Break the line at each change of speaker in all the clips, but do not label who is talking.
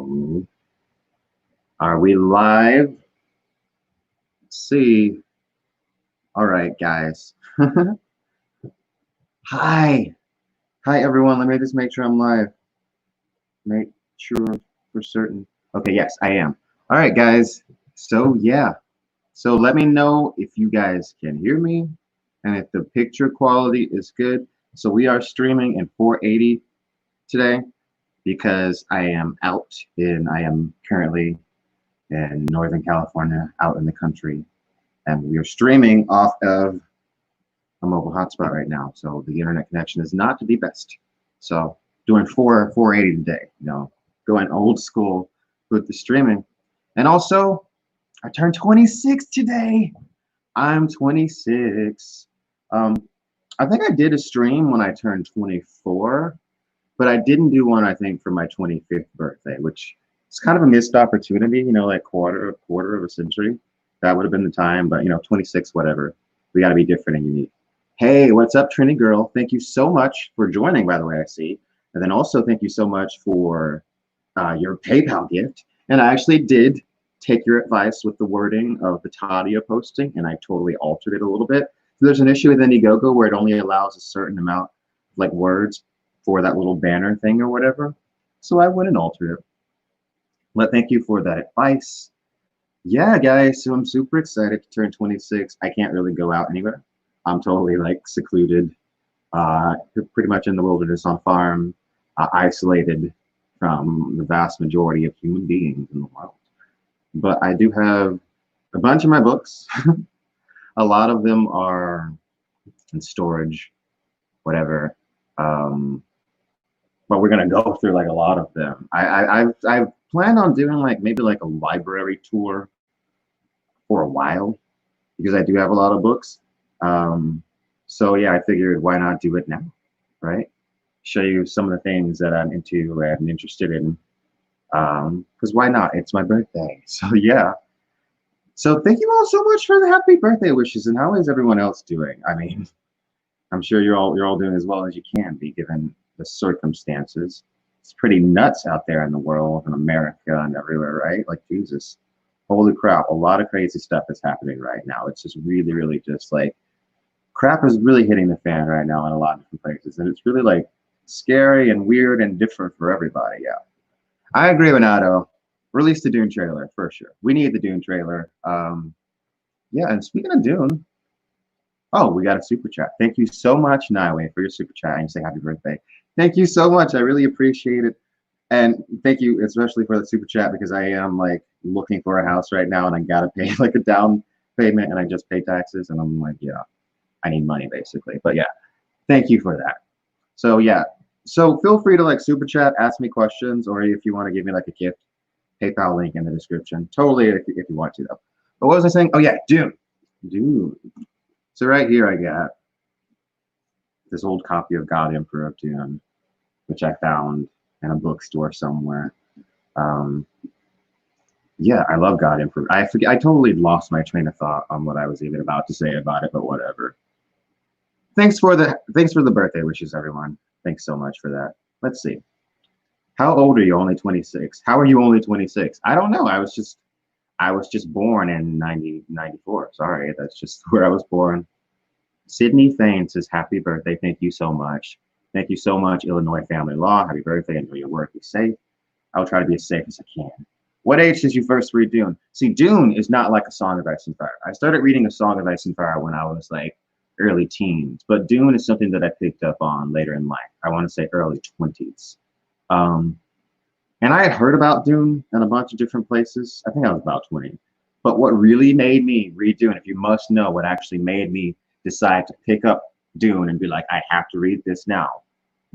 So, are we live? Let's see. All right, guys. Hi. Hi, everyone. Let me just make sure I'm live. Make sure for certain. Okay, yes, I am. All right, guys. So, yeah. So, let me know if you guys can hear me and if the picture quality is good. So, we are streaming in 480 today because I am currently in Northern California, out in the country, and we are streaming off of a mobile hotspot right now. So the internet connection is not the best. So doing 480 today, going old school with the streaming. And also, I turned 26 today. I'm 26. I think I did a stream when I turned 24, but I didn't do one, I think, for my 25th birthday, which is kind of a missed opportunity, like quarter of a century. That would have been the time, but 26, whatever. We got to be different and unique. Hey, what's up, Trini girl? Thank you so much for joining, by the way, I see. And then also thank you so much for your PayPal gift. And I actually did take your advice with the wording of the Tadia posting, and I totally altered it a little bit. So there's an issue with Indiegogo where it only allows a certain amount of words for that little banner thing or whatever. So I went and altered it. But thank you for that advice. Yeah, guys, so I'm super excited to turn 26. I can't really go out anywhere. I'm totally secluded, pretty much in the wilderness on farm, isolated from the vast majority of human beings in the world. But I do have a bunch of my books. A lot of them are in storage, whatever. But we're gonna go through a lot of them. I plan on doing maybe a library tour for a while because I do have a lot of books. So yeah, I figured why not do it now, right? Show you some of the things that I'm into and interested in. Because why not? It's my birthday. So yeah. So thank you all so much for the happy birthday wishes. And how is everyone else doing? I mean, I'm sure you're all doing as well as you can be given the circumstances. It's pretty nuts out there in the world, in America and everywhere, right? Jesus, holy crap, a lot of crazy stuff is happening right now. It's just really, really just crap is really hitting the fan right now in a lot of different places. And it's really scary and weird and different for everybody. Yeah. I agree with Nato. Release the Dune trailer for sure. We need the Dune trailer. Yeah, and speaking of Dune, oh, we got a super chat. Thank you so much, Naiway, for your super chat and say happy birthday. Thank you so much. I really appreciate it. And thank you especially for the super chat because I am looking for a house right now and I gotta pay a down payment and I just pay taxes and I'm yeah, I need money basically. But yeah, thank you for that. So yeah, so feel free to super chat, ask me questions, or if you want to give me a gift, PayPal link in the description. Totally if you want to though. But what was I saying? Oh yeah, Dune. So right here I got this old copy of God Emperor of Dune, which I found in a bookstore somewhere. Yeah, I love God Emperor. I totally lost my train of thought on what I was even about to say about it, but whatever. Thanks for the birthday wishes, everyone. Thanks so much for that. Let's see. How old are you? Only 26. How are you only 26? I don't know. I was just born in 94. Sorry, that's just where I was born. Sydney Thane says, happy birthday. Thank you so much. Thank you so much, Illinois Family Law. Happy birthday. Enjoy your work. Be safe. I'll try to be as safe as I can. What age did you first read Dune? See, Dune is not like A Song of Ice and Fire. I started reading A Song of Ice and Fire when I was early teens, but Dune is something that I picked up on later in life. I want to say early 20s. And I had heard about Dune in a bunch of different places. I think I was about 20. But what really made me read Dune, if you must know what actually made me decide to pick up Dune and be I have to read this now,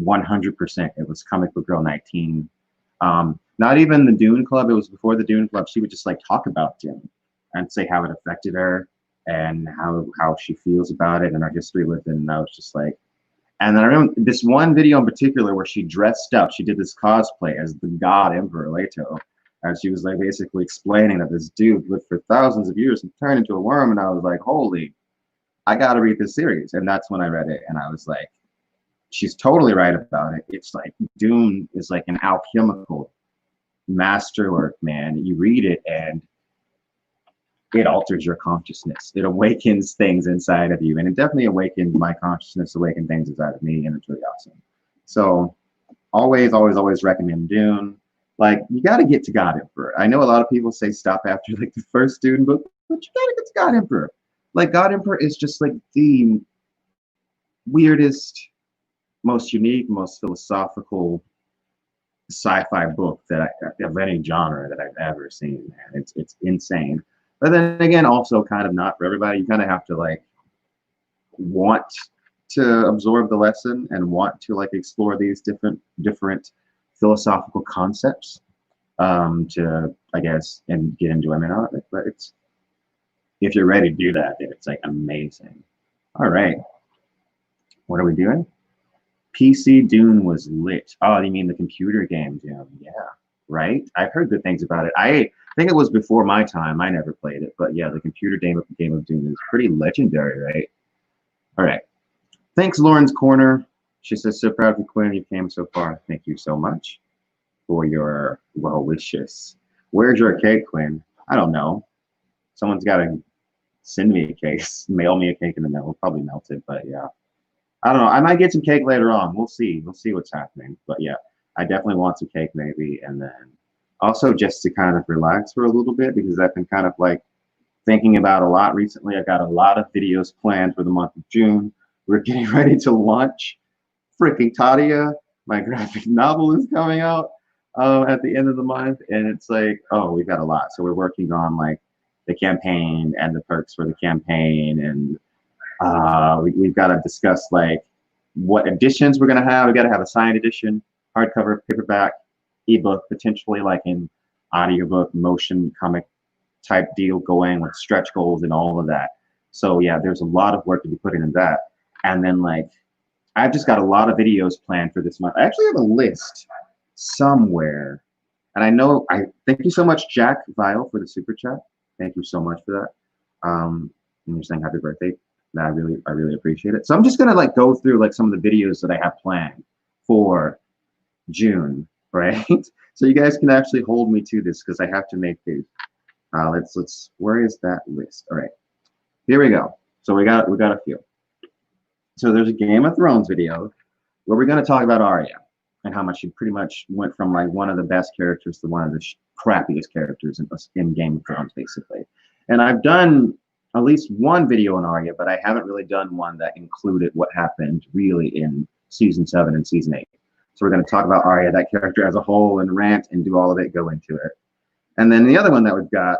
100%, it was Comic Book Girl 19. Not even the Dune Club, it was before the Dune Club. She would just talk about Dune and say how it affected her and how she feels about it and her history with it. And I was just and then I remember this one video in particular where she dressed up. She did this cosplay as the God Emperor Leto. And she was basically explaining that this dude lived for thousands of years and turned into a worm. And I was holy, I got to read this series. And that's when I read it. And I was she's totally right about it. It's Dune is an alchemical masterwork, man. You read it and it alters your consciousness. It awakens things inside of you, and it definitely awakened my consciousness, awakened things inside of me, and it's really awesome. So always, always, always recommend Dune. Like, you got to get to God Emperor. I know a lot of people say stop after like the first Dune book, but you got to get to God Emperor. Like, God Emperor is just like the weirdest, most unique, most philosophical sci-fi book of any genre that I've ever seen. Man, it's insane. But then again, also kind of not for everybody. You kind of have to like want to absorb the lesson and want to like explore these different philosophical concepts to, I guess, and get enjoyment out of it. But it's, if you're ready to do that, then it's like amazing. All right, what are we doing? PC Dune was lit. Oh, you mean the computer game Dune? Yeah, right. I've heard good things about it. I think it was before my time. I never played it, but yeah, the computer game of Dune is pretty legendary, right? All right. Thanks, Lauren's Corner. She says, so proud of you, Quinn. You came so far. Thank you so much for your well wishes. Where's your cake, Quinn? I don't know. Someone's got to send me a cake, mail me a cake in the mail. We'll probably melt it, but yeah. I don't know. I might get some cake later on. We'll see. We'll see what's happening. But yeah, I definitely want some cake maybe. And then also just to kind of relax for a little bit, because I've been kind of like thinking about a lot recently. I've got a lot of videos planned for the month of June. We're getting ready to launch freaking Tadia. My graphic novel is coming out at the end of the month. And it's like, oh, we've got a lot. So we're working on like the campaign and the perks for the campaign, and we've got to discuss like what editions we're going to have. We got to have a signed edition, hardcover, paperback, ebook, potentially like an audiobook, motion comic type deal going with stretch goals and all of that. So yeah, there's a lot of work to be put into that. And then like, I've just got a lot of videos planned for this month. I actually have a list somewhere. And I thank you so much, Jack Vile, for the super chat. Thank you so much for that. And you're saying happy birthday. I really appreciate it. So I'm just gonna like go through like some of the videos that I have planned for June, right? So you guys can actually hold me to this because I have to make these. Let's where is that list? All right, here we go. So we got a few. So there's a Game of Thrones video where we're gonna talk about Arya and how much she pretty much went from like one of the best characters to one of the crappiest characters in Game of Thrones, basically. And I've done at least one video on Arya, but I haven't really done one that included what happened really in season 7 and season 8. So we're going to talk about Arya, that character as a whole, and rant and do all of it, go into it. And then the other one that we've got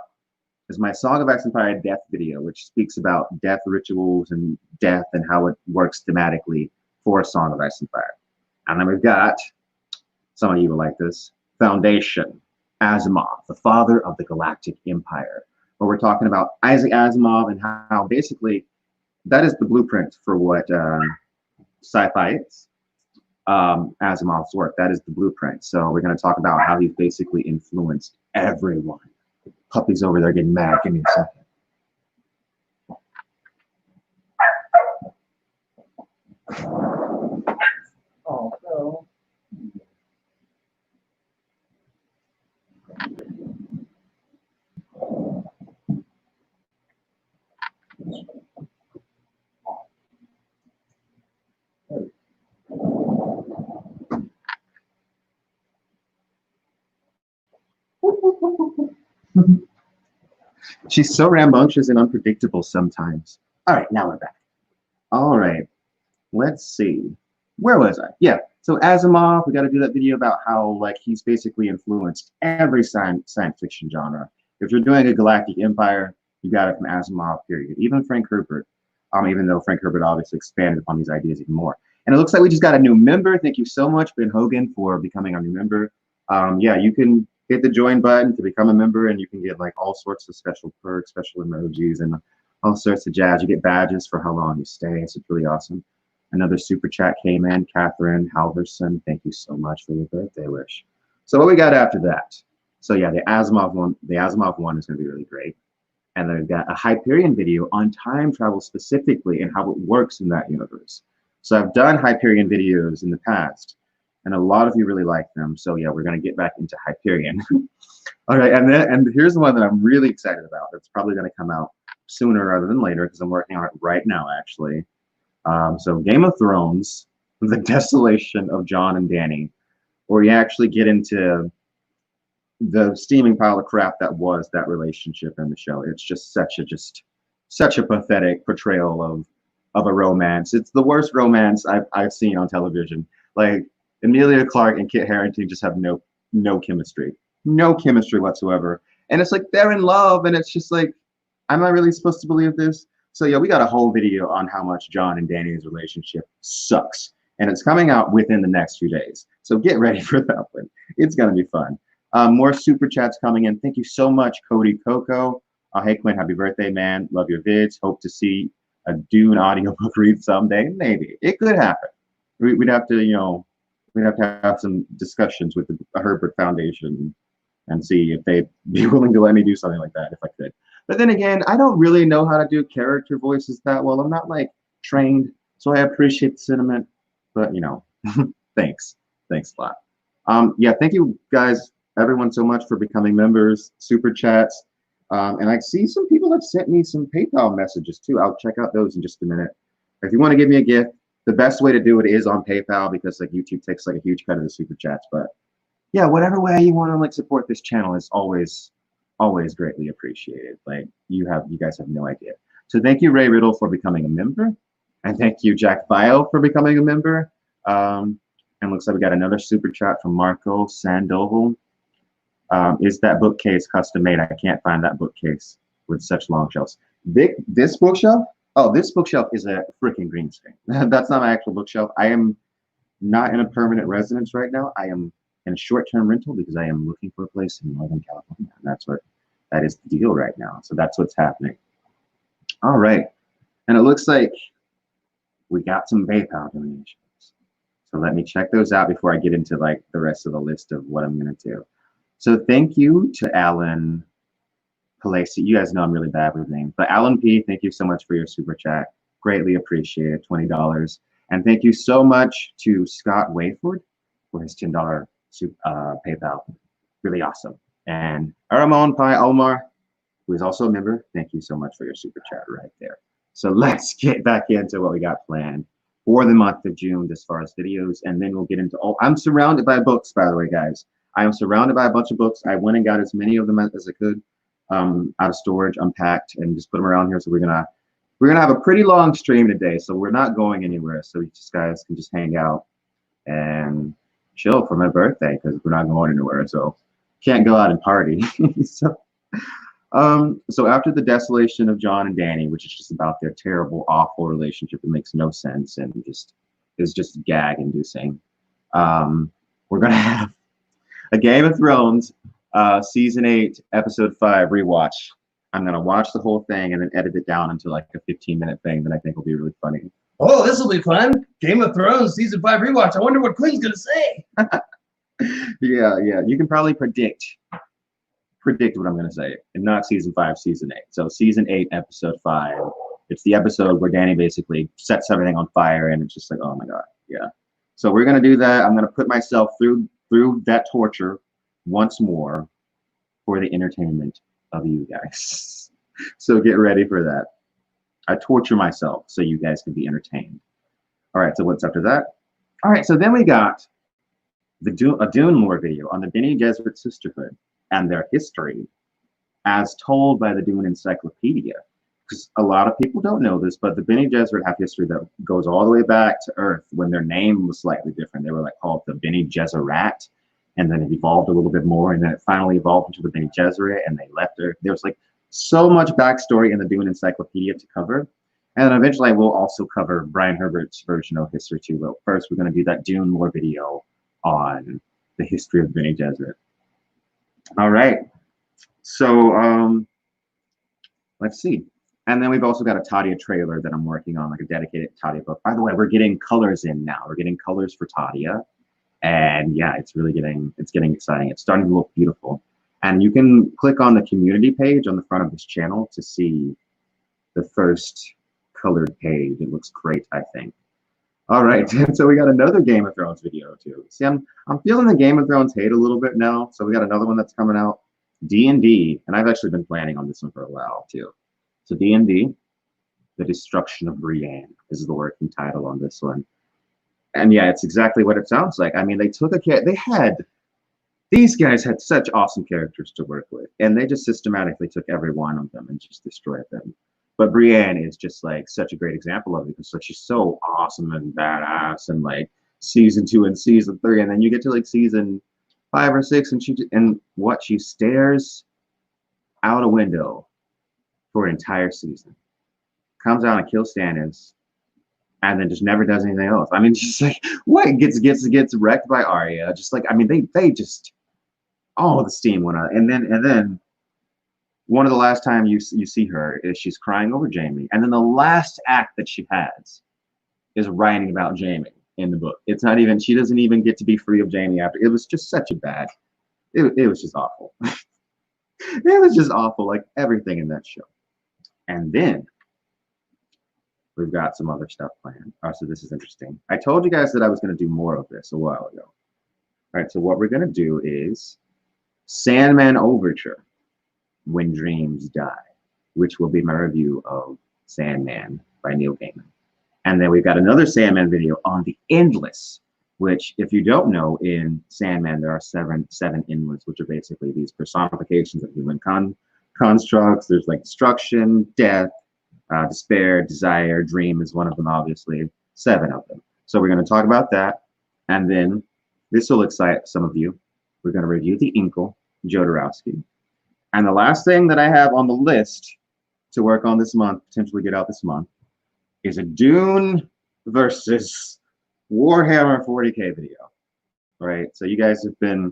is my Song of Ice and Fire death video, which speaks about death rituals and death and how it works thematically for Song of Ice and Fire. And then we've got, some of you will like this, Foundation, Asimov, the father of the Galactic Empire, where we're talking about Isaac Asimov and how basically that is the blueprint for what sci-fi is. Asimov's work, that is the blueprint. So we're going to talk about how he's basically influenced everyone. Puppies over there getting mad. Give me a second. Oh, no. She's so rambunctious and unpredictable sometimes. All right, now we're back. All right, let's see. Where was I? Yeah, so Asimov, we got to do that video about how like he's basically influenced every science fiction genre. If you're doing a Galactic Empire, you got it from Asimov, period. Even Frank Herbert, even though Frank Herbert obviously expanded upon these ideas even more. And it looks like we just got a new member. Thank you so much, Ben Hogan, for becoming our new member. Yeah, you can hit the join button to become a member, and you can get like all sorts of special perks, special emojis, and all sorts of jazz. You get badges for how long you stay, so it's really awesome. Another super chat came in, Catherine Halverson. Thank you so much for your birthday wish. So what we got after that? So yeah, the Asimov one is going to be really great. And then we've got a Hyperion video on time travel specifically and how it works in that universe. So I've done Hyperion videos in the past, and a lot of you really like them. So yeah, we're gonna get back into Hyperion. All right, and here's the one that I'm really excited about. It's probably gonna come out sooner rather than later because I'm working on it right now, actually. So Game of Thrones, The Desolation of Jon and Dany, where you actually get into the steaming pile of crap that was that relationship in the show. It's just such a pathetic portrayal of a romance. It's the worst romance I've seen on television. Like Emilia Clarke and Kit Harington just have no chemistry. No chemistry whatsoever. And it's like they're in love and it's just like, am I really supposed to believe this? So yeah, we got a whole video on how much Jon and Dany's relationship sucks. And it's coming out within the next few days. So get ready for that one. It's gonna be fun. More super chats coming in. Thank you so much, Cody Coco. Hey Quinn, happy birthday, man. Love your vids. Hope to see a Dune audiobook read someday. Maybe. It could happen. We'd have to, we'd have to have some discussions with the Herbert Foundation and see if they'd be willing to let me do something like that if I could. But then again, I don't really know how to do character voices that well. I'm not like trained, so I appreciate the sentiment. But thanks a lot. Yeah, thank you guys, everyone, so much for becoming members, super chats, and I see some people have sent me some PayPal messages too. I'll check out those in just a minute. If you want to give me a gift, the best way to do it is on PayPal because like YouTube takes like a huge cut of the super chats. But yeah, whatever way you want to like support this channel is always greatly appreciated. Like you guys have no idea. So thank you, Ray Riddle, for becoming a member, and thank you, Jack Bio, for becoming a member. And looks like we got another super chat from Marco Sandoval. Is that bookcase custom made? I can't find that bookcase with such long shelves. This bookshelf? Oh, this bookshelf is a freaking green screen. That's not my actual bookshelf. I am not in a permanent residence right now. I am in a short-term rental because I am looking for a place in Northern California. And that is the deal right now. So that's what's happening. All right. And it looks like we got some PayPal donations. So let me check those out before I get into like the rest of the list of what I'm going to do. So thank you to Alan Palasi. You guys know I'm really bad with names, but Alan P, thank you so much for your super chat. Greatly appreciate it, $20. And thank you so much to Scott Wayford for his $10 PayPal. Really awesome. And Aramon Pi Omar, who is also a member, thank you so much for your super chat right there. So let's get back into what we got planned for the month of June as far as videos, and then we'll get into I'm surrounded by books, by the way, guys. I am surrounded by a bunch of books. I went and got as many of them as I could out of storage, unpacked, and just put them around here. So we're gonna have a pretty long stream today. So we're not going anywhere. So you guys can just hang out and chill for my birthday because we're not going anywhere. So can't go out and party. So after the desolation of Jon and Dany, which is just about their terrible, awful relationship that makes no sense and is just gag-inducing, we're gonna have a Game of Thrones season 8, episode 5 rewatch. I'm gonna watch the whole thing and then edit it down into like a 15-minute thing that I think will be really funny.
Oh, this will be fun! Game of Thrones season 5 rewatch. I wonder what Quinn's gonna say.
Yeah. You can probably predict what I'm going to say, and not season 5, season 8. So season 8, episode 5. It's the episode where Dany basically sets everything on fire, and it's just like, oh my god, yeah. So we're going to do that. I'm going to put myself through that torture once more for the entertainment of you guys. So get ready for that. I torture myself so you guys can be entertained. All right. So what's after that? All right. So then we got a Dune lore video on the Bene Gesserit sisterhood and their history as told by the Dune Encyclopedia. Because a lot of people don't know this, but the Bene Gesserit have history that goes all the way back to Earth when their name was slightly different. They were like called the Bene Gesserit, and then it evolved a little bit more, and then it finally evolved into the Bene Gesserit, and they left Earth. There's like so much backstory in the Dune Encyclopedia to cover. And then eventually we'll also cover Brian Herbert's version of history too. But first we're going to do that Dune lore video on the history of Bene Gesserit. All right. So let's see. And then we've also got a Tadia trailer that I'm working on, like a dedicated Tadia book. By the way, we're getting colors in now. We're getting colors for Tadia. And yeah, it's getting exciting. It's starting to look beautiful. And you can click on the community page on the front of this channel to see the first colored page. It looks great, I think. All right, so we got another Game of Thrones video too. See, I'm feeling the Game of Thrones hate a little bit now. So we got another one that's coming out, D&D, and I've actually been planning on this one for a while too. So D&D, The Destruction of Brienne is the working title on this one. And yeah, it's exactly what it sounds like. I mean, these guys had such awesome characters to work with, and they just systematically took every one of them and just destroyed them. But Brienne is just like such a great example of it because like she's so awesome and badass, and like season 2 and season 3, and then you get to like season 5 or 6, and she stares out a window for an entire season, comes out and kills Stannis, and then just never does anything else. I mean, just like what gets wrecked by Arya. Just like, I mean, they just all the steam went out, and then one of the last time you see her is she's crying over Jaime, and then the last act that she has is writing about Jaime in the book. It's not even, she doesn't even get to be free of Jaime after. It was just such a bad. It was just awful. It was just awful, like everything in that show. And then we've got some other stuff planned. Oh, so this is interesting. I told you guys that I was going to do more of this a while ago. All right, so what we're going to do is Sandman Overture, When Dreams Die, which will be my review of Sandman by Neil Gaiman. And then we've got another Sandman video on the Endless, which, if you don't know, in Sandman there are seven Endless, which are basically these personifications of human constructs. There's like destruction, death, despair, desire, dream is one of them, obviously. 7 of them. So we're going to talk about that, and then this will excite some of you. We're going to review the Inkle, Jodorowsky. And the last thing that I have on the list to work on this month, potentially get out this month, is a Dune versus Warhammer 40K video. Right? So you guys have been,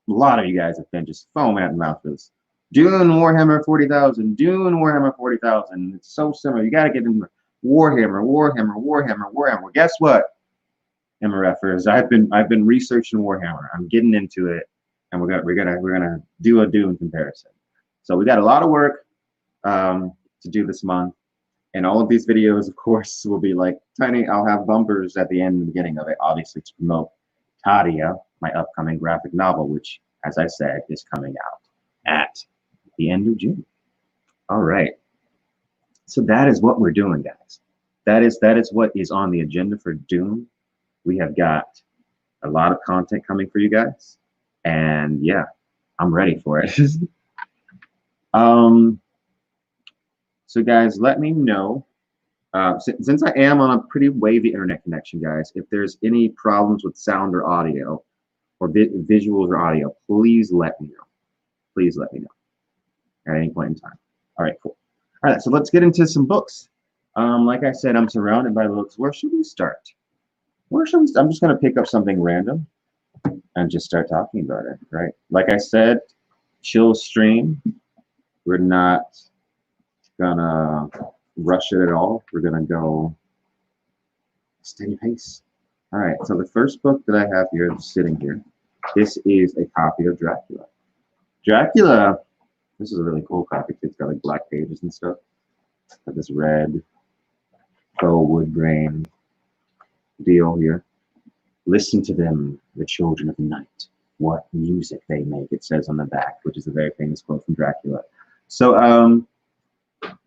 a lot of you guys have been just foaming at the mouth for this. Dune Warhammer 40,000, Dune Warhammer 40,000. It's so similar. You got to get into Warhammer. Well, guess what, MRFers? I've been researching Warhammer. I'm getting into it, and we're gonna do a Dune comparison. So we got a lot of work to do this month, and all of these videos, of course, will be like tiny. I'll have bumpers at the end and the beginning of it, obviously to promote Tadia, my upcoming graphic novel, which, as I said, is coming out at the end of June. All right. So that is what we're doing, guys. That is what is on the agenda for Dune. We have got a lot of content coming for you guys, and yeah, I'm ready for it. So guys, let me know. Since I am on a pretty wavy internet connection, guys, if there's any problems with sound or audio, or visuals or audio, please let me know. Please let me know at any point in time. All right, cool. All right, so let's get into some books. Like I said, I'm surrounded by books. Where should we start? I'm just going to pick up something random and just start talking about it, right? Like I said, chill stream. We're not going to rush it at all. We're going to go steady pace. All right, so the first book that I have here, sitting here, this is a copy of Dracula. Dracula, this is a really cool copy. It's got like black pages and stuff. Got this red faux wood grain deal here. Listen to them, the children of the night. What music they make, it says on the back, which is a very famous quote from Dracula. So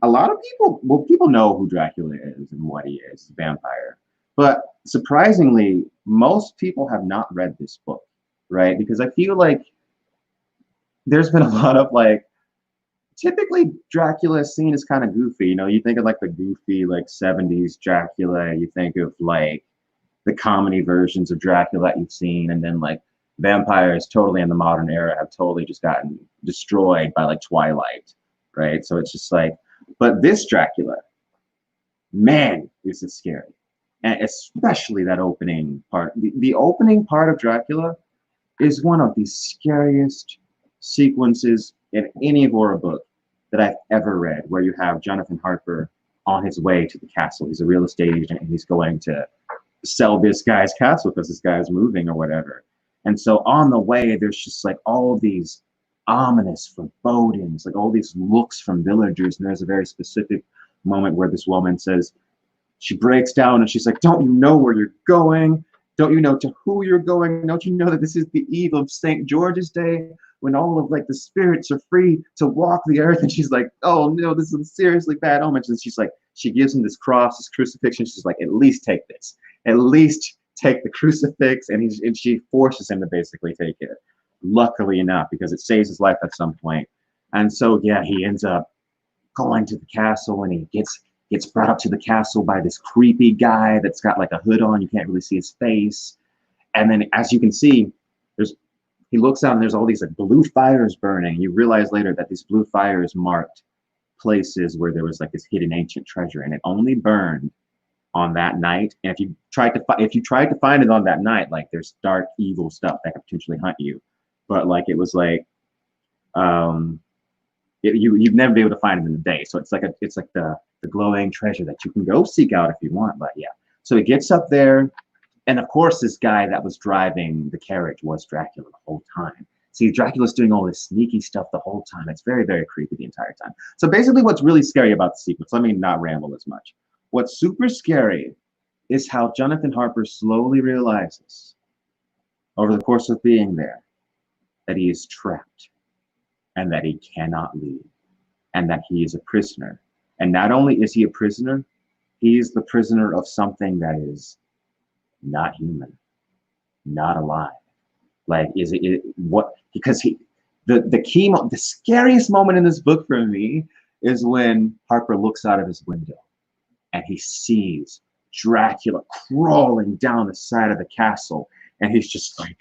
a lot of people know who Dracula is and what he is, a vampire. But surprisingly, most people have not read this book, right? Because I feel like there's been a lot of like, typically Dracula is seen as kind of goofy. You know, you think of like the goofy like 70s Dracula, you think of like the comedy versions of Dracula that you've seen, and then like vampires totally in the modern era have totally just gotten destroyed by like Twilight, right? So it's just like, but this Dracula, man, this is scary. And especially that opening part. The opening part of Dracula is one of the scariest sequences in any horror book that I've ever read, where you have Jonathan Harper on his way to the castle. He's a real estate agent, and he's going to sell this guy's castle because this guy's moving or whatever. And so on the way, there's just like all these ominous forebodings, like all these looks from villagers. And there's a very specific moment where this woman says, she breaks down and she's like, don't you know where you're going? Don't you know to who you're going? Don't you know that this is the eve of St. George's Day, when all of like the spirits are free to walk the earth? And she's like, oh no, this is a seriously bad omen. And she's like, she gives him this cross, this crucifixion. She's like, at least take this. At least take the crucifix. And she forces him to basically take it. Luckily enough, because it saves his life at some point. And so yeah, he ends up going to the castle, and he gets brought up to the castle by this creepy guy that's got like a hood on. You can't really see his face. And then as you can see, he looks out and there's all these like blue fires burning. You realize later that these blue fires marked places where there was like this hidden ancient treasure, and it only burned on that night. And if you tried to find it on that night, like there's dark evil stuff that could potentially hunt you. But like it was like you'd never be able to find it in the day. So it's like the glowing treasure that you can go seek out if you want. But yeah, so he gets up there, and of course this guy that was driving the carriage was Dracula the whole time. See, Dracula's doing all this sneaky stuff the whole time. It's very, very creepy the entire time. So basically what's really scary about the sequence, let me not ramble as much. What's super scary is how Jonathan Harper slowly realizes over the course of being there that he is trapped, and that he cannot leave, and that he is a prisoner. And not only is he a prisoner, he is the prisoner of something that is not human, not alive. Like, because the scariest moment in this book for me is when Harper looks out of his window and he sees Dracula crawling down the side of the castle, and he's just like,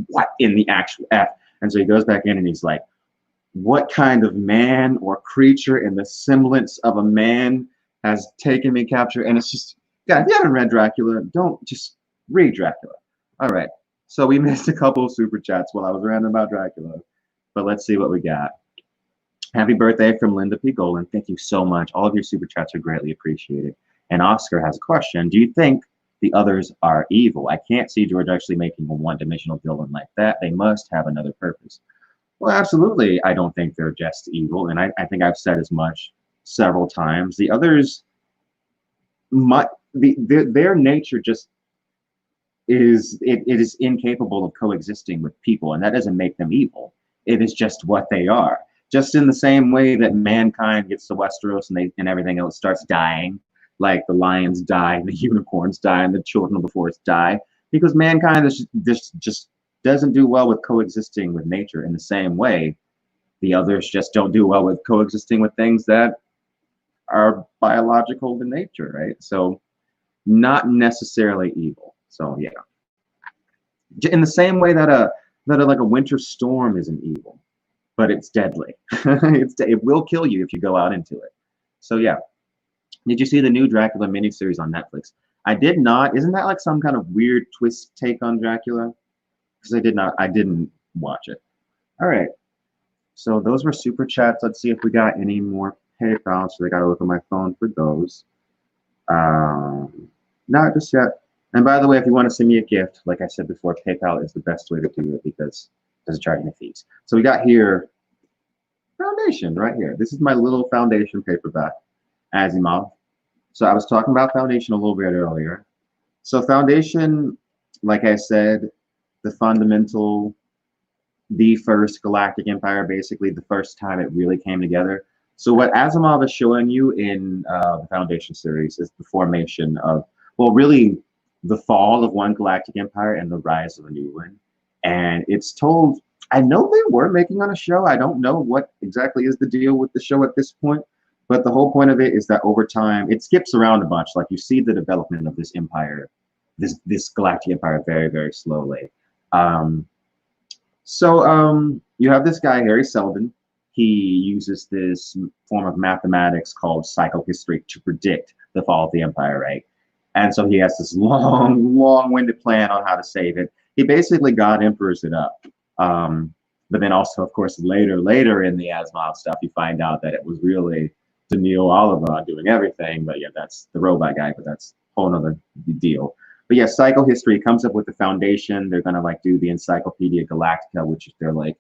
what in the actual F? And so he goes back in and he's like, what kind of man or creature in the semblance of a man has taken me capture? And it's just, God, if you haven't read Dracula, don't just read Dracula. All right. So we missed a couple of super chats while I was ranting about Dracula, but let's see what we got. Happy birthday from Linda P. Golan. Thank you so much. All of your super chats are greatly appreciated. And Oscar has a question. Do you think the others are evil? I can't see George actually making a one-dimensional villain like that. They must have another purpose. Well, absolutely. I don't think they're just evil, and I think I've said as much several times. The others, their nature just is it is incapable of coexisting with people, and that doesn't make them evil. It is just what they are. Just in the same way that mankind gets to Westeros and everything else starts dying, like the lions die, and the unicorns die, and the children of the forest die, because mankind just doesn't do well with coexisting with nature. In the same way, the others just don't do well with coexisting with things that are biological to nature, right? So not necessarily evil. So yeah, in the same way that like a winter storm isn't evil, but it's deadly. It will kill you if you go out into it. So yeah. Did you see the new Dracula miniseries on Netflix? I did not. Isn't that like some kind of weird twist take on Dracula? Because I didn't watch it. All right. So those were super chats. Let's see if we got any more PayPal. So I got to look at my phone for those. Not just yet. And by the way, if you want to send me a gift, like I said before, PayPal is the best way to do it because it doesn't charge any fees. So we got here Foundation right here. This is my little Foundation paperback. Asimov. So I was talking about Foundation a little bit earlier. So Foundation, like I said, the fundamental, the first galactic empire, basically the first time it really came together. So what Asimov is showing you in the Foundation series is the formation of, well, really the fall of one galactic empire and the rise of a new one. And it's told, I know they were making on a show. I don't know what exactly is the deal with the show at this point. But the whole point of it is that over time, it skips around a bunch. Like you see the development of this empire, this galactic empire very, very slowly. You have this guy, Harry Seldon. He uses this form of mathematics called psychohistory to predict the fall of the empire, right? And so he has this long, long-winded plan on how to save it. He basically God Emperors it up. But then also, of course, later in the Asimov stuff, you find out that it was really Neil Oliver doing everything. But yeah, that's the robot guy, but that's a whole nother deal. But yeah, psychohistory comes up with the Foundation. They're gonna like do the Encyclopedia Galactica, which is their like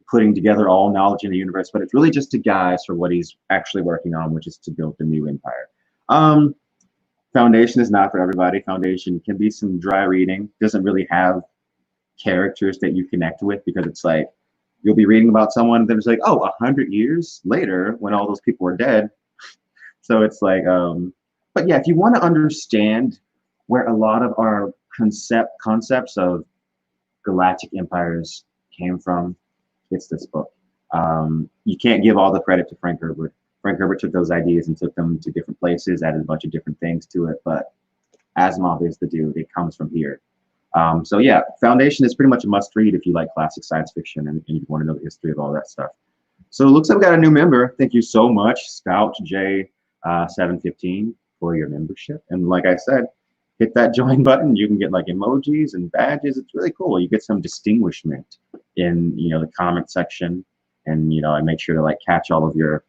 putting together all knowledge in the universe, but it's really just a guise for what he's actually working on, which is to build the new empire. Foundation is not for everybody. Foundation can be some dry reading. Doesn't really have characters that you connect with, because it's like you'll be reading about someone that is like, oh, 100 years later when all those people are dead. So it's like, but yeah, if you want to understand where a lot of our concepts of galactic empires came from, it's this book. You can't give all the credit to Frank Herbert. Frank Herbert took those ideas and took them to different places, added a bunch of different things to it, but Asimov is the dude. It comes from here. So yeah, Foundation is pretty much a must read if you like classic science fiction and you want to know the history of all that stuff. So it looks like we got a new member. Thank you so much, Scout J715, for your membership. And like I said, hit that join button. You can get like emojis and badges. It's really cool. You get some distinguishment in, you know, the comment section, and you know, I make sure to like catch all of your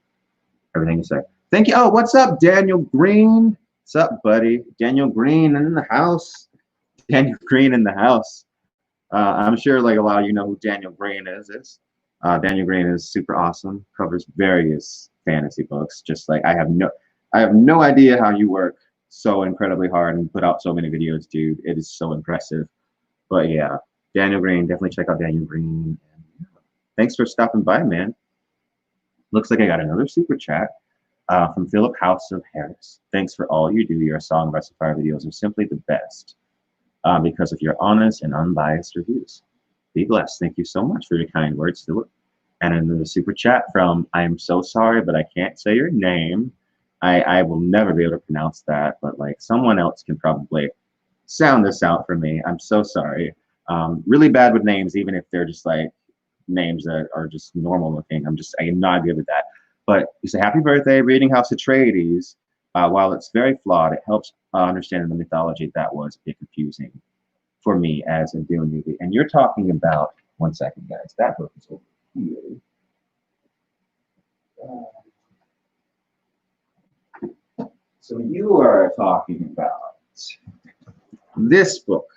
everything you say. Thank you. Oh, what's up, Daniel Green? What's up, buddy? Daniel Green in the house. Daniel Green in the house. I'm sure like a lot of you know who Daniel Green is. Daniel Green is super awesome. Covers various fantasy books. Just like I have no idea how you work so incredibly hard and put out so many videos, dude. It is so impressive. But yeah, Daniel Green. Definitely check out Daniel Green. And, yeah, thanks for stopping by, man. Looks like I got another super chat from Philip House of Harris. Thanks for all you do. Your Song of Ice and Fire videos are simply the best because of your honest and unbiased reviews. Be blessed. Thank you so much for your kind words, Philip. And another super chat from, I am so sorry, but I can't say your name. I will never be able to pronounce that, but like someone else can probably sound this out for me. I'm so sorry. Really bad with names, even if they're just like names that are just normal looking. I am not good with that. But you say, happy birthday, reading House Atreides. While it's very flawed, it helps understand the mythology that was a bit confusing for me as a Dune newbie. And you're talking about, one second, guys, that book is over here. So you are talking about this book,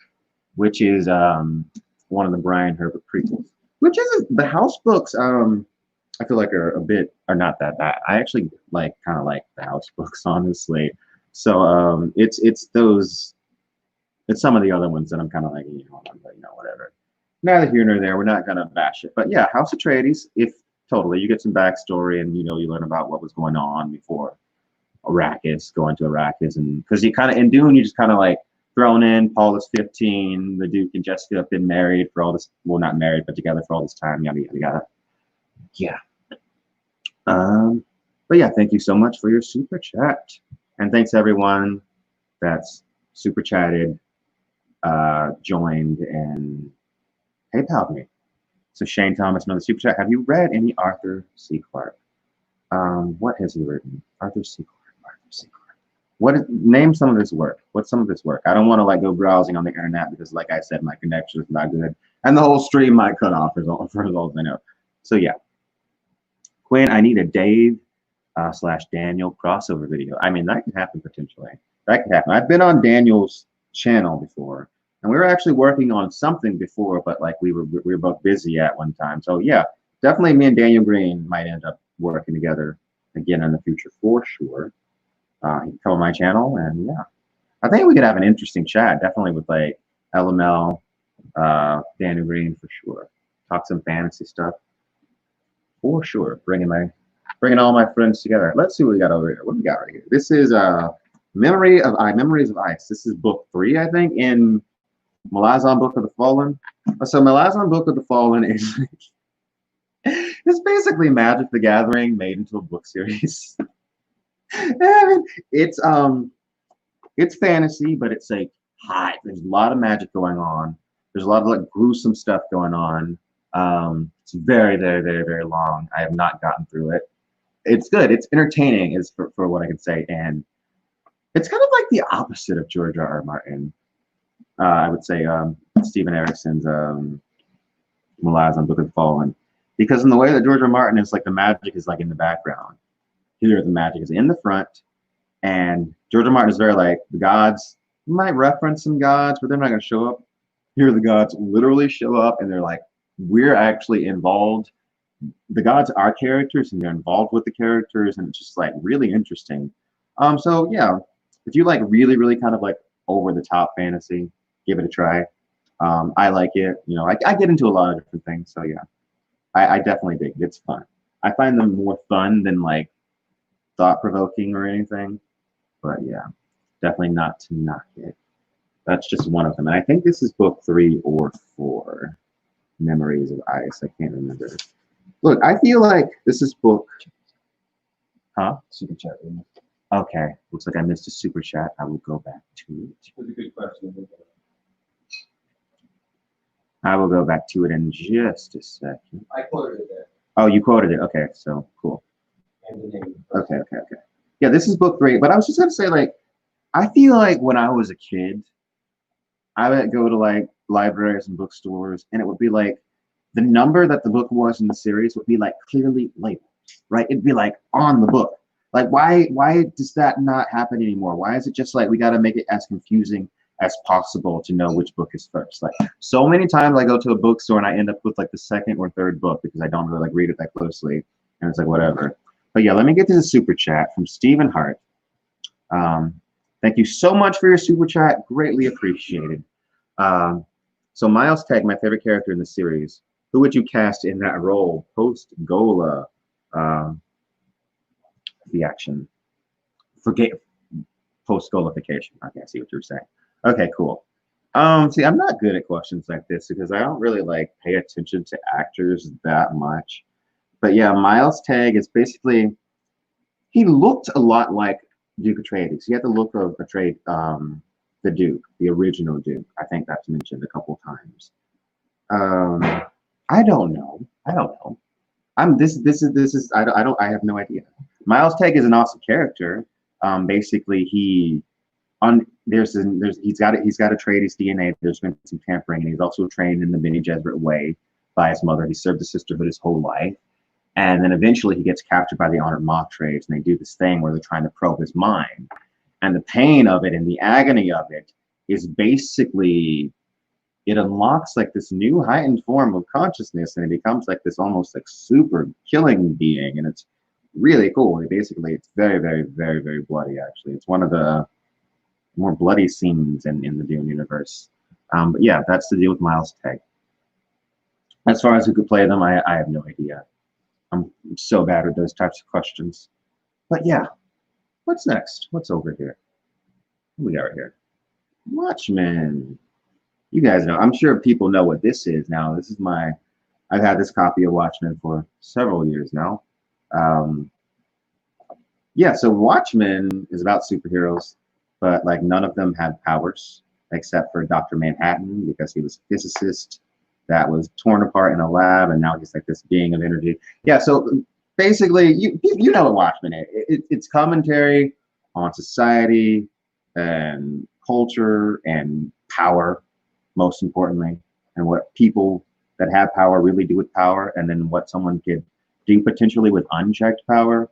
which is one of the Brian Herbert prequels, which is the House books. I feel like are a bit, are not that bad. I actually like kind of like the House books, honestly. So it's some of the other ones that I'm kind of like, you know, whatever. Neither here nor there. We're not gonna bash it, but yeah, House Atreides. If totally, you get some backstory and you know you learn about what was going on before Arrakis, going to Arrakis, and because you kind of in Dune, you just kind of like thrown in. Paul is 15. The Duke and Jessica have been married for all this. Well, not married, but together for all this time. Yada yada yada. Yeah. But yeah, thank you so much for your super chat, and thanks everyone that's super chatted, joined, and PayPal'd me. So Shane Thomas, another super chat. Have you read any Arthur C. Clarke? What has he written? Arthur C. Clarke. Name some of his work. What's some of his work? I don't want to like go browsing on the internet because, like I said, my connection is not good, and the whole stream might cut off for all I know. So yeah, Quinn, I need a Dave / Daniel crossover video. I mean, that could happen potentially. That could happen. I've been on Daniel's channel before, and we were actually working on something before, but like we were both busy at one time. So yeah, definitely me and Daniel Green might end up working together again in the future for sure. You can come on my channel, and yeah, I think we could have an interesting chat, definitely with like LML, Daniel Green for sure. Talk some fantasy stuff for sure. Bringing all my friends together. Let's see what we got over here. What do we got right here? This is Memories of Ice. This is book 3, I think, in Malazan Book of the Fallen. So Malazan Book of the Fallen is it's basically Magic the Gathering made into a book series. I mean, it's fantasy, but it's like high. There's a lot of magic going on. There's a lot of like gruesome stuff going on. It's very, very, very, very long. I have not gotten through it. It's good. It's entertaining, is for what I can say, and it's kind of like the opposite of George R.R. Martin. I would say Stephen Erickson's Malazan Book of the Fallen, because in the way that George R.R. Martin is like the magic is like in the background. Here the magic is in the front, and George R. Martin is very like the gods might reference some gods, but they're not going to show up. Here the gods literally show up, and they're like, we're actually involved the gods are characters and they're involved with the characters, and it's just like really interesting. So yeah, if you like really, really kind of like over the top fantasy, give it a try. I like it. You know, I get into a lot of different things, so yeah, I definitely dig it. It's fun. I find them more fun than like thought provoking or anything, but yeah, definitely not to knock it. That's just one of them, and I think this is book 3 or 4. Memories of Ice. I can't remember. Look, I feel like this is book. Huh?
Super chat.
Okay. Looks like I missed a super chat. I will go back to it.
That's a good question.
I will go back to it in just a second.
I quoted it there.
Oh, you quoted it. Okay, so cool.
And the name.
Okay. Yeah, this is book 3. But I was just gonna say, like, I feel like when I was a kid, I would go to like libraries and bookstores, and it would be like the number that the book was in the series would be like clearly labeled, right? It'd be like on the book. Like, why does that not happen anymore? Why is it just like we got to make it as confusing as possible to know which book is first? Like, so many times I go to a bookstore and I end up with like the second or third book because I don't really like read it that closely, and it's like whatever. But yeah, let me get to the super chat from Stephen Hart. Thank you so much for your super chat. Greatly appreciated. So Miles Teg, my favorite character in the series. Who would you cast in that role post Gola? The action. Forget post Golification. Okay, I see what you're saying. Okay, cool. See, I'm not good at questions like this because I don't really like pay attention to actors that much. But yeah, Miles Teg is basically, he looked a lot like Duke Atreides. He had the look of Atreides, the Duke, the original Duke. I think that's mentioned a couple times. I don't know. I have no idea. Miles Teg is an awesome character. Basically, he's got Atreides DNA. There's been some tampering, and he's also trained in the Bene Gesserit way by his mother. He served the sisterhood his whole life. And then eventually he gets captured by the Honored Mocktrades, and they do this thing where they're trying to probe his mind. And the pain of it and the agony of it is basically, it unlocks like this new heightened form of consciousness, and it becomes like this almost like super killing being. And it's really cool. It's very, very, very, very bloody, actually. It's one of the more bloody scenes in the Dune universe. But yeah, that's the deal with Miles Teg. As far as who could play them, I have no idea. I'm so bad at those types of questions. But yeah, what's next? What's over here? What we got right here? Watchmen. You guys know. I'm sure people know what this is now. This is I've had this copy of Watchmen for several years now. Yeah, so Watchmen is about superheroes, but like none of them had powers except for Dr. Manhattan, because he was a physicist that was torn apart in a lab, and now he's like this being of energy. Yeah, so basically, you know what Watchmen is. It's commentary on society and culture and power, most importantly, and what people that have power really do with power, and then what someone could do potentially with unchecked power.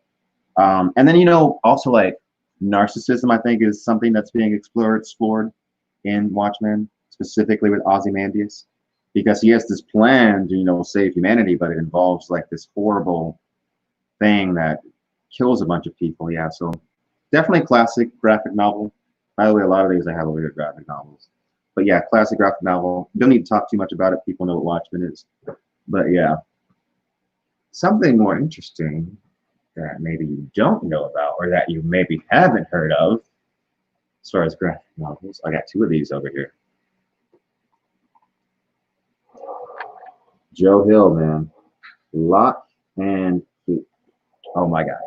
And then, also like narcissism, I think, is something that's being explored in Watchmen, specifically with Ozymandias, because he has this plan to, save humanity, but it involves like this horrible thing that kills a bunch of people. Yeah, so definitely classic graphic novel. By the way, a lot of these I have over here graphic novels. But yeah, classic graphic novel. Don't need to talk too much about it. People know what Watchmen is. But yeah, something more interesting that maybe you don't know about, or that you maybe haven't heard of, as far as graphic novels. I got 2 of these over here. Joe Hill, man. Lock and Key. Oh my God.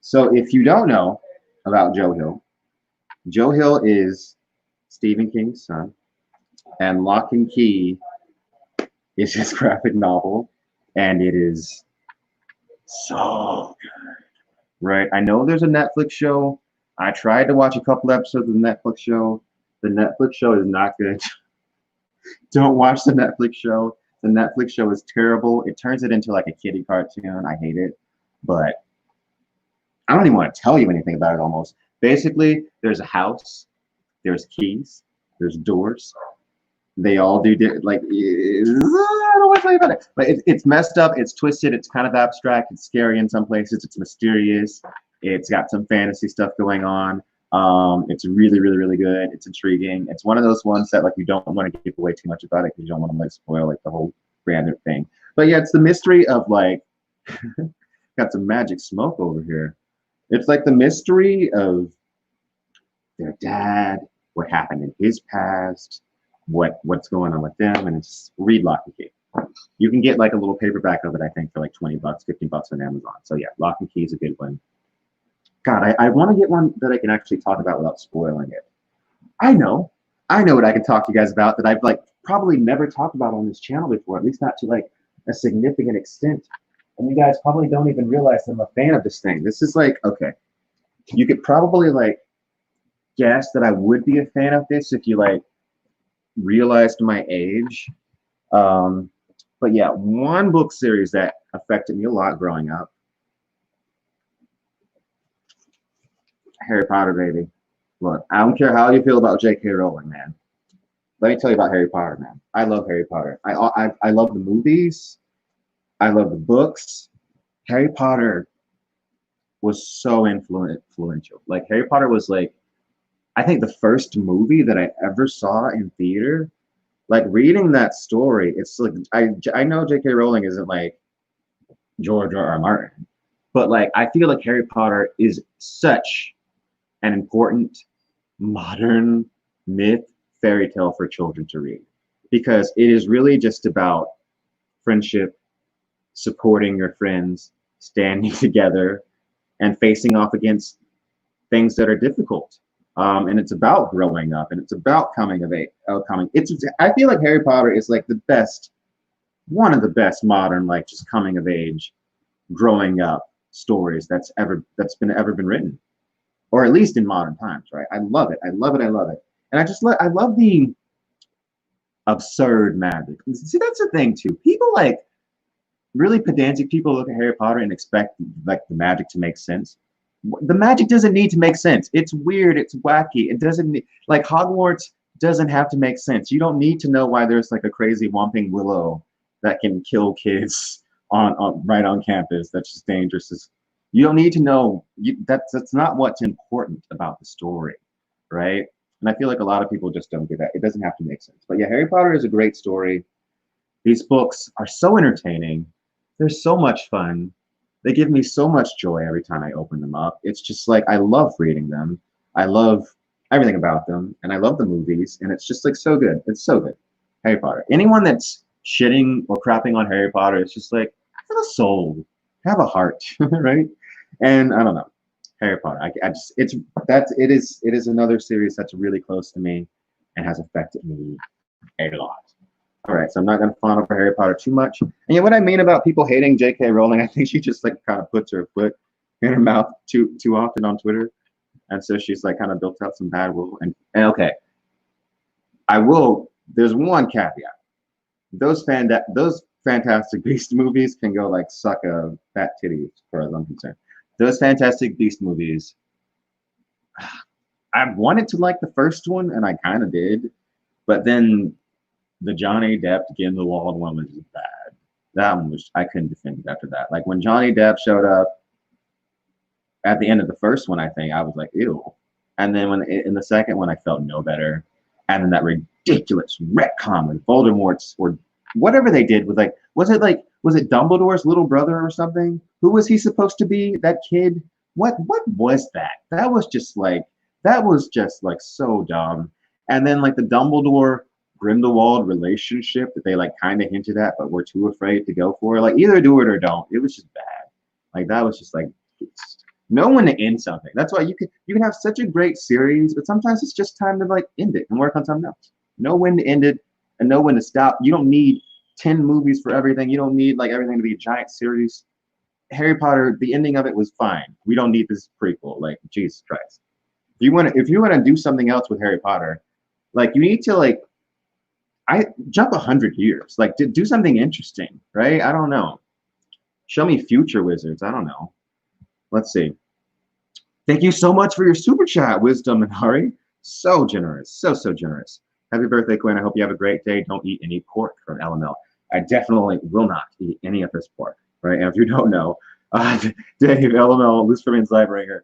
So if you don't know about Joe Hill is Stephen King's son, and Lock and Key is his graphic novel, and it is so good, right? I know there's a Netflix show. I tried to watch a couple episodes of the Netflix show. The Netflix show is not good. Don't watch the Netflix show. The Netflix show is terrible. It turns it into like a kiddie cartoon. I hate it. But I don't even want to tell you anything about it almost. Basically, there's a house, there's keys, there's doors. They all do like, I don't know if tell you about it. But it's messed up. It's twisted. It's kind of abstract. It's scary in some places. It's mysterious. It's got some fantasy stuff going on. It's really, really, really good. It's intriguing. It's one of those ones that like you don't want to give away too much about it because you don't want to like spoil like the whole grand thing. But yeah, it's the mystery of like got some magic smoke over here. It's like the mystery of their dad, what happened in his past, what's going on with them, and it's read Lock and Key. You can get like a little paperback of it, I think, for like $20, $15 on Amazon. So yeah, Lock and Key is a good one. God, I want to get one that I can actually talk about without spoiling it. I know what I can talk to you guys about that I've like probably never talked about on this channel before, at least not to like a significant extent. And you guys probably don't even realize I'm a fan of this thing. This is like, okay, you could probably like guess that I would be a fan of this if you like realized my age. But yeah, one book series that affected me a lot growing up. Harry Potter, baby. Look, I don't care how you feel about J.K. Rowling, man. Let me tell you about Harry Potter, man. I love Harry Potter. I love the movies. I love the books. Harry Potter was so influential. Like Harry Potter was like, I think the first movie that I ever saw in theater. Like reading that story, it's like I know J.K. Rowling isn't like George R.R. Martin, but like I feel like Harry Potter is such an important modern myth fairy tale for children to read because it is really just about friendship, supporting your friends, standing together, and facing off against things that are difficult. And it's about growing up, and it's about coming of age. I feel like Harry Potter is like the best, one of the best modern, like just coming of age, growing up stories that's ever been written, or at least in modern times, right? I love it. I love it. I love it. And I love the absurd magic. See, that's the thing too. People like really pedantic people look at Harry Potter and expect like the magic to make sense. The magic doesn't need to make sense. It's weird. It's wacky. It doesn't need, like Hogwarts doesn't have to make sense. You don't need to know why there's like a crazy whomping willow that can kill kids on right on campus. That's just dangerous. You don't need to know. That's not what's important about the story, right? And I feel like a lot of people just don't get that. It doesn't have to make sense. But yeah, Harry Potter is a great story. These books are so entertaining. They're so much fun. They give me so much joy every time I open them up. It's just like, I love reading them. I love everything about them. And I love the movies. And it's just like so good. It's so good. Harry Potter. Anyone that's shitting or crapping on Harry Potter, it's just like, have a soul. Have a heart. Right? And I don't know. Harry Potter. It is another series that's really close to me and has affected me a lot. All right, so I'm not going to fawn over Harry Potter too much. And you know what I mean about people hating J.K. Rowling? I think she just like kind of puts her foot in her mouth too often on Twitter, and so she's like kind of built up some bad will. And okay, I will. There's one caveat: those Fantastic Beast movies can go like suck a fat titty, as far as I'm concerned. Those Fantastic Beast movies, I wanted to like the first one, and I kind of did, but then the Johnny Depp Grindelwald one was bad. That one was, I couldn't defend it after that. Like when Johnny Depp showed up at the end of the first one, I think I was like, ew. And then when in the second one, I felt no better. And then that ridiculous retcon with Voldemort's or whatever they did with like, was it Dumbledore's little brother or something? Who was he supposed to be? That kid? What was that? That was just like so dumb. And then like the Dumbledore Grindelwald relationship that they like kind of hinted at, but we're too afraid to go for. Like either do it or don't. It was just bad. Like that was just like know when to end something. That's why you can have such a great series, but sometimes it's just time to like end it and work on something else. Know when to end it and know when to stop. You don't need 10 movies for everything. You don't need like everything to be a giant series. Harry Potter, the ending of it was fine. We don't need this prequel. Like Jesus Christ. If you want to do something else with Harry Potter, like you need to like jump 100 years, like to do something interesting, right? I don't know. Show me future wizards. I don't know. Let's see. Thank you so much for your super chat, Wisdom and Hari. So generous, so generous. Happy birthday, Quinn. I hope you have a great day. Don't eat any pork from LML. I definitely will not eat any of his pork, right? And if you don't know, Dave, LML, Loose for Means Livebringer,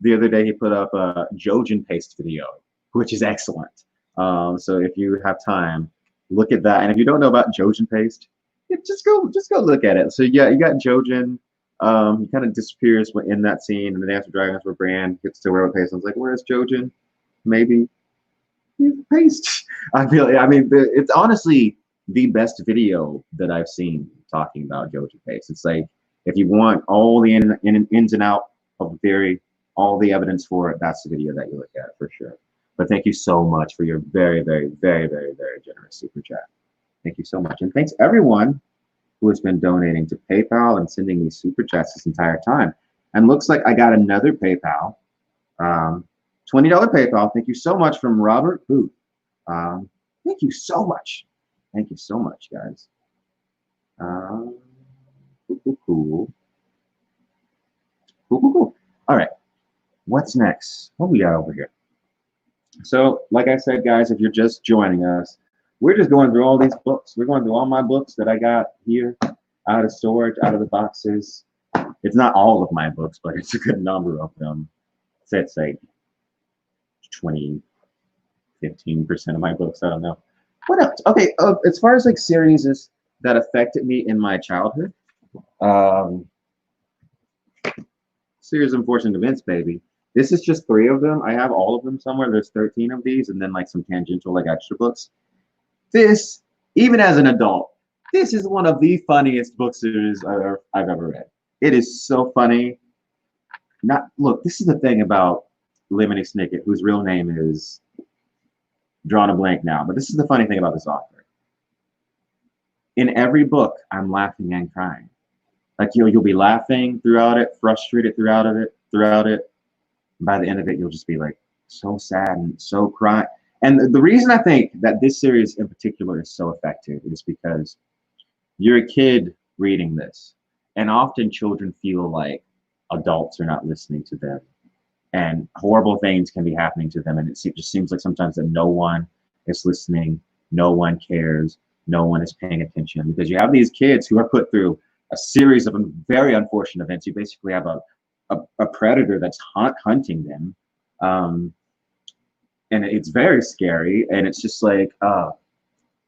the other day he put up a Jojen paste video, which is excellent. So if you have time, look at that. And if you don't know about Jojen paste, just go look at it. So yeah, you got Jojen. He kind of disappears in that scene, and the Dance with Dragons where Bran gets to wear paste. I was like, where's Jojen? Maybe he's paste. I mean, it's honestly the best video that I've seen talking about Jojen paste. It's like, if you want all the ins and out of the theory, all the evidence for it, that's the video that you look at for sure. But thank you so much for your very, very, very, very, very generous super chat. Thank you so much. And thanks everyone who has been donating to PayPal and sending me super chats this entire time. And looks like I got another PayPal, $20 PayPal. Thank you so much from Robert Booth. Thank you so much. Thank you so much, guys. Cool. All right, what's next? What we got over here? So, like I said, guys, if you're just joining us, we're just going through all these books. We're going through all my books that I got here out of storage, out of the boxes. It's not all of my books, but it's a good number of them. It's like 20, 15% of my books. I don't know. What else? Okay, as far as like series that affected me in my childhood, series of unfortunate events, baby. This is just 3 of them. I have all of them somewhere. There's 13 of these, and then like some tangential, like extra books. This, even as an adult, this is one of the funniest book series I've ever read. It is so funny. Look, this is the thing about Lemony Snicket, whose real name is drawn a blank now, but this is the funny thing about this author. In every book, I'm laughing and crying. Like you'll be laughing throughout it, frustrated throughout it. By the end of it, you'll just be like so sad and so crying. And the reason I think that this series in particular is so effective is because you're a kid reading this, and often children feel like adults are not listening to them, and horrible things can be happening to them, and it just seems like sometimes that no one is listening, no one cares, no one is paying attention, because you have these kids who are put through a series of very unfortunate events. You basically have a predator that's hunting them. And it's very scary, and it's just like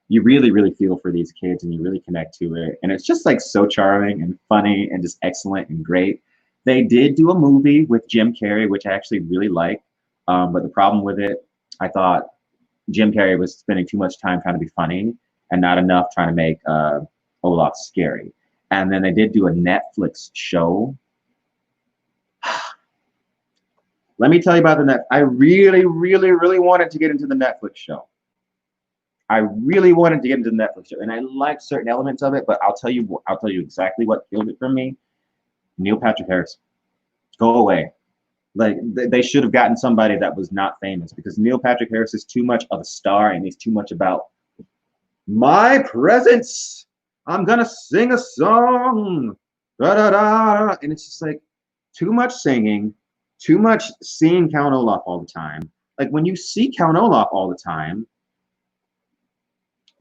you really, really feel for these kids, and you really connect to it, and it's just like so charming and funny and just excellent and great. They did do a movie with Jim Carrey, which I actually really like, but the problem with it, I thought Jim Carrey was spending too much time trying to be funny and not enough trying to make Olaf scary. And then they did do a Netflix show. Let me tell you about the net. I really, really, really wanted to get into the Netflix show. I really wanted to get into the Netflix show, and I liked certain elements of it. But I'll tell you exactly what killed it for me. Neil Patrick Harris, go away. Like they should have gotten somebody that was not famous, because Neil Patrick Harris is too much of a star, and he's too much about my presence. I'm gonna sing a song, da da da, and it's just like too much singing. Too much seeing Count Olaf all the time. Like when you see Count Olaf all the time,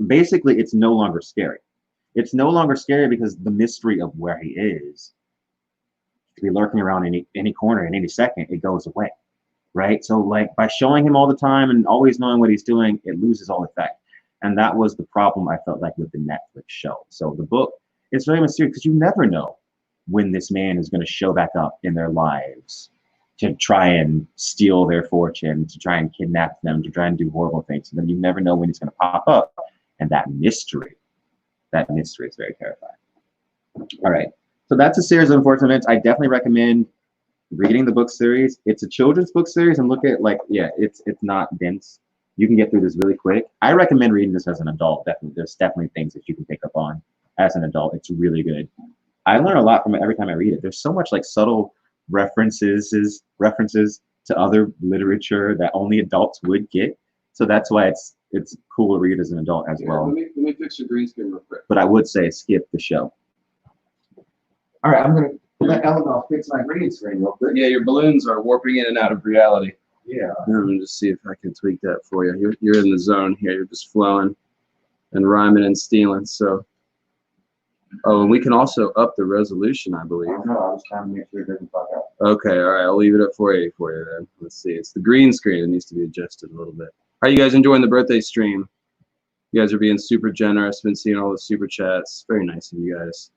basically it's no longer scary. It's no longer scary because the mystery of where he is, he could be lurking around any corner in any second, it goes away, right? So like by showing him all the time and always knowing what he's doing, it loses all effect. And that was the problem I felt like with the Netflix show. So the book, it's very mysterious because you never know when this man is going to show back up in their lives to try and steal their fortune, to try and kidnap them, to try and do horrible things. And then you never know when he's going to pop up. And that mystery is very terrifying. All right. So that's a series of unfortunate events. I definitely recommend reading the book series. It's a children's book series, and look at it's not dense. You can get through this really quick. I recommend reading this as an adult. Definitely, there's definitely things that you can pick up on as an adult. It's really good. I learn a lot from it every time I read it. There's so much like subtle references to other literature that only adults would get. So that's why it's cool to read as an adult as well.
Let me fix your green screen real quick.
But I would say skip the show. All right, I'm gonna let Eleanor fix my green screen real quick.
Yeah, your balloons are warping in and out of reality.
Yeah.
Let me just see if I can tweak that for you. You're in the zone here. You're just flowing. and rhyming and stealing. So, oh, and we can also up the resolution, I believe.
No, I was trying to make sure it doesn't fuck up.
Okay, all right, I'll leave it at 480 for you then. Let's see, it's the green screen that needs to be adjusted a little bit. How are you guys enjoying the birthday stream? You guys are being super generous. Been seeing all the super chats. Very nice of you guys.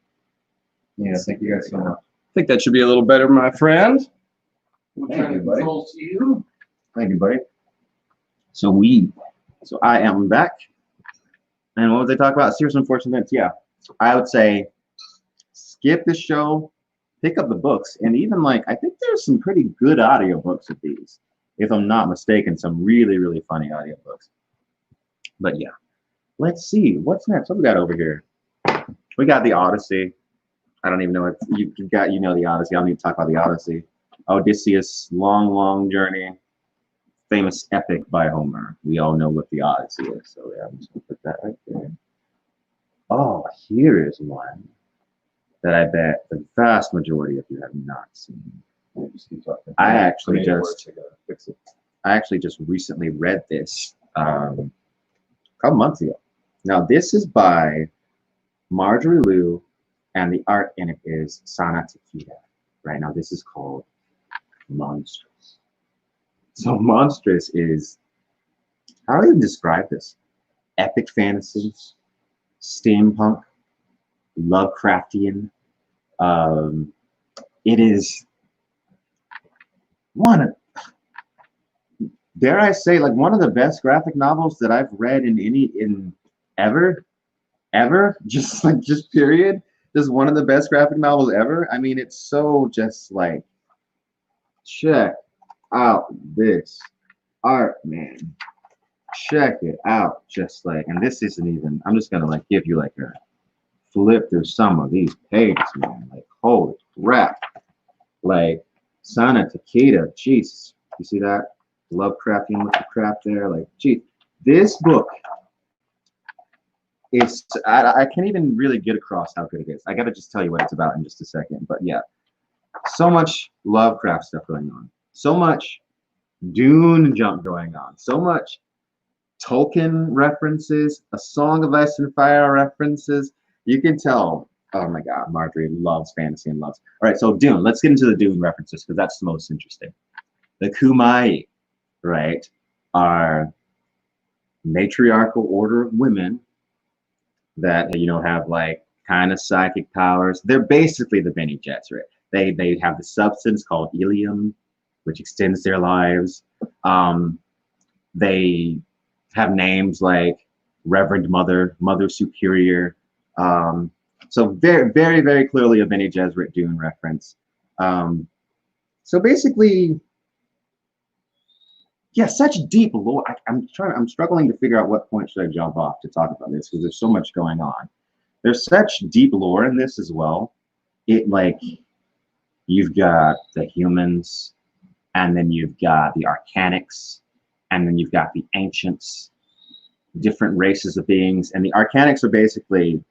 Yeah, thank you guys so much.
I think that should be a little better, my friend.
Thank you, buddy. Thank you, buddy. So I am back. And what was I talking about? Serious unfortunate events. Yeah. I would say skip the show, pick up the books, and even like I think there's some pretty good audiobooks of these. If I'm not mistaken, some really, really funny audiobooks. But yeah. Let's see. What's next? What we got over here? We got the Odyssey. I don't even know if you've got, you know, the Odyssey. I don't need to talk about the Odyssey. Odysseus' long, long journey. Famous epic by Homer. We all know what the Odyssey is. So yeah, I'm just gonna put that right there. Oh, here is one that I bet the vast majority of you have not seen. I actually just recently read this a couple months ago. Now this is by Marjorie Liu, and the art in it is Sana Takeda. Right now, this is called Monstrous. So Monstrous is, how do I even describe this? Epic fantasies, steampunk, Lovecraftian. It is one of, dare I say, like one of the best graphic novels that I've read in ever, just period. This is one of the best graphic novels ever. I mean, it's so just like, check out this art, man. Check it out. Just like, and this isn't even, I'm just gonna like give you like a flip through some of these pages, man. Like, holy crap. Like, Sana Takeda, jeez. You see that? Lovecraftian with the crap there. Like, geez. This book is, I can't even really get across how good it is. I gotta just tell you what it's about in just a second. But yeah, so much Lovecraft stuff going on. So much Dune jump going on. So much Tolkien references, A Song of Ice and Fire references. You can tell, oh my God, Marjorie loves fantasy and loves. All right, so Dune, let's get into the Dune references because that's the most interesting. The Kumai, right, are matriarchal order of women that, you know, have like kind of psychic powers. They're basically the Bene Gesserit. They have the substance called Ilium, which extends their lives. They have names like Reverend Mother, Mother Superior. So very, very, very clearly a Bene Gesserit Dune reference. So basically, yeah, such deep lore. I'm struggling to figure out what point should I jump off to talk about this because there's so much going on. There's such deep lore in this as well. It like, you've got the humans, and then you've got the Arcanics, and then you've got the ancients, different races of beings. And the Arcanics are basically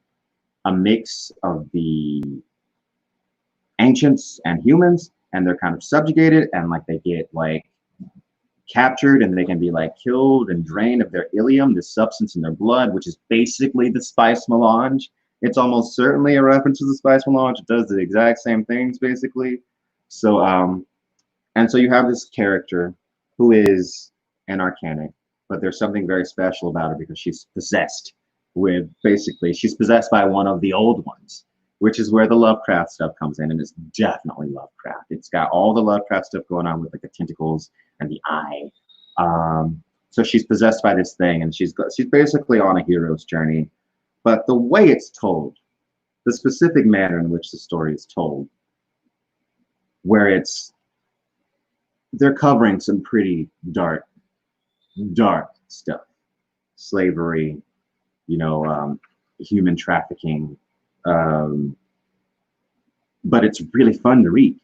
a mix of the ancients and humans, and they're kind of subjugated, and like they get like captured, and they can be like killed and drained of their ilium, the substance in their blood, which is basically the spice melange. It's almost certainly a reference to the spice melange. It does the exact same things basically. So and so you have this character who is an Arcanic, but there's something very special about her because she's possessed with, basically, she's possessed by one of the old ones, which is where the Lovecraft stuff comes in, and it's definitely Lovecraft. It's got all the Lovecraft stuff going on with like the tentacles and the eye. So she's possessed by this thing, and she's basically on a hero's journey. But the way it's told, the specific manner in which the story is told, where they're covering some pretty dark stuff, slavery, you know, human trafficking, but it's really fun to read.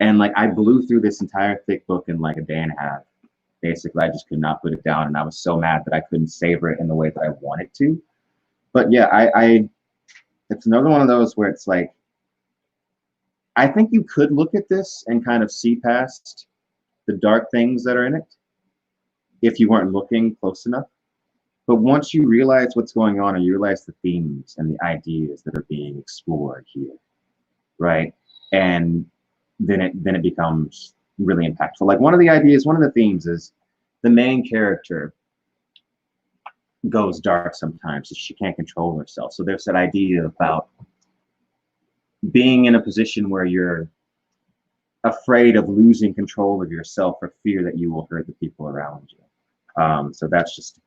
And like, I blew through this entire thick book in like a day and a half. Basically, I just could not put it down, and I was so mad that I couldn't savor it in the way that I wanted to. But yeah, it's another one of those where it's like, I think you could look at this and kind of see past the dark things that are in it if you weren't looking close enough. But once you realize what's going on and you realize the themes and the ideas that are being explored here, right? And then it becomes really impactful. Like one of the ideas, one of the themes is the main character goes dark sometimes. So she can't control herself. So there's that idea about being in a position where you're afraid of losing control of yourself for fear that you will hurt the people around you. So that's just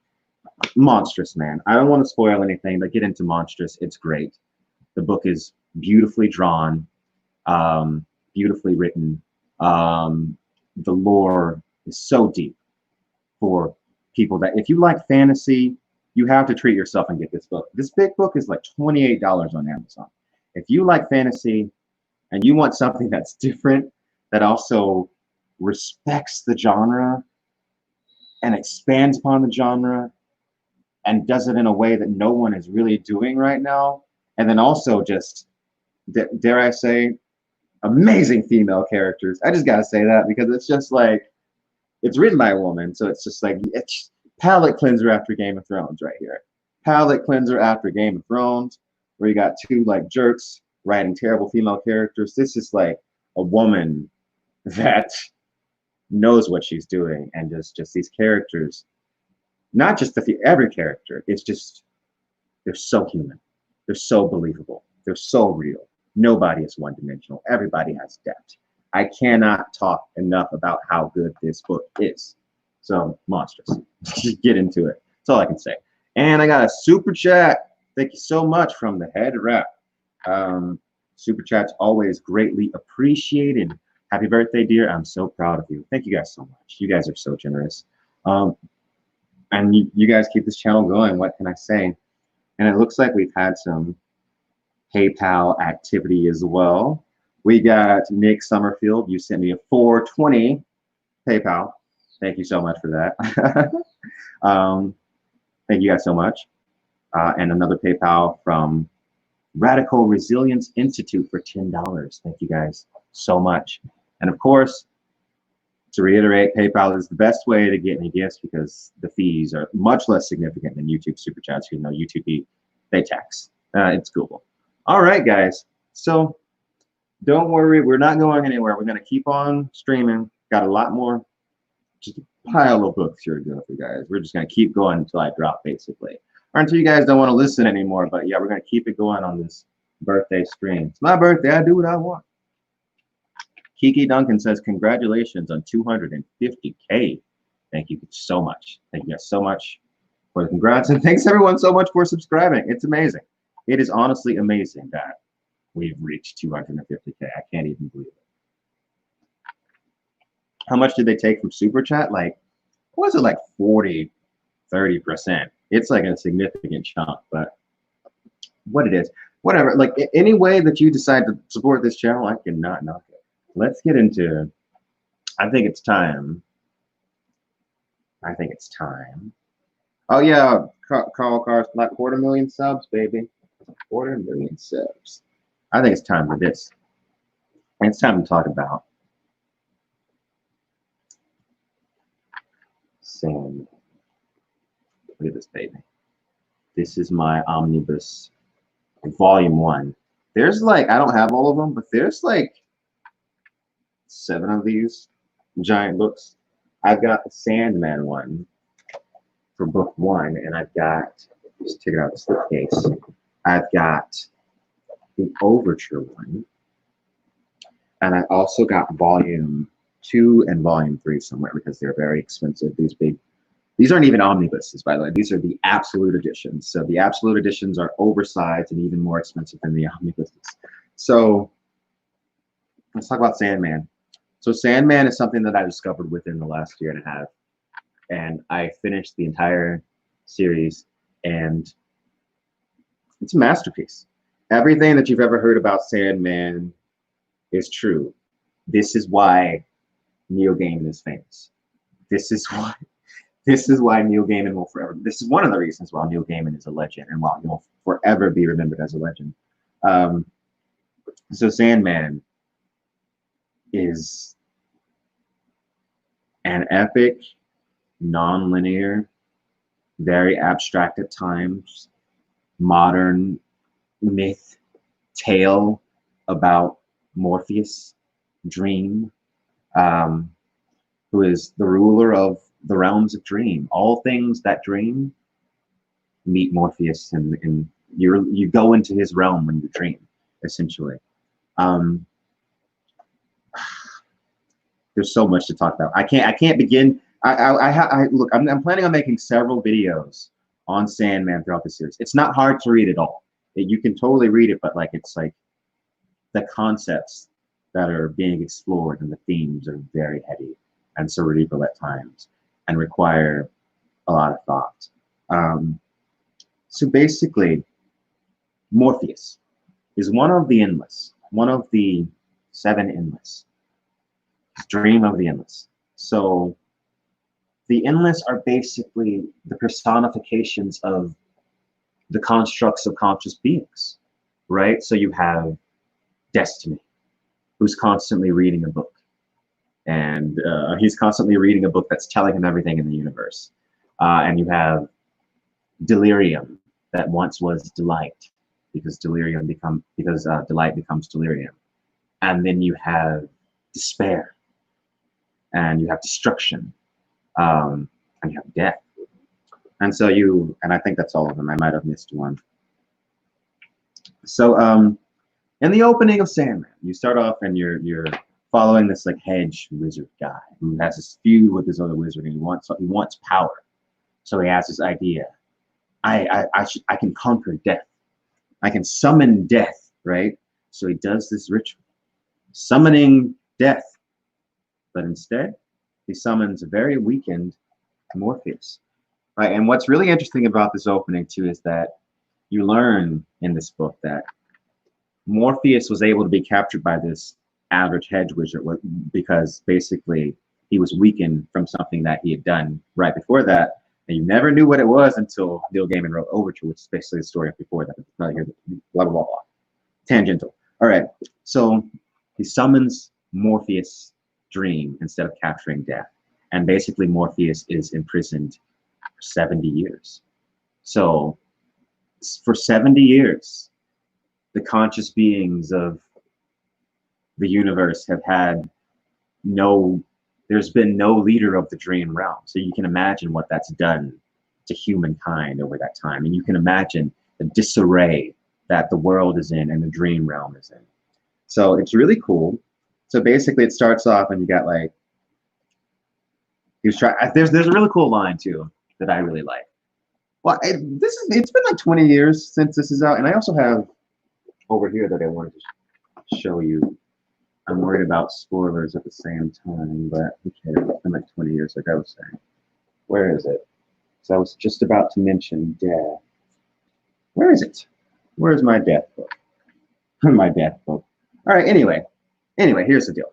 monstrous, man. I don't want to spoil anything, but get into monstrous. It's great. The book is beautifully drawn, beautifully written. The lore is so deep for people that if you like fantasy, you have to treat yourself and get this book. This big book is like $28 on Amazon. If you like fantasy and you want something that's different, that also respects the genre and expands upon the genre and does it in a way that no one is really doing right now, and then also just, dare I say, amazing female characters. I just gotta say that because it's just like, it's written by a woman, so it's just like, it's palate cleanser after Game of Thrones right here. Palate cleanser after Game of Thrones, where you got two like jerks writing terrible female characters. This is like a woman that knows what she's doing, and just these characters, not just every character, it's just, they're so human, they're so believable, they're so real. Nobody is one-dimensional. Everybody has depth. I cannot talk enough about how good this book is. So monstrous. Just get into it. That's all I can say. And I got a super chat. Thank you so much from the head wrap. Super chat's always greatly appreciated. Happy birthday, dear. I'm so proud of you. Thank you guys so much. You guys are so generous. And you guys keep this channel going. What can I say? And it looks like we've had some PayPal activity as well. We got Nick Summerfield. You sent me a $4.20 PayPal. Thank you so much for that. Thank you guys so much. And another PayPal from Radical Resilience Institute for $10. Thank you guys so much. And of course, to reiterate, PayPal is the best way to get me gifts because the fees are much less significant than YouTube Super Chats. You know, YouTube, they tax. It's Google. All right, guys. So don't worry, we're not going anywhere. We're going to keep on streaming. Got a lot more, just a pile of books here to go for, guys. We're just going to keep going until I drop, basically. Or until you guys don't want to listen anymore. But yeah, we're going to keep it going on this birthday stream. It's my birthday. I do what I want. Kiki Duncan says, congratulations on 250K. Thank you so much. Thank you guys so much for the congrats. And thanks everyone so much for subscribing. It's amazing. It is honestly amazing that we've reached 250K. I can't even believe it. How much did they take from Super Chat? Like, what was it, like 40, 30%? It's like a significant chunk, but what it is, whatever. Like any way that you decide to support this channel, I cannot knock it. Let's get into, I think it's time. I think it's time. Oh yeah, Carl Carson, like 250,000 subs, baby. 250,000 subs. I think it's time for this. And it's time to talk about Sam. Look at this, baby. This is my omnibus volume 1. There's like, I don't have all of them, but there's like 7 of these giant books. I've got the Sandman one for book 1, and I've got, just take it out of the slipcase. I've got the Overture one, and I also got volume 2 and volume 3 somewhere because they're very expensive. These aren't even omnibuses, by the way. These are the absolute editions. So the absolute editions are oversized and even more expensive than the omnibuses. So let's talk about Sandman. So Sandman is something that I discovered within the last year and a half. And I finished the entire series, and it's a masterpiece. Everything that you've ever heard about Sandman is true. This is why Neil Gaiman is famous. This is why Neil Gaiman will forever. This is one of the reasons why Neil Gaiman is a legend and why he will forever be remembered as a legend. So Sandman is an epic, non-linear very abstract at times, modern myth tale about Morpheus, Dream, who is the ruler of the realms of dream. All things that dream meet Morpheus, and you go into his realm when you dream, essentially. Um, there's so much to talk about. I can't begin. Look. I'm planning on making several videos on Sandman throughout the series. It's not hard to read at all. You can totally read it, but like it's like the concepts that are being explored and the themes are very heavy and cerebral at times and require a lot of thought. So basically, Morpheus is one of the endless, one of the 7 endless. Dream of the endless. So the endless are basically the personifications of the constructs of conscious beings, right? So you have Destiny, who's constantly reading a book. And he's constantly reading a book that's telling him everything in the universe. And you have Delirium, that once was Delight, because delight becomes delirium. And then you have Despair, and you have Destruction, and you have Death. And so and I think that's all of them. I might have missed one. So in the opening of Sandman, you start off and you're following this like hedge wizard guy who has this feud with this other wizard, and he wants power. So he has this idea: I can conquer death. I can summon death, right? So he does this ritual, summoning death, but instead he summons a very weakened Morpheus. Right, and what's really interesting about this opening too is that you learn in this book that Morpheus was able to be captured by this average hedge wizard because basically he was weakened from something that he had done right before that, and you never knew what it was until Neil Gaiman wrote Overture, which is basically the story before that. Blah blah blah blah. Tangential. All right, so he summons Morpheus' dream instead of capturing death, and basically Morpheus is imprisoned 70 years. So for 70 years, the conscious beings of the universe have had there's been no leader of the dream realm. So you can imagine what that's done to humankind over that time. And you can imagine the disarray that the world is in and the dream realm is in. So it's really cool. So basically it starts off and you got like, there's a really cool line too that I really like. Well, it's been like 20 years since this is out, and I also have over here that I wanted to show you. I'm worried about spoilers at the same time, but okay, it's been like 20 years, like I was saying. Where is it? So I was just about to mention Death. Where is it? Where's my Death book? My Death book. All right. Anyway, here's the deal.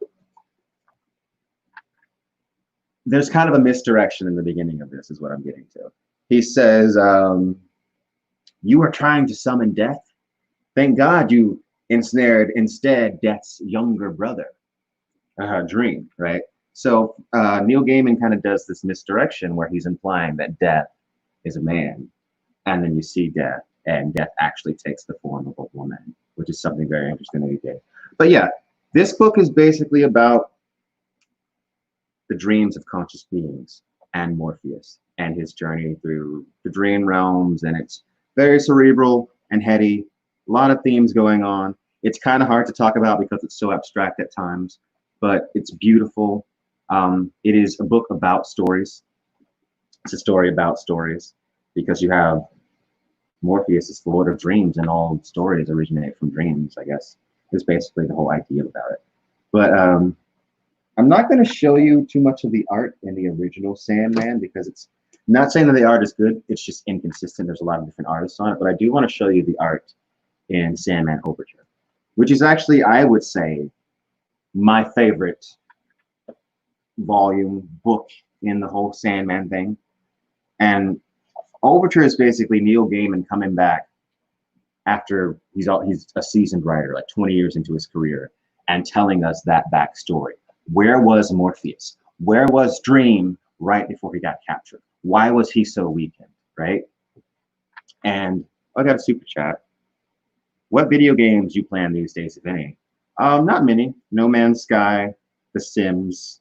There's kind of a misdirection in the beginning of this, is what I'm getting to. He says, you are trying to summon death? Thank God you ensnared instead Death's younger brother, Dream, right? So Neil Gaiman kind of does this misdirection where he's implying that Death is a man, and then you see Death, and Death actually takes the form of a woman, which is something very interesting that he did. But yeah, this book is basically about the dreams of conscious beings and Morpheus and his journey through the dream realms, and it's very cerebral and heady, a lot of themes going on. It's kind of hard to talk about because it's so abstract at times, but it's beautiful. It is a book about stories. It's a story about stories because you have Morpheus is the Lord of Dreams, and all stories originate from dreams, I guess, is basically the whole idea about it. But I'm not going to show you too much of the art in the original Sandman because it's not saying that the art is good. It's just inconsistent. There's a lot of different artists on it. But I do want to show you the art in Sandman Overture, which is actually, I would say, my favorite volume book in the whole Sandman thing. And Overture is basically Neil Gaiman coming back after he's a seasoned writer, like 20 years into his career, and telling us that backstory. Where was Morpheus? Where was Dream right before he got captured? Why was he so weakened? right? And I got a super chat. What video games you plan these days, if any? Not many. No Man's Sky, The Sims,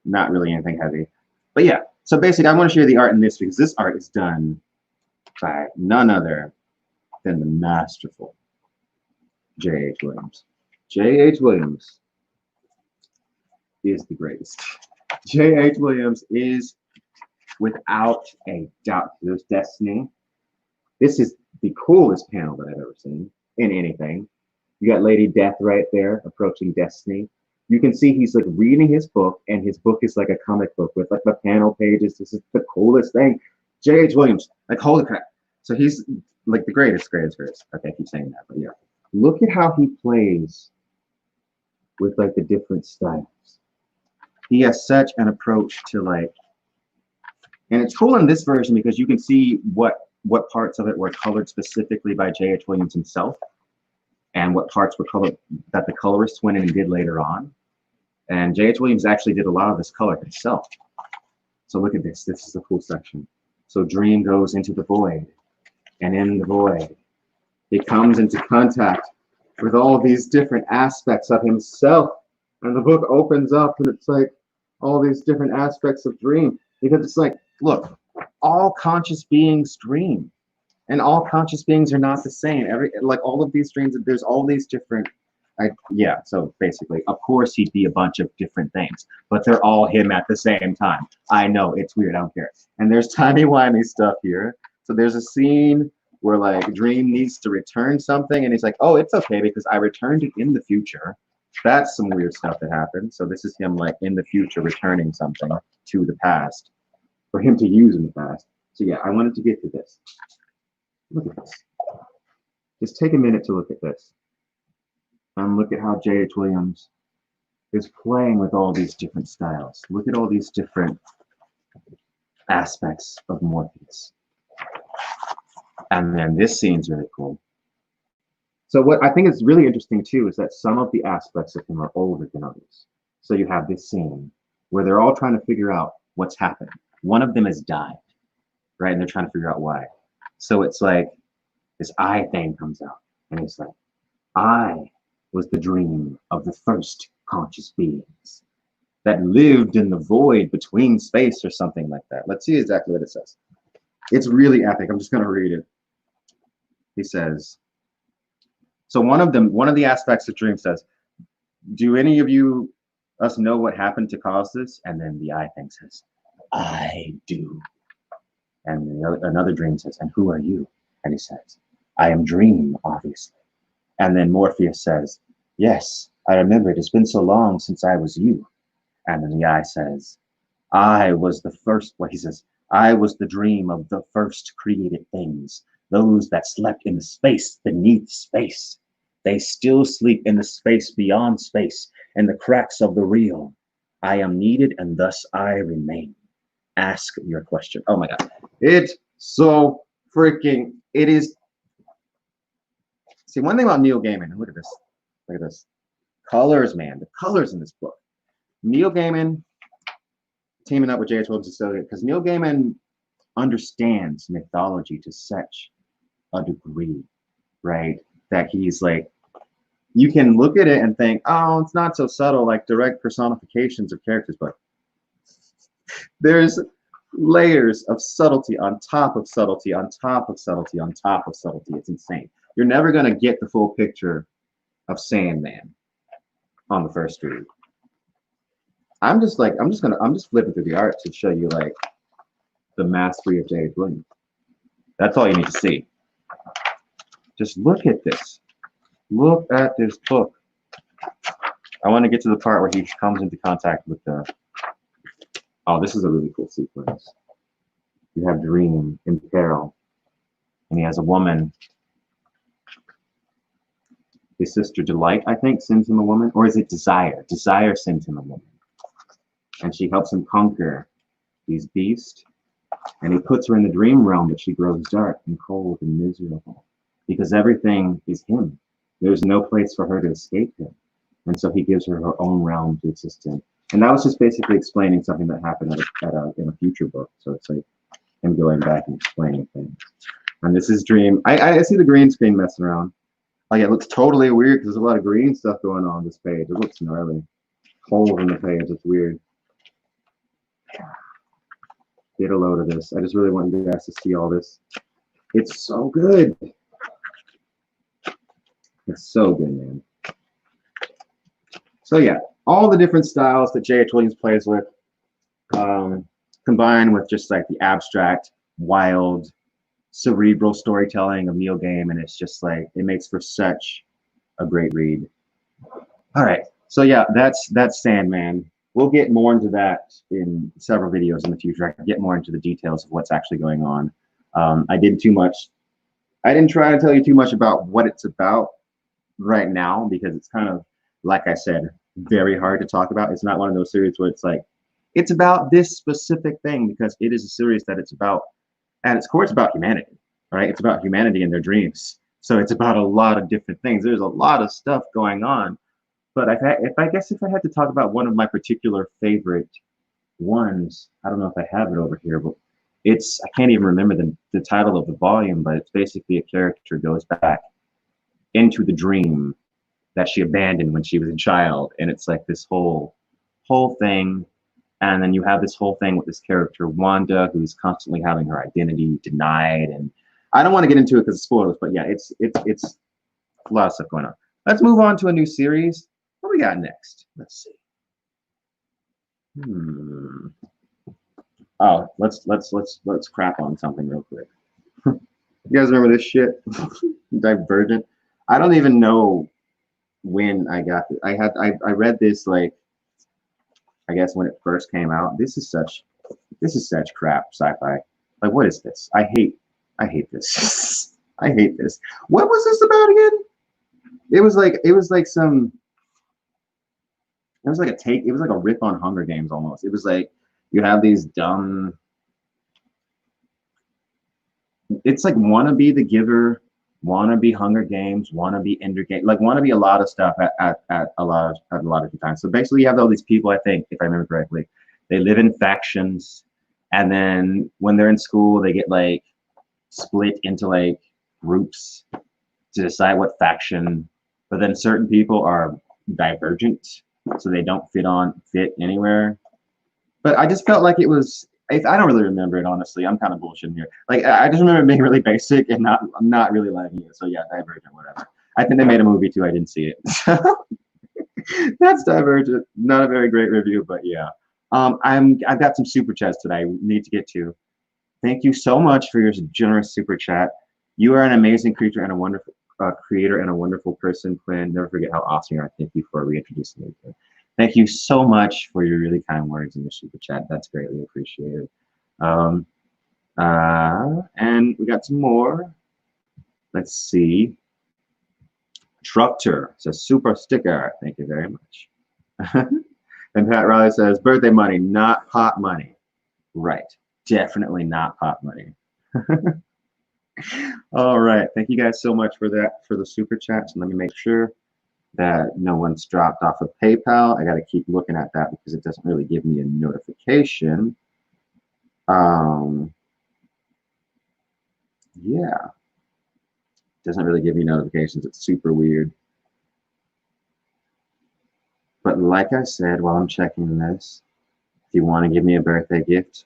not really anything heavy. But yeah, so basically I want to share the art in this because this art is done by none other than the masterful J.H. Williams. J.H. Williams is the greatest. J.H. Williams is without a doubt. There's Destiny. This is the coolest panel that I've ever seen in anything. You got Lady Death right there approaching Destiny. You can see he's like reading his book, and his book is like a comic book with like the panel pages. This is the coolest thing. J.H. Williams, like holy crap. So he's like the greatest. Okay, I keep saying that, but yeah. Look at how he plays with like the different styles. He has such an approach to like, and it's cool in this version because you can see what parts of it were colored specifically by J.H. Williams himself, and what parts were colored that the colorist went in and did later on. And J.H. Williams actually did a lot of this color himself. So look at this. This is a cool section. So Dream goes into the void, and in the void, he comes into contact with all these different aspects of himself. And the book opens up, and it's like all these different aspects of Dream, because it's like, look, all conscious beings dream, and all conscious beings are not the same. Like all of these dreams, there's all these different. Yeah. So basically, of course, he'd be a bunch of different things, but they're all him at the same time. I know it's weird. I don't care. And there's timey-wimey stuff here. So there's a scene where like Dream needs to return something, and he's like, "Oh, it's okay because I returned it in the future." That's some weird stuff that happened. So this is him like in the future returning something to the past for him to use in the past. So yeah, I wanted to get to this. Look at this. Just take a minute to look at this. And look at how J.H. Williams is playing with all these different styles. Look at all these different aspects of Morpheus. And then this scene's really cool. So what I think is really interesting too is that some of the aspects of him are older than others. So you have this scene where they're all trying to figure out what's happened. One of them has died, right? And they're trying to figure out why. So it's like this I thing comes out, and it's like, I was the dream of the first conscious beings that lived in the void between space, or something like that. Let's see exactly what it says. It's really epic. I'm just going to read it. He says, so one of the aspects of Dream says, do any of us know what happened to cause this? And then the I thing says, I do. And another Dream says, and who are you? And he says, I am Dream, obviously. And then Morpheus says, yes, I remember it has been so long since I was you. And then the I says, I was the first, he says, I was the dream of the first created things, those that slept in the space beneath space. They still sleep in the space beyond space, in the cracks of the real. I am needed, and thus I remain. Ask your question. Oh my God. It's so freaking, it is. See, one thing about Neil Gaiman, look at this. Look at this. Colors, man. The colors in this book. Neil Gaiman teaming up with J.H. Williams is so good because Neil Gaiman understands mythology to such a degree, right? That he's like, you can look at it and think, oh, it's not so subtle, like direct personifications of characters, but there's layers of subtlety on top of subtlety, on top of subtlety, on top of subtlety. It's insane. You're never going to get the full picture of Sandman on the first read. I'm just flipping through the art to show you like the mastery of J.H. Williams. That's all you need to see. Just look at this. Look at this book. I want to get to the part where he comes into contact with the. Oh, this is a really cool sequence. You have Dream in peril, and he has a woman. His sister Delight, I think, sends him a woman, or is it Desire? Desire sends him a woman, and she helps him conquer these beasts. And he puts her in the dream realm, but she grows dark and cold and miserable because everything is him. There's no place for her to escape him, and so he gives her her own realm to exist in. And that was just basically explaining something that happened in a future book. So it's like and going back and explaining things. And this is Dream. I see the green screen messing around. Like, it looks totally weird because there's a lot of green stuff going on this page. It looks gnarly. Holes in the page. It's weird. Get a load of this. I just really want you guys to see all this. It's so good. It's so good, man. So yeah, all the different styles that J.H. Williams plays with, combined with just like the abstract, wild, cerebral storytelling of Neil Gaiman, and it's just like, it makes for such a great read. All right, so yeah, that's Sandman. We'll get more into that in several videos in the future. I can get more into the details of what's actually going on. I didn't try to tell you too much about what it's about right now, because it's kind of, like I said, very hard to talk about. It's not one of those series where it's like, it's about this specific thing, because it is a series that it's about, at its core, it's about humanity, right? It's about humanity and their dreams. So it's about a lot of different things. There's a lot of stuff going on. But if I had to talk about one of my particular favorite ones, I don't know if I have it over here, but I can't even remember the title of the volume, but it's basically a character goes back into the dream that she abandoned when she was a child. And it's like this whole thing. And then you have this whole thing with this character, Wanda, who's constantly having her identity denied. And I don't want to get into it because of spoilers, but yeah, it's a lot of stuff going on. Let's move on to a new series. What we got next? Let's see. Oh, let's crap on something real quick. You guys remember this shit? Divergent. I don't even know when I got it. I read this, like, I guess when it first came out. This is such crap sci-fi. Like, what is this? I hate this. I hate this. What was this about again? It was like a rip on Hunger Games almost. It was like, you have these dumb, it's like wanna be The Giver, wanna be Hunger Games, wanna be Ender Game, like wanna be a lot of stuff at a lot of times. So basically you have all these people, I think, if I remember correctly, they live in factions, and then when they're in school, they get like split into like groups to decide what faction, but then certain people are divergent, so they don't fit anywhere. But I just felt like it was, I don't really remember it, honestly. I'm kind of bullshitting here. Like, I just remember it being really basic and I'm not really liking it. So yeah, Divergent, whatever. I think they made a movie too. I didn't see it. That's Divergent. Not a very great review, but yeah. I've got some super chats today we need to get to. Thank you so much for your generous super chat. You are an amazing creature and a wonderful creator and a wonderful person, Quinn. Never forget how awesome you are. Thank you for reintroducing me to it. Thank you so much for your really kind words in your super chat. That's greatly appreciated. And we got some more. Let's see. Tructor says super sticker. Thank you very much. And Pat Riley says birthday money, not pot money. Right. Definitely not pot money. All right. Thank you guys so much for that, for the super chats. And let me make sure that no one's dropped off of PayPal. I got to keep looking at that because it doesn't really give me a notification. Yeah. Doesn't really give me notifications. It's super weird. But like I said, while I'm checking this, if you want to give me a birthday gift,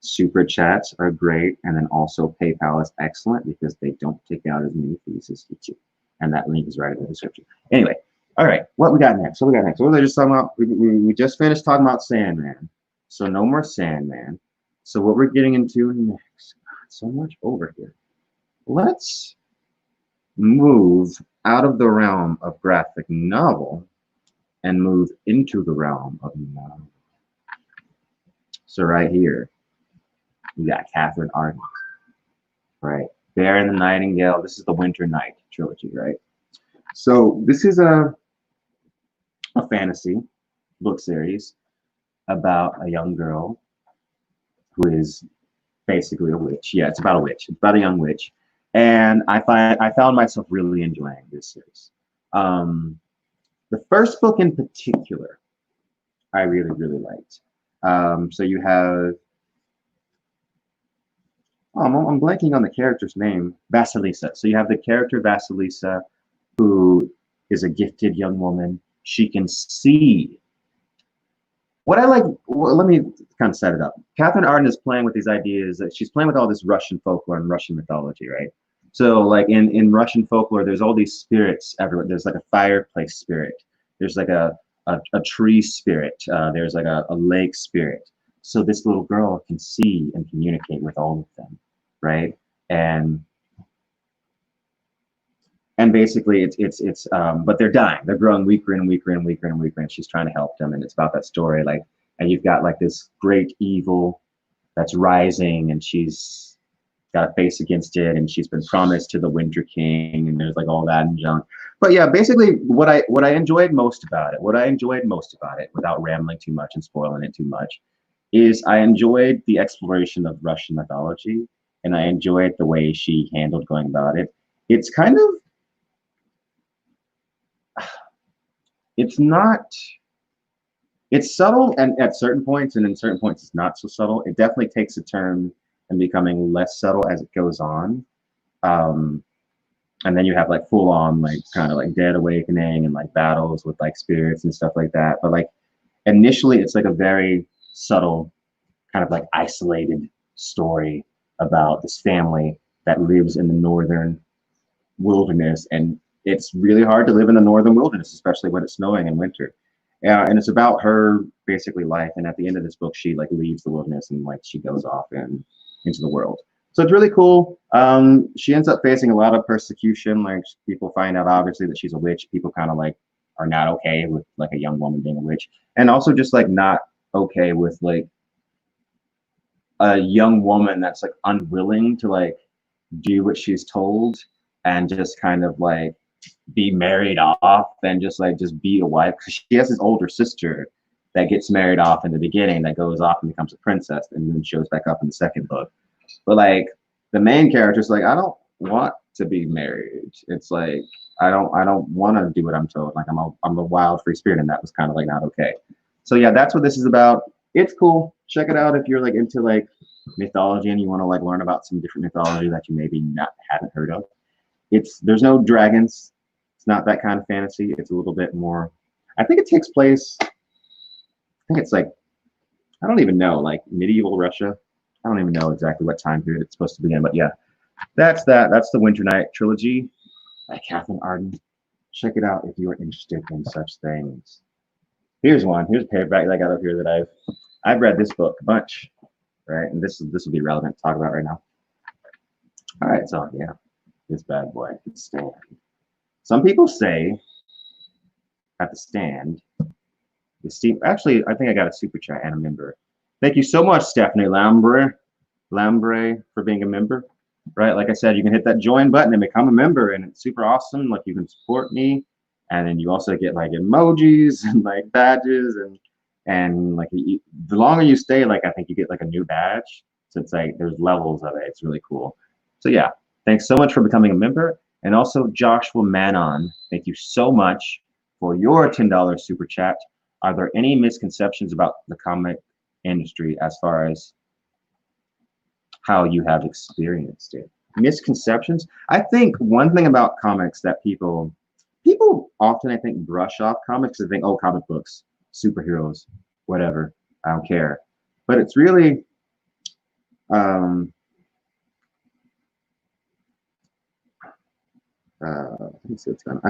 super chats are great. And then also PayPal is excellent because they don't take out as many fees as YouTube. And that link is right in the description. Anyway, all right, what we got next? What we got next? What was I just talking about? We just finished talking about Sandman. So no more Sandman. So what we're getting into next, God, so much over here. Let's move out of the realm of graphic novel and move into the realm of novel. So right here, we got Catherine Arden, right? Bear and the Nightingale. This is the Winter Night trilogy, right? So this is a fantasy book series about a young girl who is basically a witch. Yeah, it's about a witch. It's about a young witch. And I found myself really enjoying this series. The first book in particular, I really, really liked. So you have Oh, I'm blanking on the character's name. Vasilisa. So you have the character Vasilisa, who is a gifted young woman. She can see. What I like, well, let me kind of set it up. Catherine Arden is playing with these ideas that she's playing with all this Russian folklore and Russian mythology, right? So, like in Russian folklore, there's all these spirits everywhere. There's like a fireplace spirit. There's like a tree spirit. There's like a lake spirit. So this little girl can see and communicate with all of them, right? And basically but they're dying. They're growing weaker and weaker and weaker and weaker, and she's trying to help them. And it's about that story, like, and you've got like this great evil that's rising, and she's got a face against it, and she's been promised to the Winter King, and there's like all that and junk. But yeah, basically what I enjoyed most about it, without rambling too much and spoiling it too much, is I enjoyed the exploration of Russian mythology, and I enjoyed the way she handled going about it. It's kind of, it's not, it's subtle and at certain points, and in certain points it's not so subtle. It definitely takes a turn and becoming less subtle as it goes on. And then you have like full on like kind of like dead awakening and like battles with like spirits and stuff like that. But like initially it's like a very subtle kind of like isolated story about this family that lives in the northern wilderness, and it's really hard to live in the northern wilderness, especially when it's snowing in winter. And it's about her basically life. And at the end of this book, she like leaves the wilderness and like she goes off and into the world. So it's really cool. She ends up facing a lot of persecution. Like people find out obviously that she's a witch. People kind of like are not okay with like a young woman being a witch, and also just like not okay with like a young woman that's like unwilling to like do what she's told and just kind of like be married off and just be a wife, because she has this older sister that gets married off in the beginning, that goes off and becomes a princess and then shows back up in the second book. But like the main character's like, I don't want to be married. It's like I don't want to do what I'm told. Like I'm a wild free spirit, and that was kind of like not okay. So yeah, that's what this is about. It's cool. Check it out if you're like into like mythology and you want to like learn about some different mythology that you maybe haven't heard of. There's no dragons. It's not that kind of fantasy. It's a little bit more. I think it takes place. I think it's like, I don't even know, like medieval Russia. I don't even know exactly what time period it's supposed to be in, but yeah, that's that. That's the Winter Night trilogy by Catherine Arden. Check it out if you are interested in such things. Here's one. Here's a paperback that I got up here that I've read this book a bunch, right? And this will be relevant to talk about right now. All right, so yeah, this bad boy, The Stand. Some people say at The Stand, actually, I think I got a super chat and a member. Thank you so much, Stephanie Lambre, for being a member. Right, like I said, you can hit that join button and become a member, and it's super awesome. Like you can support me, and then you also get like emojis and like badges, and like the longer you stay, like I think you get like a new badge. So it's like there's levels of it. It's really cool. So yeah, thanks so much for becoming a member. And also Joshua Manon, thank you so much for your $10 super chat. Are there any misconceptions about the comic industry as far as how you have experienced it? Misconceptions? I think one thing about comics that people often, I think, brush off comics and think, oh, comic books, superheroes, whatever, I don't care. But it's really I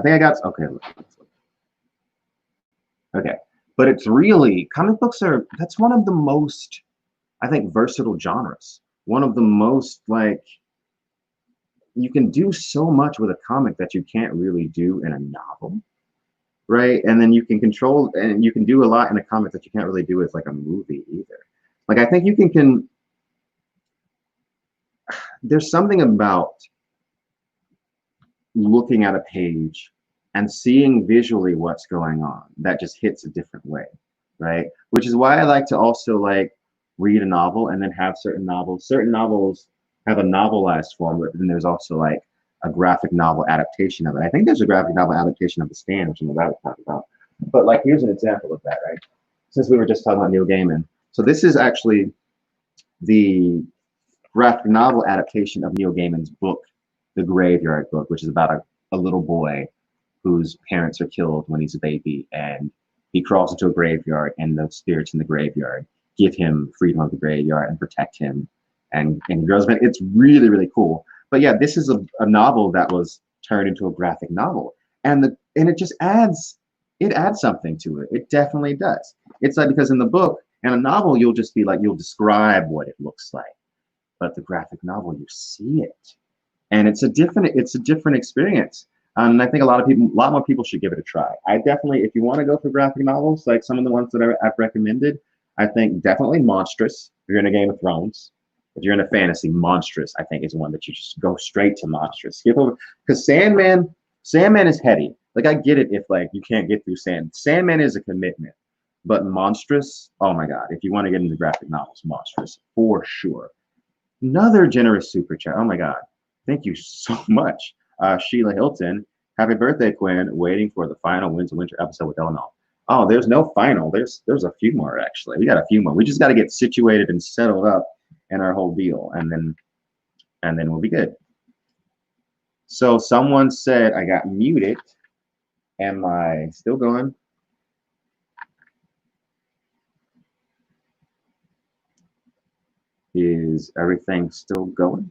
think I got, okay. Okay. But it's really, comic books that's one of the most, I think, versatile genres. One of the most, like, you can do so much with a comic that you can't really do in a novel, right? And then you can control, and you can do a lot in a comic that you can't really do with like a movie either. Like, I think you can there's something about looking at a page and seeing visually what's going on that just hits a different way, right? Which is why I like to also like read a novel and then have certain novels have a novelized form, but then there's also like a graphic novel adaptation of it. I think there's a graphic novel adaptation of The Stand, which I'm about to talk about. But like, here's an example of that, right? Since we were just talking about Neil Gaiman. So this is actually the graphic novel adaptation of Neil Gaiman's book, The Graveyard Book, which is about a little boy whose parents are killed when he's a baby, and he crawls into a graveyard, and the spirits in the graveyard give him freedom of the graveyard and protect him, and grows. It's really, really cool. But yeah, this is a novel that was turned into a graphic novel, and it just adds something to it. It definitely does. It's like, because in the book and a novel, you'll just be like, you'll describe what it looks like, but the graphic novel, you see it, and it's a different experience. And I think a lot more people should give it a try. I definitely, if you want to go for graphic novels, like some of the ones that I've recommended, I think definitely Monstrous. If you're in a Game of Thrones, if you're in a fantasy, Monstrous, I think, is one that you just go straight to Monstrous. Skip over, because Sandman is heady. Like, I get it if like you can't get through Sandman is a commitment, but Monstrous, oh my God, if you want to get into graphic novels, Monstrous for sure. Another generous super chat. Oh my God, thank you so much. Sheila Hilton, happy birthday, Quinn. Waiting for the final Winds of Winter episode with Eleanor. Oh, there's no final. There's a few more, actually. We got a few more. We just got to get situated and settled up in our whole deal, and then we'll be good. So someone said I got muted. Am I still going? Is everything still going?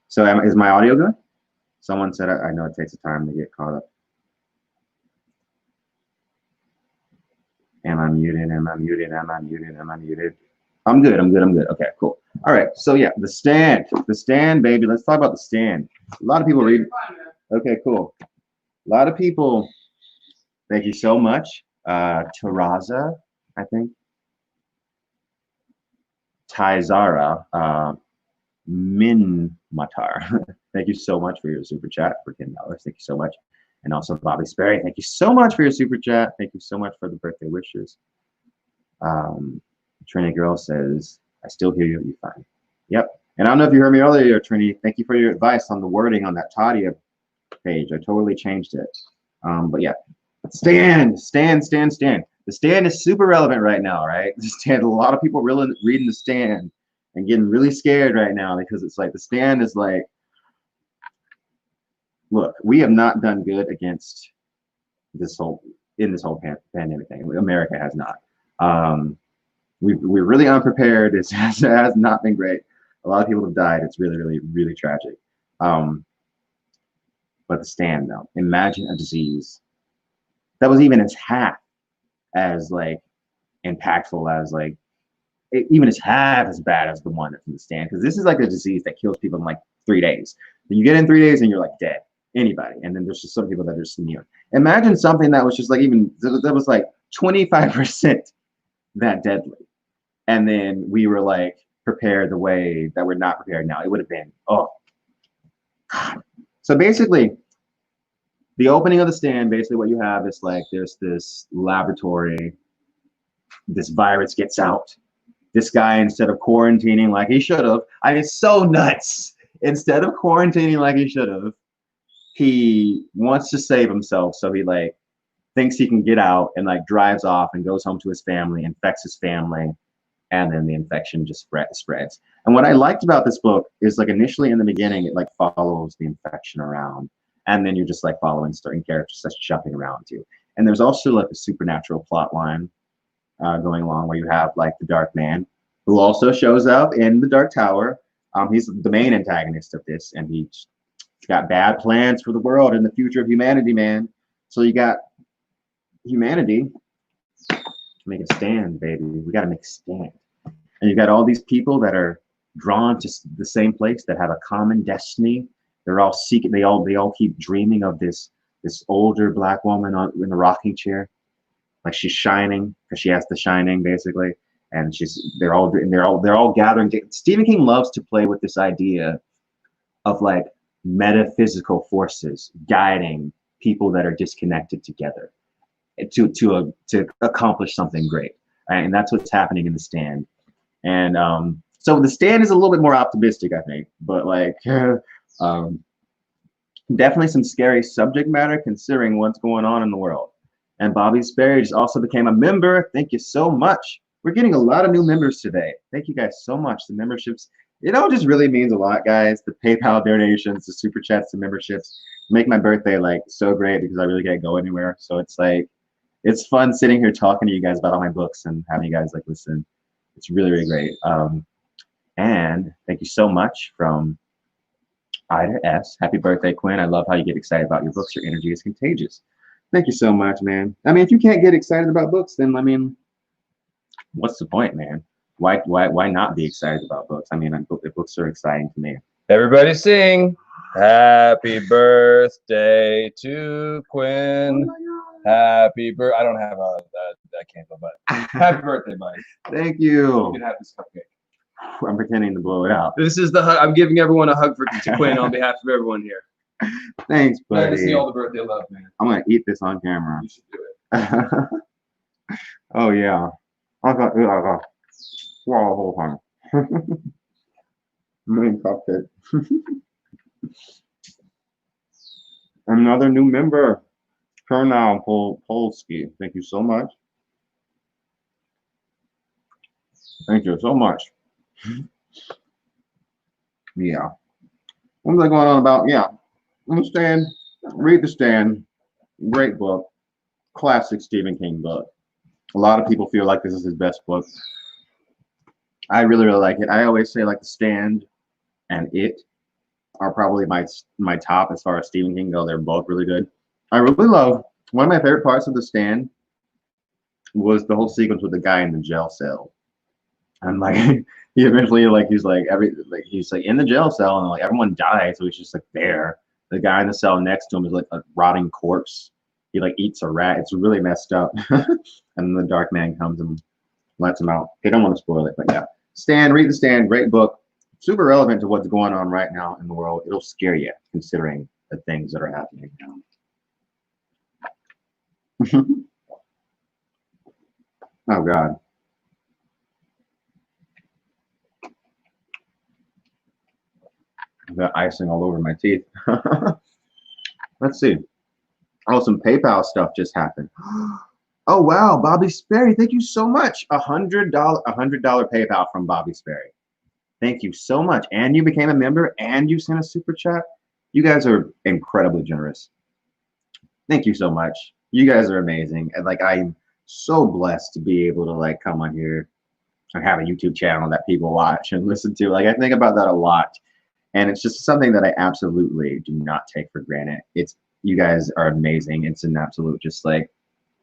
So is my audio good? Someone said, I know it takes a time to get caught up. Am I muted? Am I muted? Am I muted? Am I muted? I'm good. I'm good. I'm good. Okay, cool. All right. So yeah, the stand, baby. Let's talk about the stand. A lot of people read. Okay, cool. A lot of people. Thank you so much. Taraza, I think. Taizara, Min Matar. Thank you so much for your super chat for $10. Thank you so much. And also Bobby Sperry, thank you so much for your super chat. Thank you so much for the birthday wishes. Trini Girl says, I still hear you, you're fine. Yep. And I don't know if you heard me earlier, Trini. Thank you for your advice on the wording on that Tadia page. I totally changed it. But yeah. Stand. The stand is super relevant right now, right? The stand, a lot of people really reading the stand and getting really scared right now, because it's like the stand is like, look, we have not done good against this whole pandemic thing. America has not. We're really unprepared. It has not been great. A lot of people have died. It's really, really, really tragic. But the stand, though, imagine a disease that was even as half as like impactful as like even as half as bad as the one that's in the stand, because this is like a disease that kills people in like 3 days. You get in 3 days and you're like dead. Anybody. And then there's just some people that are just immune. Imagine something that was just like that was like 25% that deadly, and then we were like prepared the way that we're not prepared now. It would have been, oh God. So basically, the opening of the stand, basically what you have is like there's this laboratory, this virus gets out. This guy, instead of quarantining like he should have, it's so nuts. Instead of quarantining like he should have, he wants to save himself. So he like thinks he can get out and like drives off and goes home to his family, infects his family, and then the infection just spreads. And what I liked about this book is like initially in the beginning, it like follows the infection around. And then you're just like following certain characters that's jumping around too. And there's also like a supernatural plot line going along where you have like the Dark Man, who also shows up in the Dark Tower. He's the main antagonist of this, and he's got bad plans for the world and the future of humanity, man. So you got humanity, make a stand, baby. We got to make a stand. And you got all these people that are drawn to the same place, that have a common destiny. They're all seeking. They all keep dreaming of this older black woman in the rocking chair, like she's shining because she has the shining basically, and they're all gathering. Stephen King loves to play with this idea of like metaphysical forces guiding people that are disconnected together to accomplish something great, right? And that's what's happening in the stand. And so the stand is a little bit more optimistic, I think, but like definitely some scary subject matter considering what's going on in the world. And Bobby Sperry just also became a member. Thank you so much, We're getting a lot of new members today. Thank you guys so much. The memberships, it all just really means a lot, guys. The PayPal donations, the super chats, the memberships make my birthday like so great because I really can't go anywhere. So it's like, it's fun sitting here talking to you guys about all my books and having you guys like listen. It's really, really great. And thank you so much from Ida S. Happy birthday, Quinn. I love how you get excited about your books. Your energy is contagious. Thank you so much, man. I mean, if you can't get excited about books, then I mean, what's the point, man? Why not be excited about books? I mean, the books are exciting to me.
Everybody sing happy birthday to Quinn. Happy birthday. I don't have that candle, but happy birthday, buddy.
Thank
You
you.
can have this cupcake.
I'm pretending to blow it out.
This is the hug. I'm giving everyone a hug to Quinn on behalf of everyone here.
Thanks,
Glad to see
buddy.
all the birthday love, man.
I'm gonna eat this on camera.
You should do it.
Oh yeah. I got swallow the whole time. Main cupcake. Another new member, Kernow Polsky. Thank you so much. Thank you so much. Yeah. What was I going on about? Yeah. The Stand. Read The Stand. Great book. Classic Stephen King book. A lot of people feel like this is his best book. I really, really like it. I always say like The Stand and It are probably my top as far as Stephen King go. They're both really good. I really love, one of my favorite parts of The Stand was the whole sequence with the guy in the jail cell. And like he eventually he's like in the jail cell and like everyone dies, so he's just like there. The guy in the cell next to him is like a rotting corpse. He like eats a rat. It's really messed up. And the dark man comes and lets him out. I don't want to spoil it, but yeah. Stand, read The Stand, great book. Super relevant to what's going on right now in the world. It'll scare you considering the things that are happening now. Oh God. I've got icing all over my teeth. Let's see. Oh, some PayPal stuff just happened. Oh wow, Bobby Sperry, thank you so much. $100 PayPal from Bobby Sperry. Thank you so much. And you became a member and you sent a super chat. You guys are incredibly generous. Thank you so much. You guys are amazing. And like I'm so blessed to be able to like come on here and have a YouTube channel that people watch and listen to. Like I think about that a lot. And it's just something that I absolutely do not take for granted. You guys are amazing. It's an absolute just like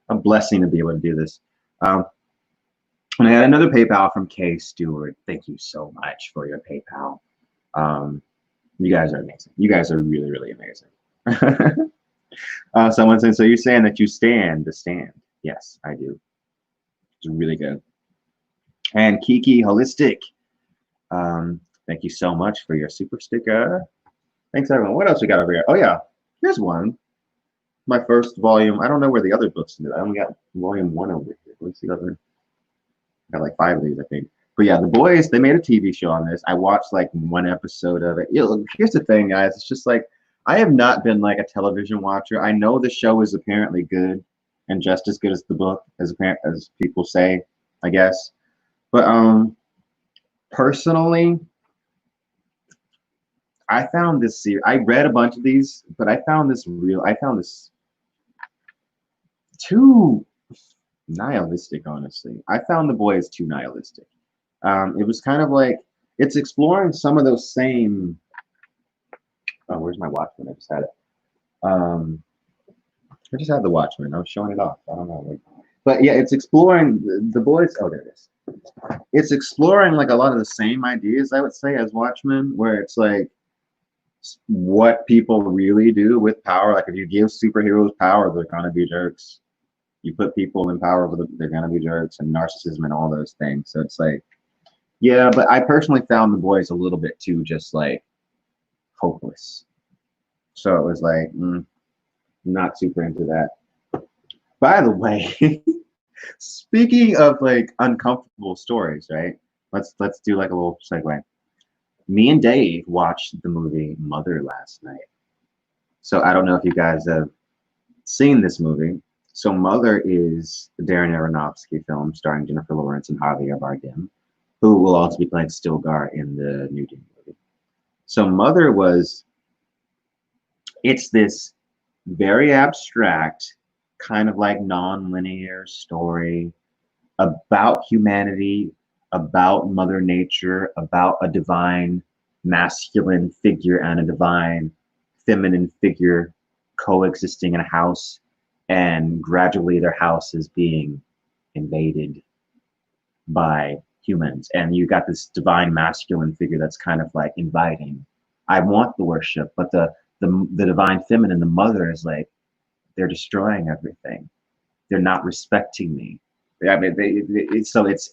a blessing to be able to do this. And I had another PayPal from Kay Stewart. Thank you so much for your PayPal. You guys are amazing. You guys are really, really amazing. Someone said, so you're saying that you stand The Stand? Yes, I do. It's really good. And Kiki Holistic. Thank you so much for your super sticker. Thanks, everyone. What else we got over here? Oh, yeah. Here's one. My first volume. I don't know where the other books are. I only got volume 1 over here. What's the other? I got like 5 of these, I think. But yeah, The Boys, they made a TV show on this. I watched like 1 episode of it. Here's the thing, guys. It's just like, I have not been like a television watcher. I know the show is apparently good and just as good as the book, as people say, I guess. But personally, I found this series. I read a bunch of these, but I found this too nihilistic, honestly. I found The Boys too nihilistic. It was kind of like it's exploring some of those same. Oh, where's my Watchmen? I just had it. I just had the Watchmen. I was showing it off. I don't know. But yeah, it's exploring the Boys. Oh, there it is. It's exploring like a lot of the same ideas, I would say, as Watchmen, where it's like what people really do with power. Like if you give superheroes power, they're gonna be jerks. You put people in power, they're gonna be jerks, and narcissism and all those things. So it's like, yeah. But I personally found The Boys a little bit too just like hopeless. So it was like, not super into that. By the way, speaking of like uncomfortable stories, right? Let's do like a little segue. Me and Dave watched the movie Mother last night. So I don't know if you guys have seen this movie. So Mother is the Darren Aronofsky film starring Jennifer Lawrence and Javier Bardem, who will also be playing Stilgar in the new Dune movie. So Mother was, it's this very abstract, kind of like non-linear story about humanity, about Mother Nature, about a divine masculine figure and a divine feminine figure coexisting in a house, and gradually their house is being invaded by humans. And you got this divine masculine figure that's kind of like inviting, I want the worship, but the divine feminine, the mother, is like, they're destroying everything. They're not respecting me. I mean, so it's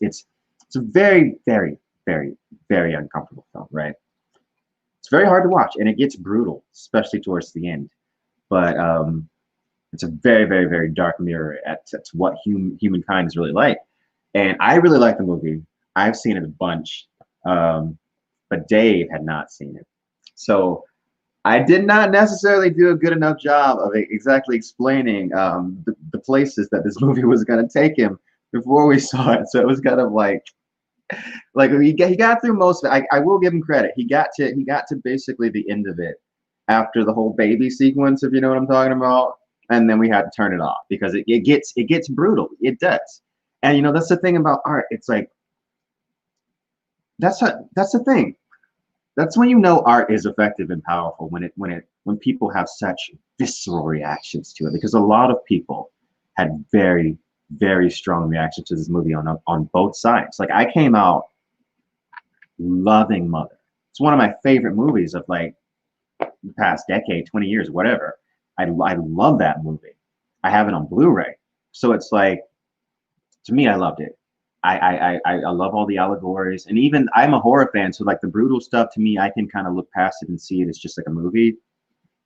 a very, very, very, very uncomfortable film, right? It's very hard to watch, and it gets brutal, especially towards the end. But it's a very, very, very dark mirror at what humankind is really like. And I really like the movie. I've seen it a bunch, but Dave had not seen it. So I did not necessarily do a good enough job of exactly explaining the places that this movie was going to take him before we saw it. So it was kind of like he got through most of it. I will give him credit. He got to basically the end of it after the whole baby sequence, if you know what I'm talking about. And then we had to turn it off because it gets brutal. It does. And you know, that's the thing about art. It's like that's the thing. That's when you know art is effective and powerful, when people have such visceral reactions to it, because a lot of people had very, very strong reactions to this movie on both sides. Like, I came out loving Mother. It's one of my favorite movies of like the past decade, 20 years, whatever. I love that movie. I have it on Blu-ray. So it's like, to me, I loved it. I love all the allegories, and even I'm a horror fan, so like the brutal stuff, to me, I can kind of look past it and see it as just like a movie,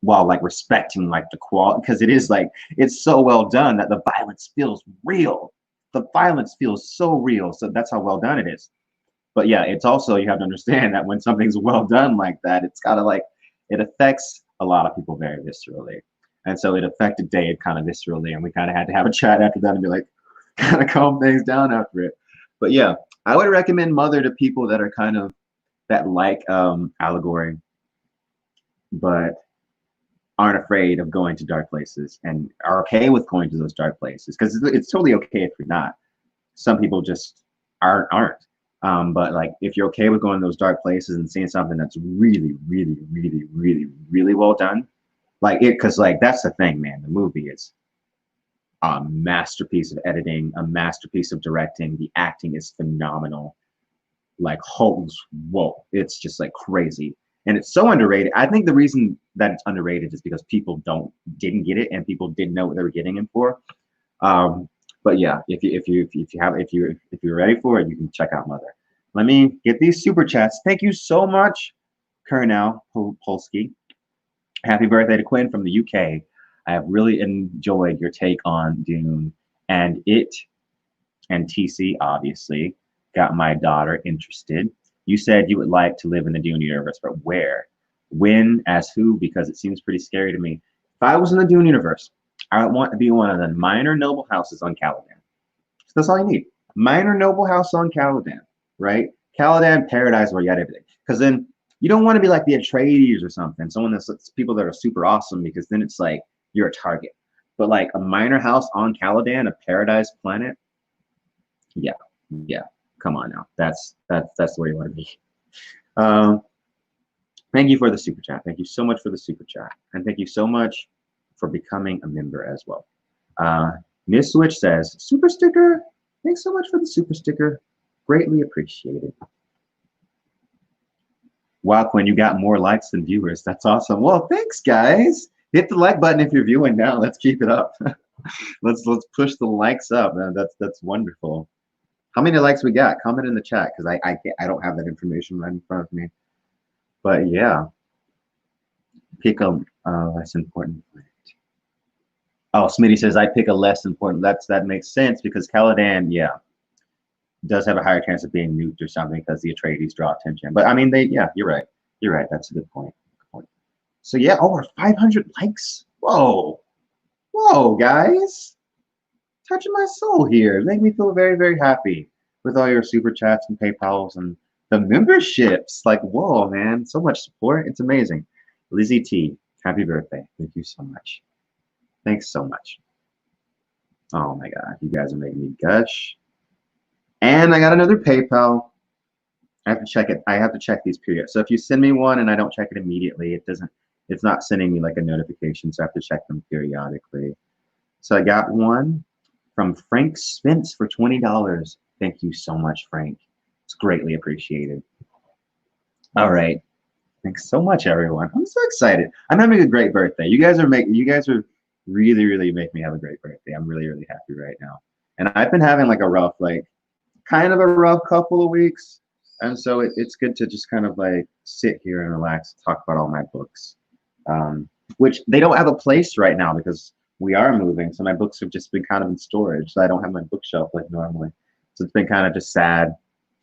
while like respecting like the quality, because it is like, it's so well done that the violence feels real. The violence feels so real, so that's how well done it is. But yeah, it's also, you have to understand that when something's well done like that, it's gotta like, it affects a lot of people very viscerally, and so it affected Dave kind of viscerally, and we kind of had to have a chat after that and be like, kind of calm things down after it. But yeah, I would recommend Mother to people that are kind of, that like allegory, but aren't afraid of going to dark places and are okay with going to those dark places, because it's totally okay if you're not. Some people just aren't. But like, if you're okay with going to those dark places and seeing something that's really, really, really, really, really well done, like it, because like that's the thing, man. The movie is a masterpiece of editing, a masterpiece of directing. The acting is phenomenal. Like, whoa, it's just like crazy, and it's so underrated. I think the reason that it's underrated is because people didn't get it, and people didn't know what they were getting in for. But yeah, if you're ready for it, you can check out Mother. Let me get these super chats. Thank you so much, Kernel Polsky. Happy birthday to Quinn from the UK. I have really enjoyed your take on Dune, and it and TC obviously got my daughter interested. You said you would like to live in the Dune universe, but where? When? As who? Because it seems pretty scary to me. If I was in the Dune universe, I would want to be one of the minor noble houses on Caladan. So that's all you need. Minor noble house on Caladan, right? Caladan, paradise, where you got everything. Because then you don't want to be like the Atreides or something. Someone that's people that are super awesome, because then it's like you're a target. But like a minor house on Caladan, a paradise planet, yeah. Come on now. That's the way you want to be. Thank you for the super chat. Thank you so much for the super chat, and thank you so much for becoming a member as well. Miss Switch says, super sticker. Thanks so much for the super sticker. Greatly appreciated. Wow, Quinn, you got more likes than viewers. That's awesome. Well, thanks, guys. Hit the like button if you're viewing now. Let's keep it up. let's push the likes up, man. That's wonderful. How many likes we got? Comment in the chat, because I don't have that information right in front of me. But yeah, pick a less important planet. Oh, Smitty says I pick a less important. That makes sense, because Caladan, yeah, does have a higher chance of being nuked or something, because the Atreides draw attention. But I mean, yeah, you're right. You're right. That's a good point. So yeah, over 500 likes. Whoa, guys. touching my soul here. Make me feel very, very happy with all your super chats and PayPals and the memberships. Like, whoa, man, so much support. It's amazing. Lizzie T, happy birthday. Thank you so much. Thanks so much. Oh my God, you guys are making me gush. And I got another PayPal. I have to check it. I have to check these periods. So if you send me one and I don't check it immediately, it's not sending me like a notification. So I have to check them periodically. So I got one from Frank Spence for $20. Thank you so much, Frank. It's greatly appreciated. All right. Thanks so much, everyone. I'm so excited. I'm having a great birthday. You guys are really, really make me have a great birthday. I'm really, really happy right now. And I've been having like a rough, kind of a rough couple of weeks. And so it's good to just kind of like sit here and relax, talk about all my books, which they don't have a place right now because we are moving. So my books have just been kind of in storage. So I don't have my bookshelf like normally. So it's been kind of just sad.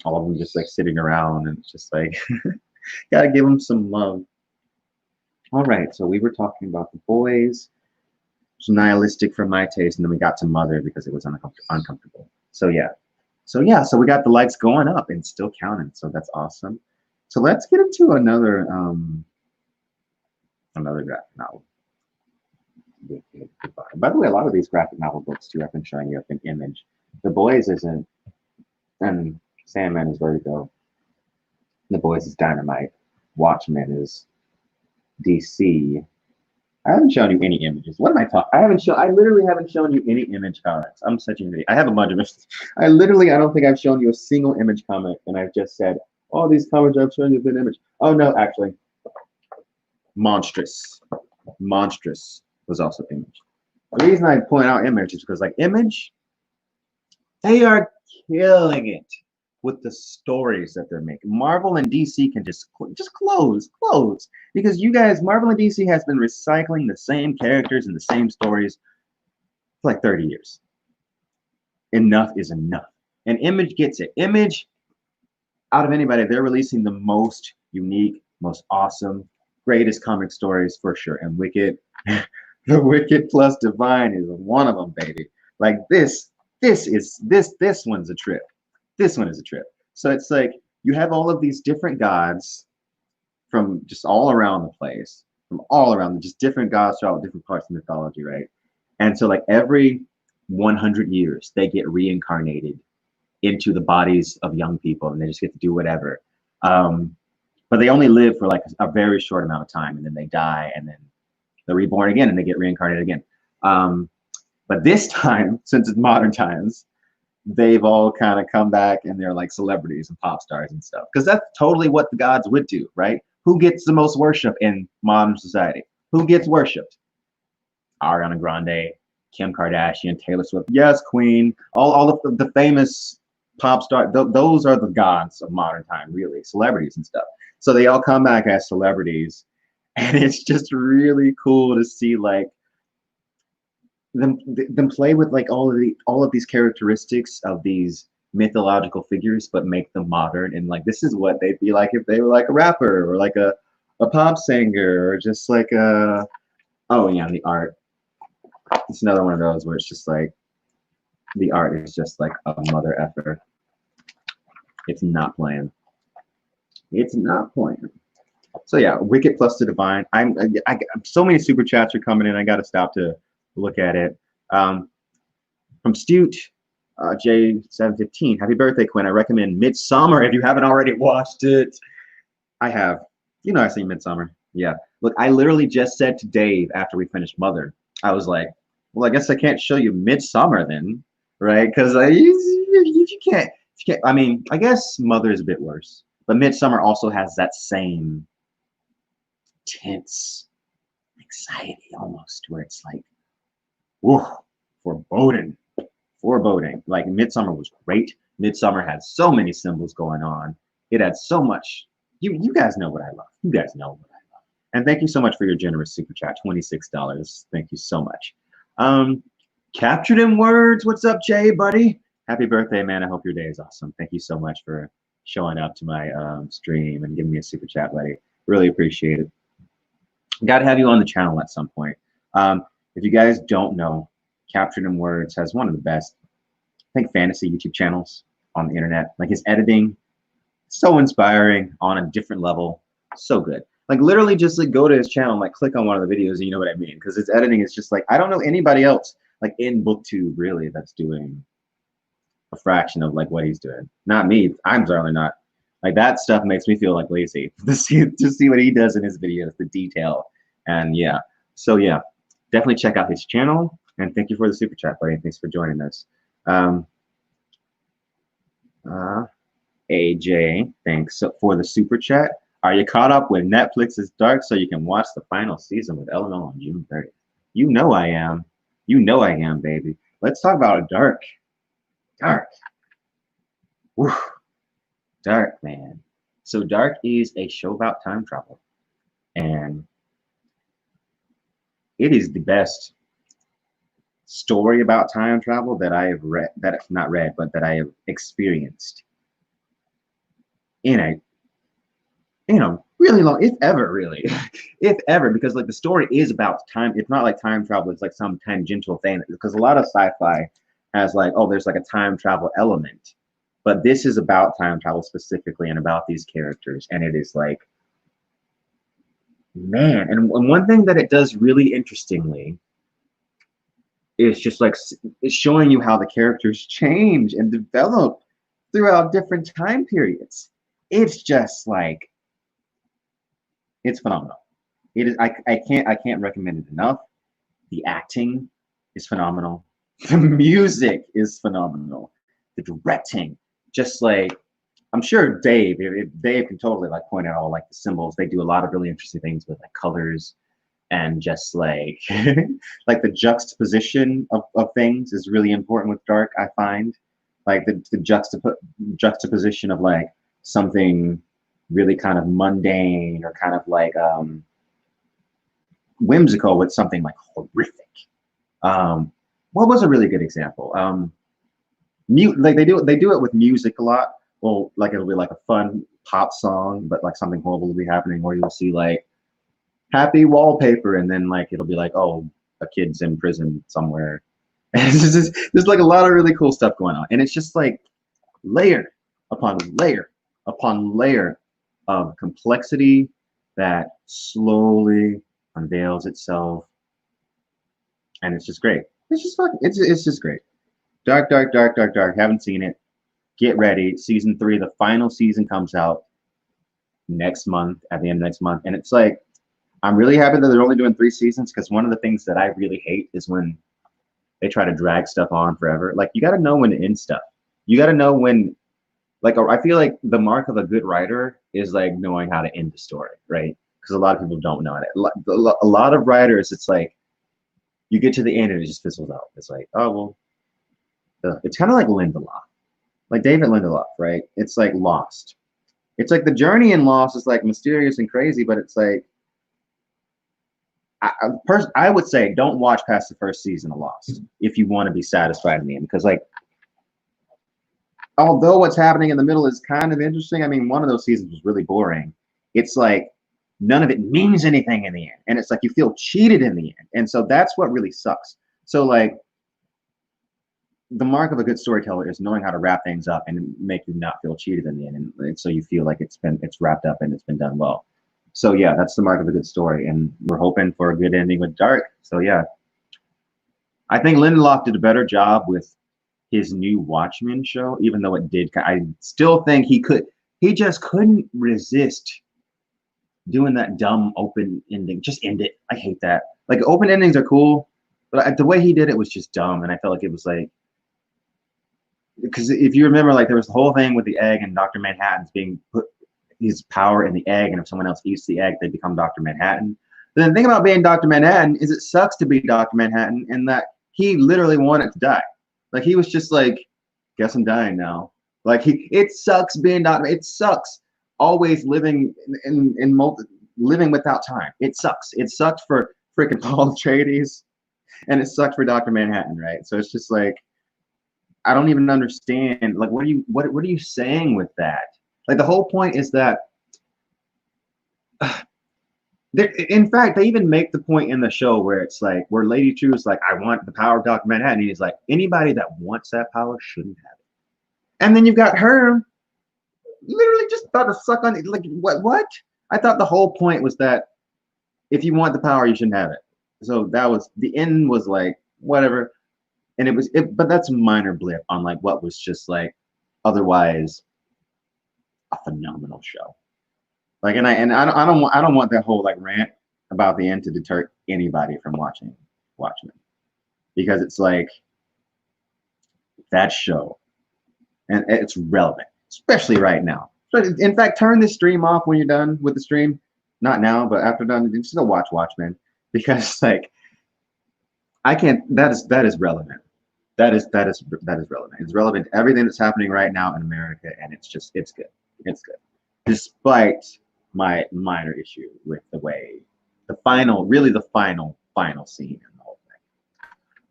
All of them just like sitting around, and it's just like, gotta give them some love. All right, so we were talking about the boys. It's nihilistic for my taste, and then we got to Mother because it was uncomfortable. So yeah, so we got the likes going up and still counting. So that's awesome. So let's get into another graphic novel. By the way, a lot of these graphic novel books too, I've been showing you up in Image. The Boys isn't, and Sandman is Vertigo. The Boys is Dynamite. Watchmen is DC. I haven't shown you any images. What am I talking? I literally haven't shown you any Image comics. I'm such an idiot. I have a bunch of images. I don't think I've shown you a single Image comic, and I've just said, all these comics I've shown you have been Image. Oh no, actually. Monstrous was also Image. The reason I point out Image is because like Image, they are killing it with the stories that they're making. Marvel and DC can just close, because you guys, Marvel and DC has been recycling the same characters and the same stories for like 30 years. Enough is enough. And Image gets it. Image, out of anybody, they're releasing the most unique, most awesome, greatest comic stories for sure. And Wicked, the Wicked plus Divine is one of them, baby. Like this one's a trip. This one is a trip. So it's like you have all of these different gods from just all around the place, just different gods throughout different parts of mythology, right? And so like every 100 years, they get reincarnated into the bodies of young people, and they just get to do whatever. But they only live for like a very short amount of time, and then they die, and then they're reborn again, and they get reincarnated again. But this time, since it's modern times, they've all kind of come back and they're like celebrities and pop stars and stuff. Because that's totally what the gods would do, right? Who gets the most worship in modern society? Who gets worshipped? Ariana Grande, Kim Kardashian, Taylor Swift, yes, Queen, all of the famous pop stars. Those are the gods of modern time, really, celebrities and stuff. So they all come back as celebrities, and it's just really cool to see like them play with like all of these characteristics of these mythological figures, but make them modern. And like this is what they'd be like if they were like a rapper or like a pop singer or just like a, oh yeah, the art. It's another one of those where it's just like the art is just like a mother effer. It's not playing. It's not playing. So yeah, Wicked plus the Divine. I so many super chats are coming in. I got to stop to look at it. From Stute, J715. Happy birthday, Quinn. I recommend Midsummer if you haven't already watched it. I have. You know, I seen Midsummer. Yeah. Look, I literally just said to Dave after we finished Mother, I was like, well, I guess I can't show you Midsummer then, right? Because you can't. I mean, I guess Mother is a bit worse, but Midsummer also has that same tense anxiety almost, where it's like, whoa, foreboding. Like Midsummer was great. Midsummer had so many symbols going on. It had so much. You guys know what I love. You guys know what I love. And thank you so much for your generous super chat, $26. Thank you so much. Captured in words. What's up, Jay, buddy? Happy birthday, man. I hope your day is awesome. Thank you so much for showing up to my stream and giving me a super chat, buddy. Really appreciate it. Got to have you on the channel at some point. If you guys don't know, Captured in Words has one of the best, I think, fantasy YouTube channels on the internet. Like his editing, so inspiring on a different level, so good. Like literally just like go to his channel and like click on one of the videos and you know what I mean, because his editing is just like, I don't know anybody else like in BookTube really that's doing a fraction of like what he's doing. Not me. I'm certainly not. Like that stuff makes me feel like lazy to see what he does in his videos, the detail. And yeah. So yeah, definitely check out his channel. And thank you for the super chat, buddy. Thanks for joining us. AJ, thanks for the super chat. Are you caught up with Netflix's Dark so you can watch the final season with Eleanor on June 30th? You know I am. You know I am, baby. Let's talk about Dark. Dark. Whew. Dark, man. So Dark is a show about time travel. And it is the best story about time travel that I have read, but that I have experienced in a, really long, if ever, really, if ever, because like the story is about time. It's not like time travel. It's like some tangential thing, because a lot of sci-fi has like, oh, there's like a time travel element, but this is about time travel specifically and about these characters. And it is like, man. And one thing that it does really interestingly is just like, it's showing you how the characters change and develop throughout different time periods. It's just like, it's phenomenal. It is. I can't recommend it enough. The acting is phenomenal. The music is phenomenal. The directing, just like, I'm sure Dave can totally like point out all like the symbols. They do a lot of really interesting things with like colors and just like like the juxtaposition of things is really important with Dark. I find like the juxtaposition of like something really kind of mundane or kind of like whimsical with something like horrific. What was a really good example? Like they do it with music a lot. Well, like it'll be like a fun pop song, but like something horrible will be happening, or you'll see like happy wallpaper, and then like it'll be like, oh, a kid's in prison somewhere. And there's like a lot of really cool stuff going on, and it's just like layer upon layer upon layer of complexity that slowly unveils itself, and it's just great. It's just fucking, it's just great. Dark, dark, dark, dark, dark. Haven't seen it. Get ready. Season 3, the final season comes out next month, at the end of next month, and it's like, I'm really happy that they're only doing 3 seasons, because one of the things that I really hate is when they try to drag stuff on forever. Like, you got to know when to end stuff. You got to know when, like, I feel like the mark of a good writer is like knowing how to end the story, right? Because a lot of people don't know it. A lot of writers, it's like you get to the end and it just fizzles out. It's like, oh well, it's kind of like Lindelof, like David Lindelof, right? It's like Lost. It's like the journey in Lost is like mysterious and crazy, but it's like, I would say don't watch past the first season of Lost if you want to be satisfied in the end, because like, although what's happening in the middle is kind of interesting, I mean, one of those seasons was really boring. It's like none of it means anything in the end, and it's like you feel cheated in the end, and so that's what really sucks. So like, the mark of a good storyteller is knowing how to wrap things up and make you not feel cheated in the end, and so you feel like it's wrapped up and it's been done well. So yeah, that's the mark of a good story, and we're hoping for a good ending with Dark. So yeah, I think Lindelof did a better job with his new Watchmen show, even though it did. I still think he just couldn't resist doing that dumb open ending. Just end it. I hate that. Like, open endings are cool, but the way he did it was just dumb, and I felt like it was like, because if you remember, like there was the whole thing with the egg and Dr. Manhattan's being put his power in the egg, and if someone else eats the egg, they become Dr. Manhattan. But the thing about being Dr. Manhattan is it sucks to be Dr. Manhattan, and that he literally wanted to die. Like, he was just like, guess I'm dying now. Like, it sucks being Dr. It sucks always living living without time. It sucks. It sucks for freaking Paul Atreides, and it sucked for Dr. Manhattan, right? So it's just like, I don't even understand. Like, what are you saying with that? Like, the whole point is that In fact, they even make the point in the show where it's like, where Lady True is like, I want the power of Dr. Manhattan. And he's like, anybody that wants that power shouldn't have it. And then you've got her literally just about to suck on it. Like, what? I thought the whole point was that if you want the power, you shouldn't have it. So that was, the end was like, whatever. And but that's a minor blip on like what was just like otherwise a phenomenal show. Like, and I don't want that whole like rant about the end to deter anybody from watching Watchmen, because it's like that show, and it's relevant, especially right now. So in fact, turn this stream off when you're done with the stream. Not now, but after done, just go watch Watchmen, because like I can't. That is relevant. That is relevant. It's relevant to everything that's happening right now in America, and it's good. It's good, despite my minor issue with the way the final scene in the whole thing.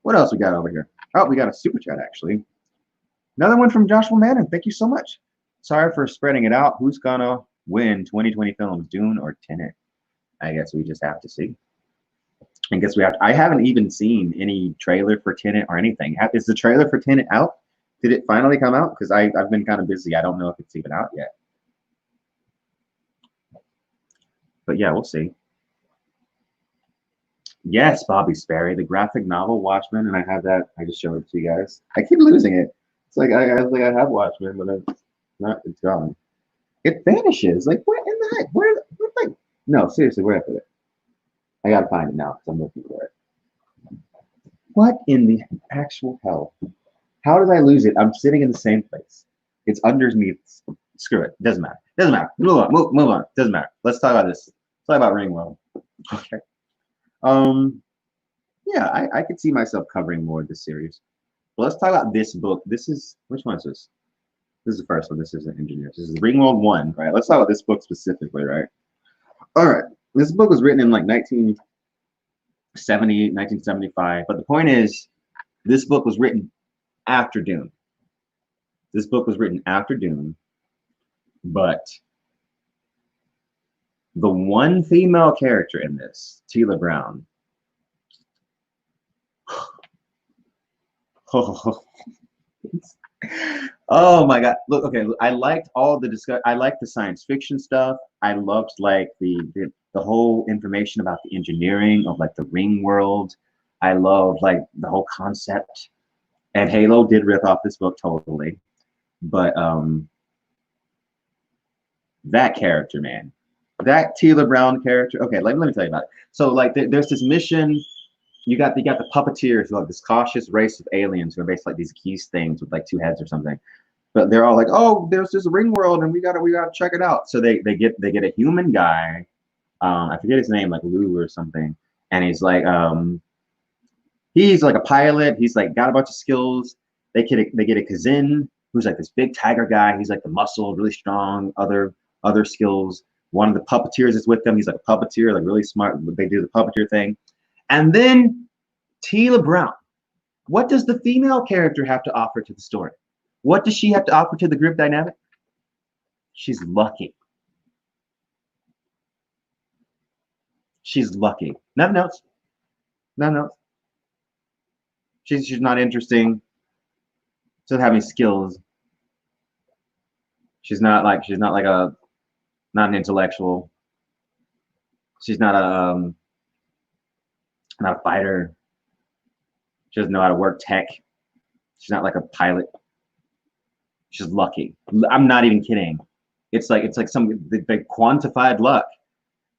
What else we got over here? Oh, we got a super chat actually. Another one from Joshua Mannon. Thank you so much. Sorry for spreading it out. Who's gonna win 2020 films, Dune or Tenet? I guess we just have to see. I guess we have to, I haven't even seen any trailer for Tenet or anything. Is the trailer for Tenet out? Did it finally come out? Because I've been kind of busy. I don't know if it's even out yet. But yeah, we'll see. Yes, Bobby Sperry, the graphic novel Watchmen, and I have that. I just showed it to you guys. I keep losing it. It's like I have Watchmen, but it's gone. It vanishes. Like, what in the heck? Where like, no, seriously, where did I put it? I gotta find it now because I'm looking for it. What in the actual hell? How did I lose it? I'm sitting in the same place. It's underneath. Screw it. Doesn't matter. Doesn't matter. Move on. Move on. Doesn't matter. Let's talk about this. Let's talk about Ringworld. Okay. Yeah, I could see myself covering more of this series. But let's talk about this book. This is, which one is this? This is the first one. This is the Engineers. This is Ringworld 1, right? Let's talk about this book specifically, right? All right. This book was written in like 1970, 1975. But the point is, this book was written after Dune. This book was written after Dune. But the one female character in this, Tila Brown, oh my God! Look, okay, I liked all the discuss. I liked the science fiction stuff. I loved like the whole information about the engineering of like the ring world. I loved like the whole concept. And Halo did rip off this book totally, but that character, man, that Tila Brown character. Okay, let me tell you about it. So like there's this mission. You got the puppeteers, like this cautious race of aliens who are basically like these geese things with like two heads or something. But they're all like, oh, there's this ring world and we gotta check it out. So they get a human guy, I forget his name, like Lou or something, and he's like a pilot. He's like got a bunch of skills. They get a Kazin, who's like this big tiger guy. He's like the muscle, really strong, other skills. One of the puppeteers is with them. He's like a puppeteer, like really smart. They do the puppeteer thing. And then Tila Brown. What does the female character have to offer to the story? What does she have to offer to the group dynamic? She's lucky. She's lucky. Nothing else. Nothing else. She's not interesting. She doesn't have any skills. She's not an intellectual. She's not a fighter. She doesn't know how to work tech. She's not like a pilot. She's lucky. I'm not even kidding. It's like some the quantified luck.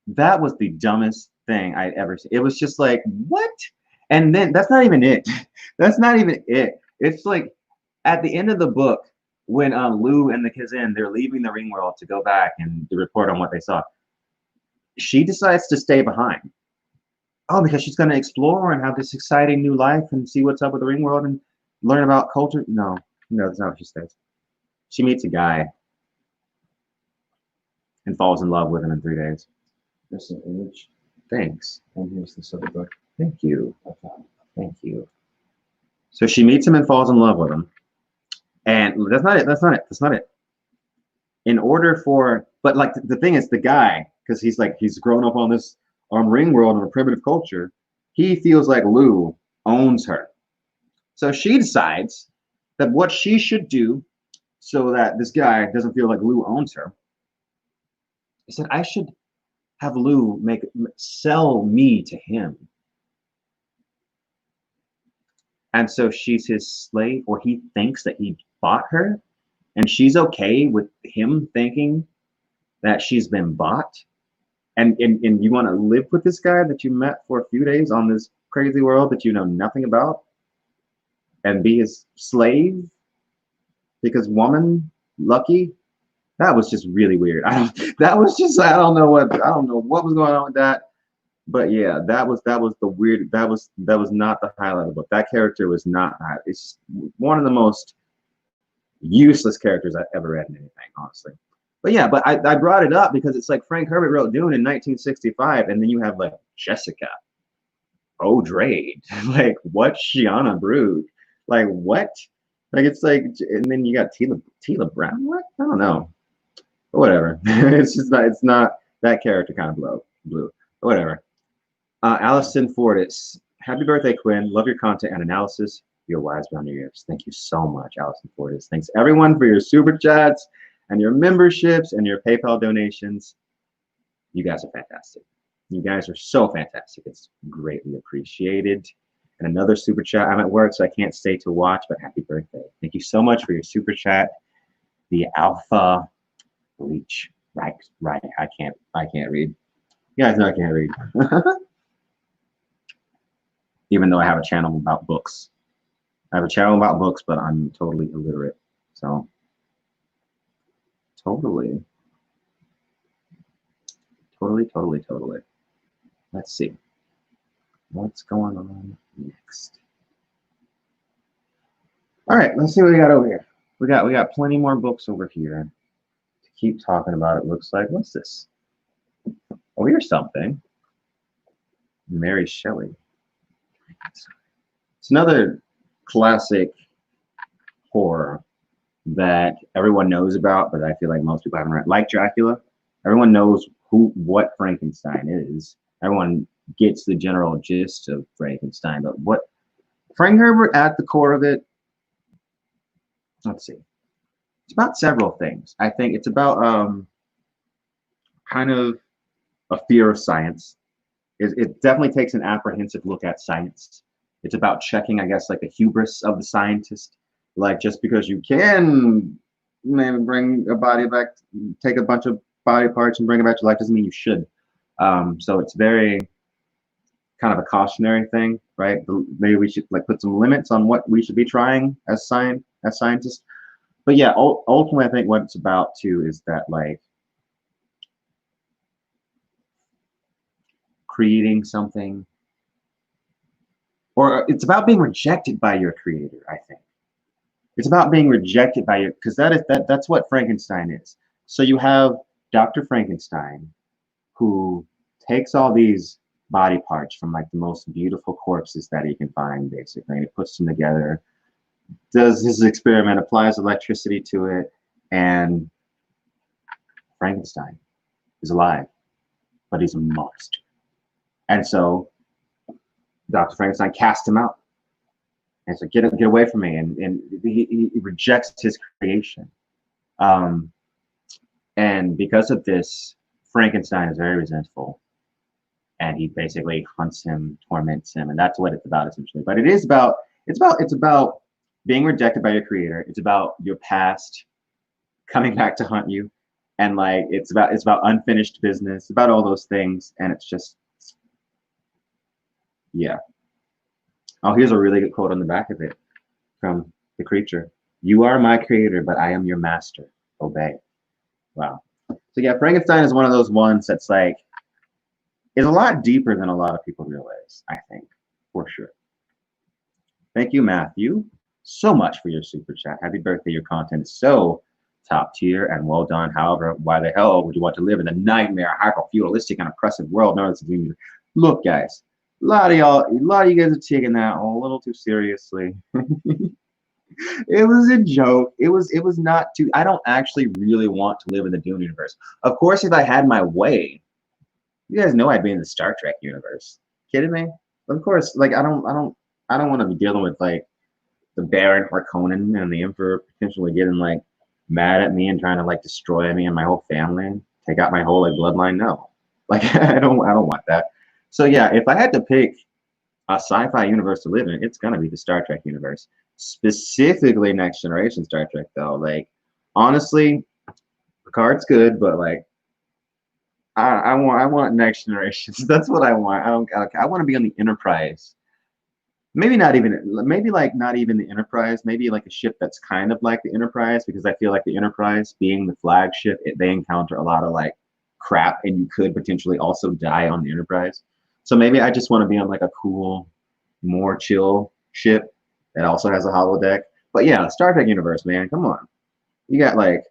That was the dumbest thing I'd ever seen. It was just like, what? And then that's not even it. That's not even it. It's like at the end of the book, when Lou and the Kazin, they're leaving the ring world to go back and to report on what they saw. She decides to stay behind. Oh, because she's going to explore and have this exciting new life and see what's up with the ring world and learn about culture. No, that's not what she says. She meets a guy and falls in love with him in 3 days.
There's an image.
Thanks.
And here's this other book.
Thank you. Thank you. So she meets him and falls in love with him. And that's not it. In order for, but like the thing is the guy, because he's grown up on this on Ringworld in a primitive culture, he feels like Lou owns her. So she decides that what she should do so that this guy doesn't feel like Lou owns her is that I should have Lou sell me to him. And so she's his slave, or he thinks that he bought her, and she's okay with him thinking that she's been bought. And you want to live with this guy that you met for a few days on this crazy world that you know nothing about, and be his slave because woman lucky. That was just really weird. I don't know what was going on with that. But yeah, that was the weird. That was not the highlight of the book. That character was not. It's one of the most useless characters I've ever read in anything, honestly. But yeah, but I brought it up because it's like Frank Herbert wrote Dune in 1965, and then you have like Jessica, O'Drade, like what Shiana Brood, like what, like it's like, and then you got Tila Brown. What? I don't know. But whatever. It's not that character kind of blew. But whatever. Allison Fortis, happy birthday, Quinn. Love your content and analysis. You're wise beyond your years. Thank you so much, Allison Fortis. Thanks everyone for your super chats and your memberships and your PayPal donations. You guys are fantastic. You guys are so fantastic. It's greatly appreciated. And another super chat. I'm at work, so I can't stay to watch, but happy birthday. Thank you so much for your super chat. The Alpha Bleach. Right. I can't read. You guys know I can't read. Even though I have a channel about books. I have a channel about books, but I'm totally illiterate. So, totally. Let's see. What's going on next? All right, let's see what we got over here. We got plenty more books over here to keep talking about. It looks like. What's this? Oh, here's something. Mary Shelley. It's another classic horror that everyone knows about, but I feel like most people haven't read. Like Dracula, everyone knows what Frankenstein is. Everyone gets the general gist of Frankenstein, but what Frank Herbert at the core of it, let's see. It's about several things. I think it's about kind of a fear of science. It definitely takes an apprehensive look at science. It's about checking, I guess, like the hubris of the scientist. Like just because you can maybe bring a body back, take a bunch of body parts and bring it back to life doesn't mean you should. So it's very kind of a cautionary thing, right? Maybe we should like put some limits on what we should be trying as scientists. But yeah, ultimately, I think what it's about too is that like creating something, or it's about being rejected by your creator. I think it's about being rejected by your, because that's what Frankenstein is. So you have Dr. Frankenstein, who takes all these body parts from like the most beautiful corpses that he can find, basically, and he puts them together, does his experiment, applies electricity to it, and Frankenstein is alive, but he's a monster. And so Dr. Frankenstein casts him out. And so get away from me. And he rejects his creation. And because of this, Frankenstein is very resentful. And he basically hunts him, torments him, and that's what it's about essentially. But it's about being rejected by your creator. It's about your past coming back to hunt you. And like it's about unfinished business, about all those things. And it's just, yeah. Oh, here's a really good quote on the back of it from the creature. You are my creator, but I am your master. Obey. Wow. So yeah, Frankenstein is one of those ones that's like, is a lot deeper than a lot of people realize, I think, for sure. Thank you, Matthew, so much for your super chat. Happy birthday. Your content is so top tier and well done. However, why the hell would you want to live in the nightmare, hyper-feudalistic and oppressive world known as the Doom? Look, guys, a lot of you guys are taking that a little too seriously. It was a joke. It was not too. I don't actually really want to live in the Dune universe. Of course, if I had my way, You guys know I'd be in the Star Trek universe. Kidding me? Of course, like I don't want to be dealing with like the Baron Harkonnen and the Emperor potentially getting like mad at me and trying to like destroy me and my whole family, take out my whole like bloodline. No, like I don't want that. So yeah, if I had to pick a sci-fi universe to live in, it's gonna be the Star Trek universe, specifically Next Generation Star Trek. Though, like honestly, Picard's good, but like I want Next Generation. That's what I want. I want to be on the Enterprise. Maybe not even maybe like not even the Enterprise. Maybe like a ship that's kind of like the Enterprise because I feel like the Enterprise being the flagship, they encounter a lot of like crap, and you could potentially also die on the Enterprise. So maybe I just want to be on like a cool, more chill ship that also has a holodeck. But yeah, Star Trek universe, man, come on. You got like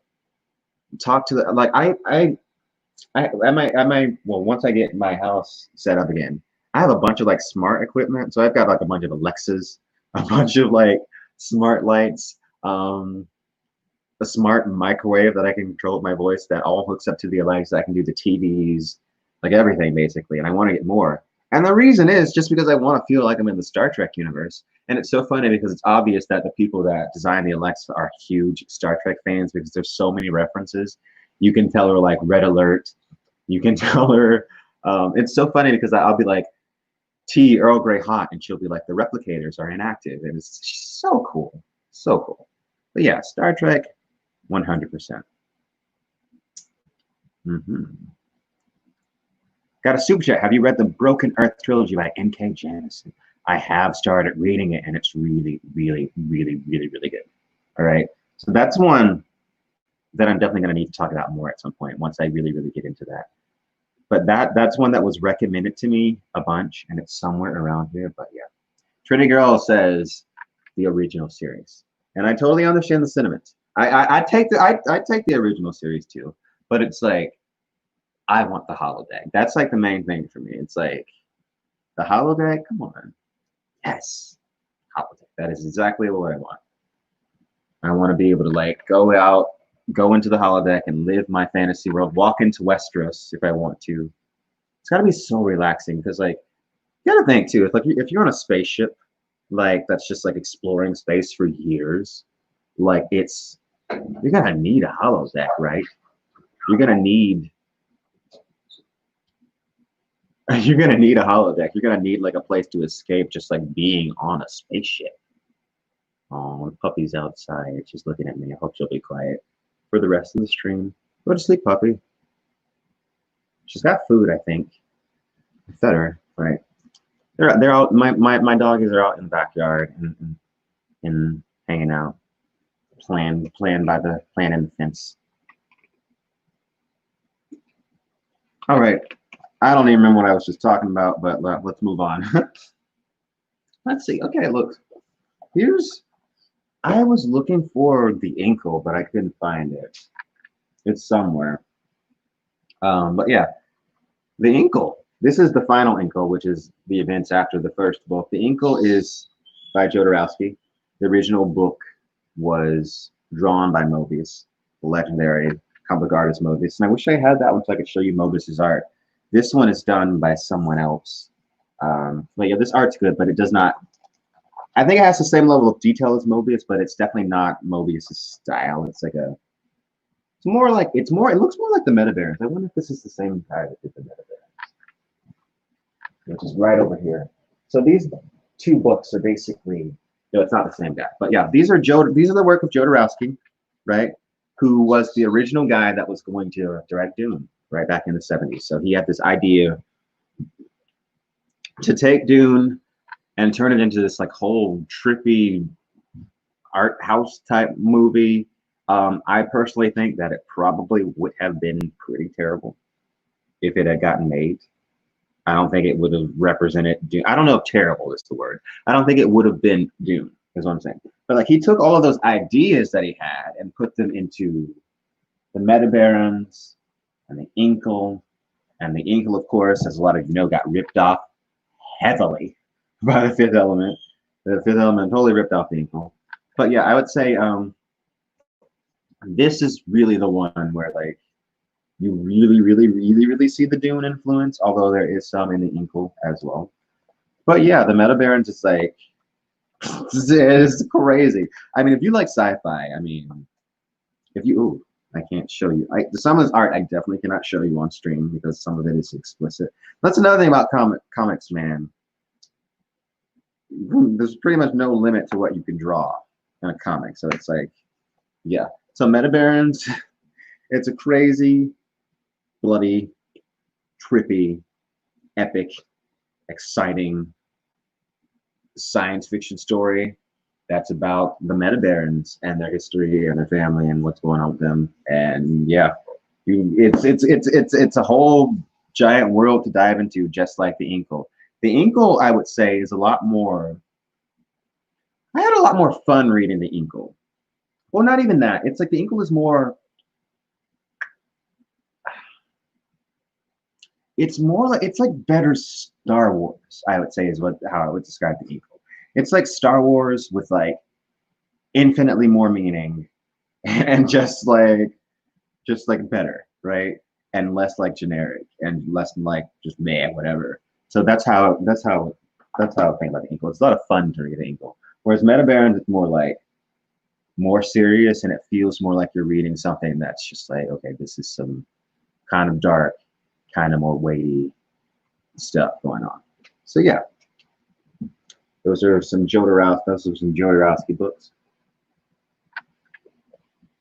talk to the like I might well once I get my house set up again, I have a bunch of like smart equipment. So I've got like a bunch of Alexas, a bunch of like smart lights, a smart microwave that I can control with my voice that all hooks up to the Alexa. I can do the TVs, like everything basically, and I want to get more. And the reason is just because I want to feel like I'm in the Star Trek universe. And it's so funny because it's obvious that the people that design the Alexa are huge Star Trek fans because there's so many references. You can tell her like Red Alert. You can tell her. It's so funny because I'll be like, tea Earl Grey hot, and she'll be like, the replicators are inactive, and it's so cool, so cool. But yeah, Star Trek, 100%. Got a super chat. Have you read the Broken Earth trilogy by N.K. Jemisin? I have started reading it, and it's really, really, really, really, really good. All right, so that's one that I'm definitely going to need to talk about more at some point once I really, really get into that. But that's one that was recommended to me a bunch, and it's somewhere around here. But yeah, Trinity Girl says the original series, and I totally understand the sentiment. I take the original series too, but it's like I want the holodeck. That's like the main thing for me. It's like the holodeck. Come on, yes, holodeck. That is exactly what I want. I want to be able to like go out, go into the holodeck and live my fantasy world, walk into Westeros if I want to. It's gotta be so relaxing because like you gotta think too, if you're on a spaceship, like that's just like exploring space for years, like you're gonna need a holodeck, right? You're gonna need you're gonna need a holodeck. You're gonna need like a place to escape just like being on a spaceship. Oh, the puppy's outside. She's looking at me. I hope she'll be quiet for the rest of the stream. Go to sleep, puppy. She's got food, I think. I fed her, right? They're out. My doggies are out in the backyard and hanging out, playing in the fence. All right. I don't even remember what I was just talking about, but let's move on. Let's see. Okay, look. I was looking for the inkle, but I couldn't find it. It's somewhere. But yeah, the inkle. This is the final inkle, which is the events after the first book. The inkle is by Jodorowsky. The original book was drawn by Mobius, the legendary comic book artist Mobius. And I wish I had that one so I could show you Mobius's art. This one is done by someone else. But yeah, this art's good, but it does not. I think it has the same level of detail as Mobius, but it's definitely not Mobius's style. It's like it looks more like the Metabarons. I wonder if this is the same guy that did the Metabarons, which is right over here. So these two books are basically, no, it's not the same guy, but yeah, these are the work of Jodorowsky, right? Who was the original guy that was going to direct Dune right back in the 70s. So he had this idea to take Dune and turn it into this like whole trippy art house type movie. I personally think that it probably would have been pretty terrible if it had gotten made. I don't think it would have represented Dune. I don't know if terrible is the word. I don't think it would have been Dune, is what I'm saying. But like he took all of those ideas that he had and put them into the Metabarons and the Inkle. And the Inkle, of course, as a lot of you know, got ripped off heavily by the Fifth Element. The Fifth Element totally ripped off the Inkle. But yeah, I would say this is really the one where like You really see the Dune influence, although there is some in the Inkle as well. But yeah, the Meta Barons is like it's crazy. I mean, if you like sci-fi, I mean, if you ooh, I can't show you. Some of this art I definitely cannot show you on stream because some of it is explicit. That's another thing about comics, man. There's pretty much no limit to what you can draw in a comic. So it's like, yeah. So Meta Barons, it's a crazy, bloody, trippy, epic, exciting science fiction story that's about the Meta Barons and their history and their family and what's going on with them. And yeah, it's a whole giant world to dive into, just like the Inkle. The Inkle, I would say, is a lot more. I had a lot more fun reading the Inkle. Well, not even that. It's like the Inkle is more. It's more like better Star Wars, I would say, is how I would describe the Inkle. It's like Star Wars with like infinitely more meaning and just like better, right? And less like generic and less like just meh, whatever. So that's how I think about the Inkle. It's a lot of fun to read the Inkle. Whereas Meta Barons, it's more like more serious and it feels more like you're reading something that's just like, okay, this is some kind of dark, kind of more weighty stuff going on. So yeah, those are some Jodorowsky books.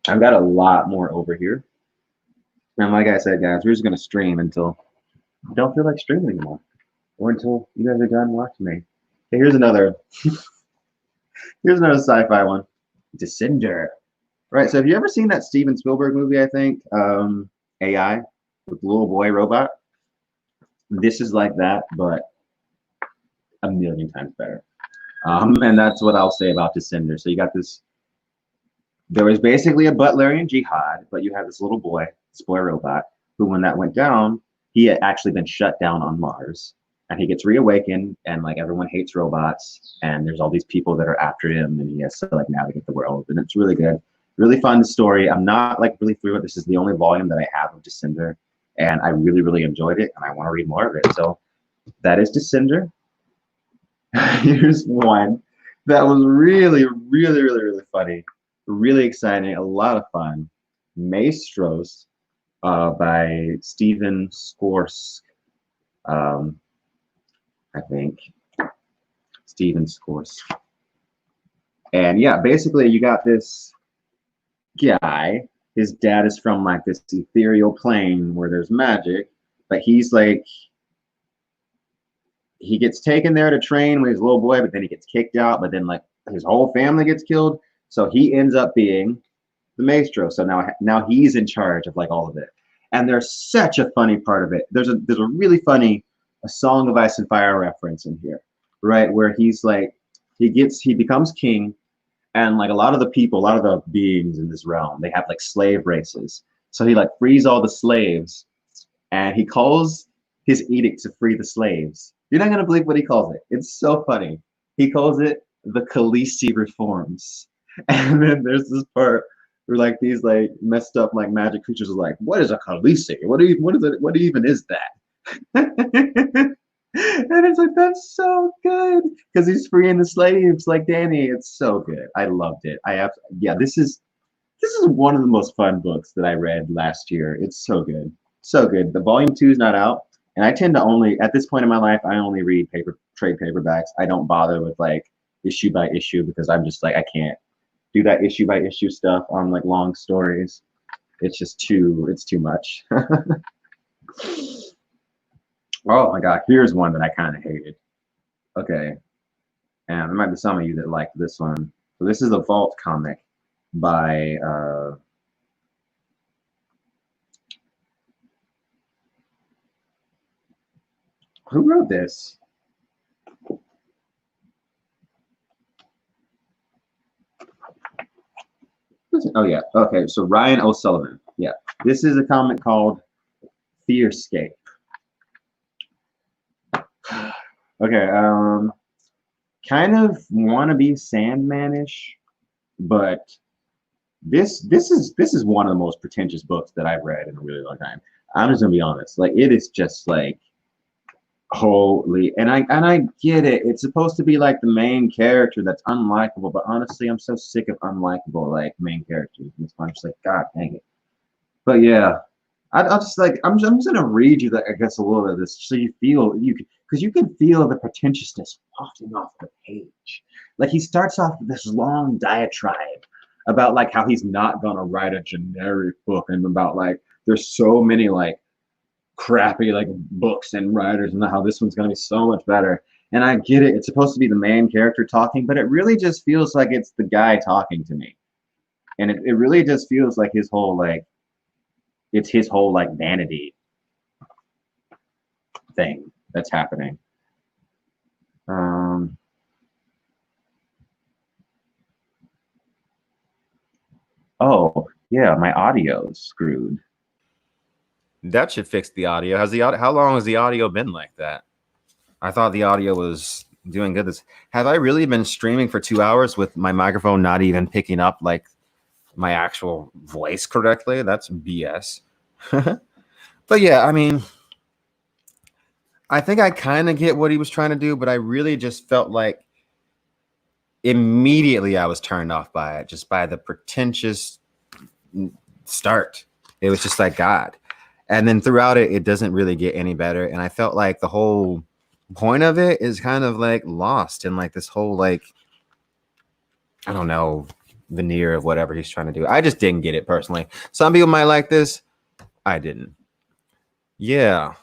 I've got a lot more over here. And like I said, guys, we're just gonna stream until I don't feel like streaming anymore, or until you guys are done watching me. Okay, here's another sci-fi one, Descender. Right. So have you ever seen that Steven Spielberg movie? I think AI with the little boy robot. This is like that, but a million times better. And that's what I'll say about Descender. So you got this. There was basically a Butlerian jihad, but you have this boy robot, who, when that went down, he had actually been shut down on Mars, and he gets reawakened, and like everyone hates robots, and there's all these people that are after him, and he has to like navigate the world, and it's really good, really fun story. I'm not like really through it. This is the only volume that I have of Descender, and I really enjoyed it, and I want to read more of it. So that is Descender. Here's one that was really funny, really exciting, a lot of fun. Maestros by Steven Skorsk. I think Steven Skorsk. And yeah, basically you got this guy. His dad is from like this ethereal plane where there's magic, but he's like, he gets taken there to train when he's a little boy, but then he gets kicked out, but then like his whole family gets killed. So he ends up being the maestro. So now he's in charge of like all of it. And there's such a funny part of it. There's a really funny A Song of Ice and Fire reference in here, right? Where he's like, he becomes king, and like a lot of the beings in this realm, they have like slave races. So he like frees all the slaves, and he calls his edict to free the slaves. You're not gonna believe what he calls it. It's so funny. He calls it the Khaleesi reforms. And then there's this part where like these like messed up like magic creatures are like, what is a Khaleesi? What even is that? And it's like, that's so good because he's freeing the slaves like Danny. It's so good. I loved it. Yeah, this is one of the most fun books that I read last year. It's so good. So good. The volume 2 is not out. And I tend to only, at this point in my life, I only read trade paperbacks. I don't bother with like issue by issue because I'm just like, I can't do that issue by issue stuff on like long stories. It's too much. Oh my God, here's one that I kind of hated. Okay. And there might be some of you that like this one. So this is a Vault comic by who wrote this? Oh yeah. Okay. So Ryan O'Sullivan. Yeah. This is a comic called Fearscape. Okay. Kind of wannabe Sandman-ish, but this is one of the most pretentious books that I've read in a really long time. I'm just gonna be honest. Like it is just like holy, and I get it. It's supposed to be like the main character that's unlikable, but honestly, I'm so sick of unlikable like main characters. And I'm just like, God dang it. But yeah, I'll just like I'm just gonna read you I guess a little bit of this so you feel because you can feel the pretentiousness wafting off the page. Like he starts off with this long diatribe about like how he's not gonna write a generic book and about like there's so many like crappy like books and writers and how this one's going to be so much better. And I get it. It's supposed to be the main character talking, but it really just feels like it's the guy talking to me. And it really just feels like his whole like it's his whole like vanity thing that's happening. Oh, yeah, my audio's screwed.
That should fix the audio. Has the audio? How long has the audio been like that? I thought the audio was doing good. Have I really been streaming for 2 hours with my microphone not even picking up like my actual voice correctly? That's BS. But yeah, I mean, I think I kind of get what he was trying to do, but I really just felt like immediately I was turned off by it, just by the pretentious start. It was just like, God. And then throughout it, it doesn't really get any better. And I felt like the whole point of it is kind of like lost in like this whole like, I don't know, veneer of whatever he's trying to do. I just didn't get it personally. Some people might like this. I didn't. Yeah.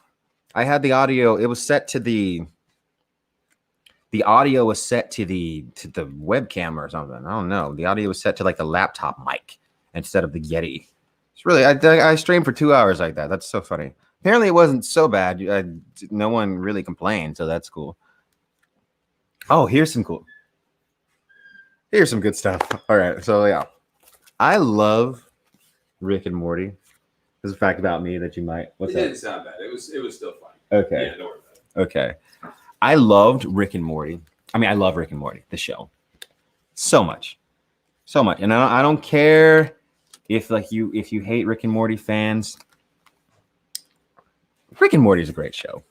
I had the audio. It was set to the audio was set to the webcam or something. I don't know. The audio was set to like the laptop mic instead of the Yeti. It's really, I streamed for 2 hours like that. That's so funny. Apparently it wasn't so bad. No one really complained, so that's cool. Oh, here's some good stuff. All right, so yeah. I love Rick and Morty. There's a fact about me that you might. What's that? It didn't sound bad. It was still fun. Okay. Yeah, don't worry about it. Okay. I loved Rick and Morty. I mean, I love Rick and Morty, the show. So much. So much. And I don't care if you hate Rick and Morty fans. Rick and Morty is a great show.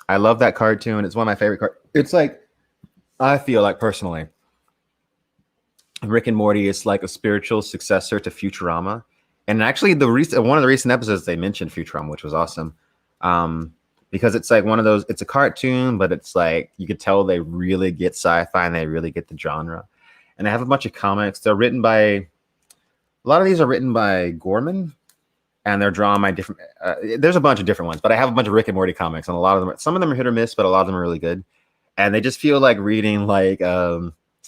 I love that cartoon. It's one of my favorite It's like, I feel like personally, Rick and Morty is like a spiritual successor to Futurama. And actually one of the recent episodes they mentioned Futurama, which was awesome. Because it's like one of those, it's a cartoon, but it's like you could tell they really get sci-fi and they really get the genre. And I have a bunch of comics. They're written by, a lot of these are written by Gorman, and they're drawn by different, there's a bunch of different ones, but I have a bunch of Rick and Morty comics, and a lot of them, some of them are hit or miss, but a lot of them are really good. And they just feel like reading like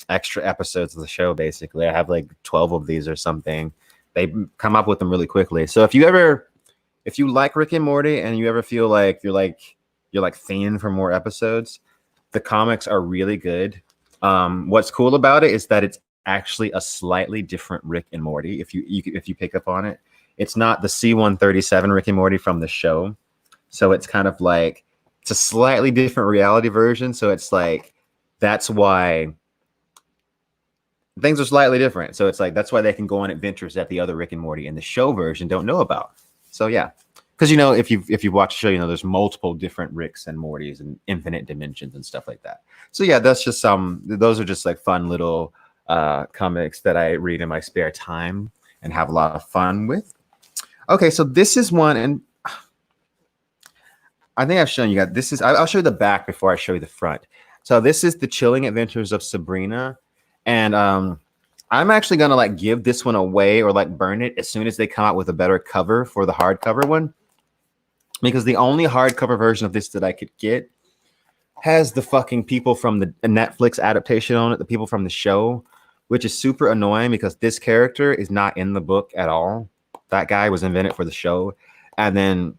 extra episodes of the show, basically. I have like 12 of these or something. They come up with them really quickly. So if you like Rick and Morty and you ever feel like you're fiending for more episodes, the comics are really good. What's cool about it is that it's actually a slightly different Rick and Morty. If you pick up on it, it's not the C-137 Rick and Morty from the show. So it's kind of like, it's a slightly different reality version. So it's like, that's why things are slightly different. So it's like, that's why they can go on adventures that the other Rick and Morty in the show version don't know about. So yeah, because if you watch the show, there's multiple different Ricks and Mortys and infinite dimensions and stuff like that. So yeah, that's just those are just like fun little comics that I read in my spare time and have a lot of fun with. Okay, so this is one, and I think I've shown you guys. This is, I'll show you the back before I show you the front. So this is The Chilling Adventures of Sabrina, and I'm actually gonna like give this one away or like burn it as soon as they come out with a better cover for the hardcover one, because the only hardcover version of this that I could get has the fucking people from the Netflix adaptation on it, the people from the show, which is super annoying because this character is not in the book at all. That guy was invented for the show, and then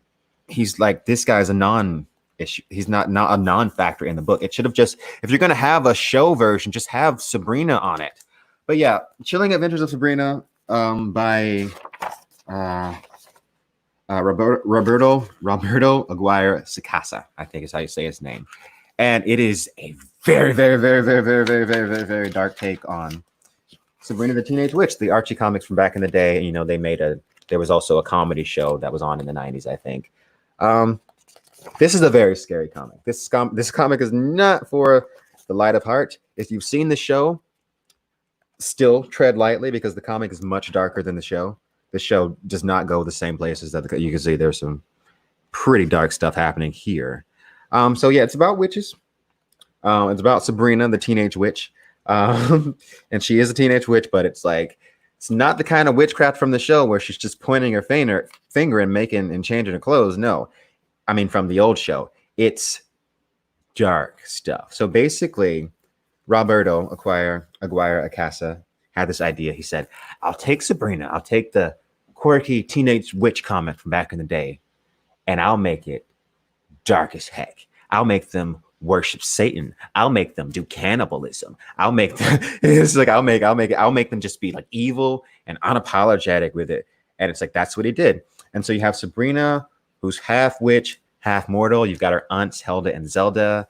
he's like, this guy's a non-issue. He's not a non-factor in the book. It should have just, if you're gonna have a show version, just have Sabrina on it. But yeah, Chilling Adventures of Sabrina by Roberto Aguirre Sacasa, I think is how you say his name. And it is a very, very, very, very, very, very, very, very, very dark take on Sabrina the Teenage Witch, the Archie comics from back in the day. You know, there was also a comedy show that was on in the 90s, I think. This is a very scary comic. This comic is not for the light of heart. If you've seen the show, still tread lightly because the comic is much darker than the show. The show does not go the same places that you can see. There's some pretty dark stuff happening here. So yeah, it's about witches. It's about Sabrina, the teenage witch. And she is a teenage witch, but it's not the kind of witchcraft from the show where she's just pointing her finger and changing her clothes. No, I mean, from the old show, it's dark stuff. So basically, Roberto Aguirre Acasa had this idea. He said, I'll take Sabrina, I'll take the quirky teenage witch comic from back in the day, and I'll make it dark as heck. I'll make them worship Satan. I'll make them do cannibalism. I'll make them I'll make them just be like evil and unapologetic with it. And it's like that's what he did. And so you have Sabrina, who's half witch, half mortal. You've got her aunts Helda and Zelda.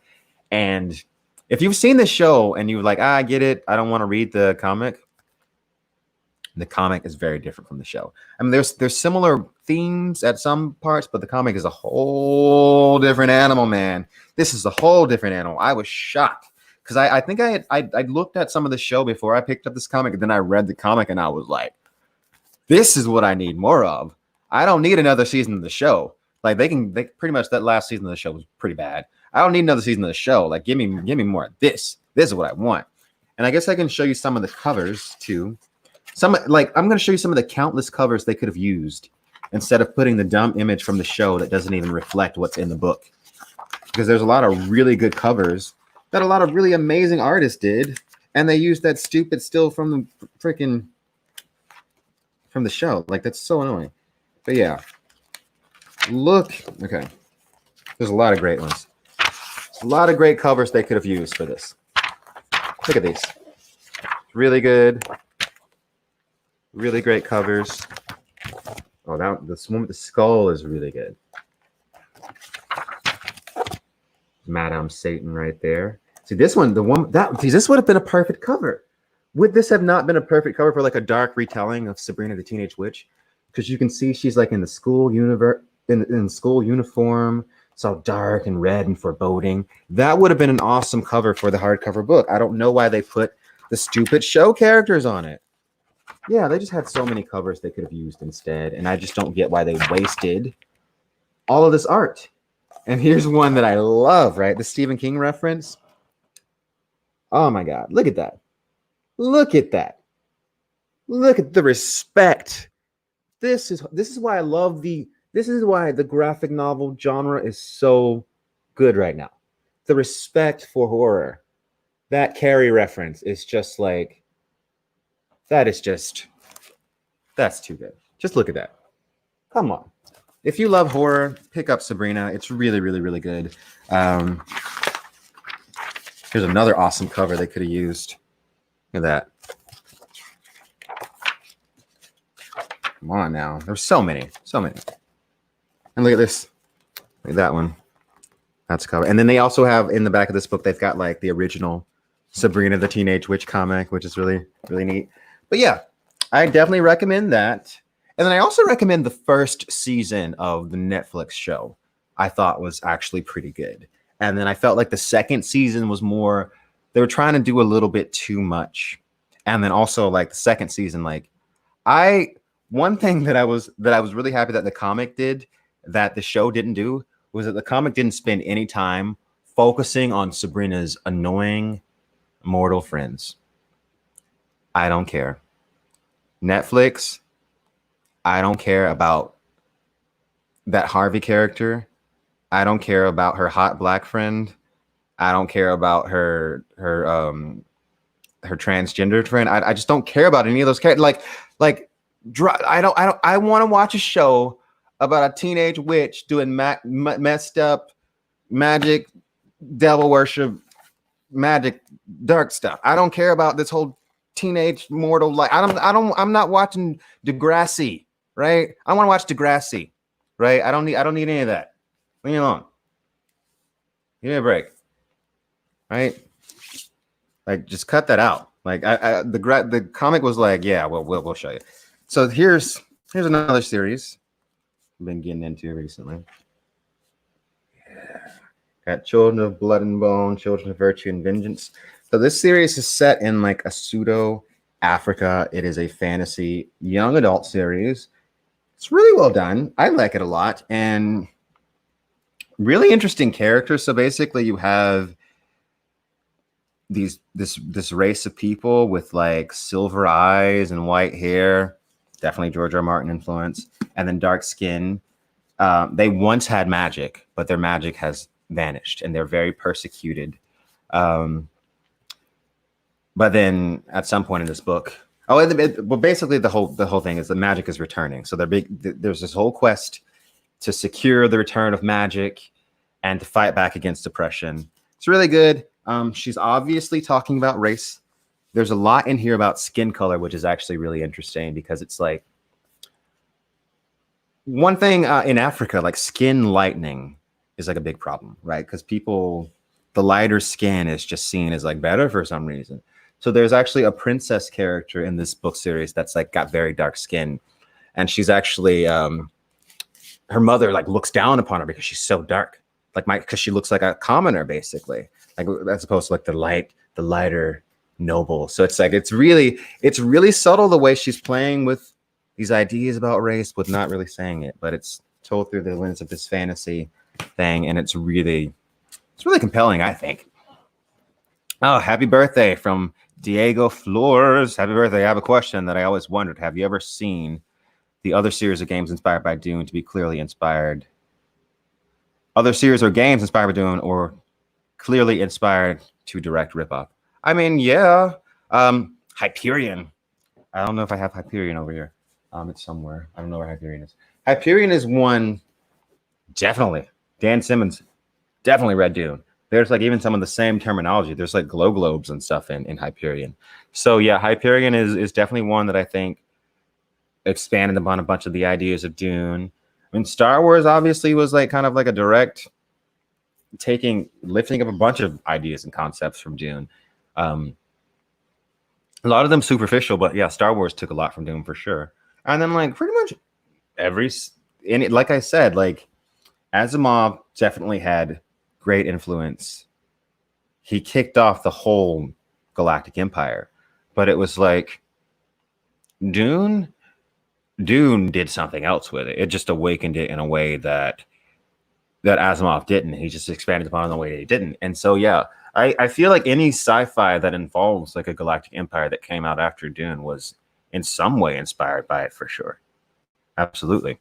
And if you've seen the show and you're like, I get it, I don't want to read the comic is very different from the show. I mean, there's similar themes at some parts, but the comic is a whole different animal, man. This is a whole different animal. I was shocked because I think I looked at some of the show before I picked up this comic, and then I read the comic and I was like, this is what I need more of. I don't need another season of the show. Like they pretty much that last season of the show was pretty bad. I don't need another season of the show. Like give me more of this. This is what I want. And I guess I can show you some of the covers too. I'm going to show you some of the countless covers they could have used instead of putting the dumb image from the show that doesn't even reflect what's in the book. Because there's a lot of really good covers that a lot of really amazing artists did, and they used that stupid still from the from the show. Like that's so annoying. But yeah. Look, okay. There's a lot of great ones. There's a lot of great covers they could have used for this. Look at these. Really good. Really great covers. Oh, this one with the skull is really good. Madame Satan right there. See this one, this would have been a perfect cover. Would this have not been a perfect cover for like a dark retelling of Sabrina the Teenage Witch? Because you can see she's like in the school universe, in school uniform. It's all dark and red and foreboding. That would have been an awesome cover for the hardcover book. I don't know why they put the stupid show characters on it. Yeah, they just had so many covers they could have used instead, and I just don't get why they wasted all of this art. And here's one that I love, right? The Stephen King reference. Oh my God, look at that. Look at that. Look at the respect. This is why I love this is why the graphic novel genre is so good right now. The respect for horror. That Carrie reference is just like, that's too good. Just look at that. Come on. If you love horror, pick up Sabrina. It's really, really, really good. Here's another awesome cover they could have used. Look at that. Come on now. There's so many. And look at this. Look at that one. That's a cover. And then they also have in the back of this book, they've got like the original Sabrina the Teenage Witch comic, which is really, really neat. But yeah, I definitely recommend that. And then I also recommend the first season of the Netflix show. I thought was actually pretty good. And then I felt like the second season was more, they were trying to do a little bit too much. And then also like the second season, one thing that I was really happy that the comic did that the show didn't do was that the comic didn't spend any time focusing on Sabrina's annoying mortal friends. I don't care. Netflix, I don't care about that Harvey character. I don't care about her hot black friend. I don't care about her transgender friend. I just don't care about any of those characters. I want to watch a show about a teenage witch doing messed up magic, devil worship, magic, dark stuff. I don't care about this whole teenage mortal life. I'm not watching Degrassi, right? I want to watch Degrassi, right? I don't need any of that. Leave me alone. Give me a break. Right? Like just cut that out. Like the comic was like, yeah, well, we'll show you. So here's another series I've been getting into recently. Got Children of Blood and Bone, Children of Virtue and Vengeance. So this series is set in like a pseudo Africa. It is a fantasy young adult series. It's really well done. I like it a lot, and really interesting characters. So basically, you have this race of people with like silver eyes and white hair, definitely George R. Martin influence, and then dark skin. They once had magic, but their magic has vanished, and they're very persecuted. But then at some point in this book, well, basically the whole thing is the magic is returning. So there's this whole quest to secure the return of magic and to fight back against oppression. It's really good. She's obviously talking about race. There's a lot in here about skin color, which is actually really interesting because it's like one thing in Africa, like skin lightening is like a big problem, right? Because the lighter skin is just seen as like better for some reason. So there's actually a princess character in this book series that's like got very dark skin, and she's actually her mother like looks down upon her because she's so dark, because she looks like a commoner basically, like as opposed to like the lighter noble. So it's like it's really subtle the way she's playing with these ideas about race with not really saying it, but it's told through the lens of this fantasy thing, and it's really compelling, I think. Oh, happy birthday from Diego Flores. Happy birthday. I have a question that I always wondered. Have you ever seen the other series of games inspired by Dune to be clearly inspired? Other series or games inspired by Dune or clearly inspired to direct ripoff? I mean, yeah. Hyperion. I don't know if I have Hyperion over here. It's somewhere. I don't know where Hyperion is. Hyperion is one, definitely. Dan Simmons definitely read Dune. There's like even some of the same terminology. There's like glow globes and stuff in Hyperion. So yeah, Hyperion is definitely one that I think expanded upon a bunch of the ideas of Dune. I mean, Star Wars obviously was like kind of like a direct lifting up a bunch of ideas and concepts from Dune. A lot of them superficial, but yeah, Star Wars took a lot from Dune for sure. And then like pretty much like I said, like Asimov definitely had great influence. He kicked off the whole Galactic Empire, but it was like Dune did something else with it. It just awakened it in a way that Asimov didn't. He just expanded upon it in a way that he didn't. And so yeah, I feel like any sci-fi that involves like a Galactic Empire that came out after Dune was in some way inspired by it for sure. Absolutely.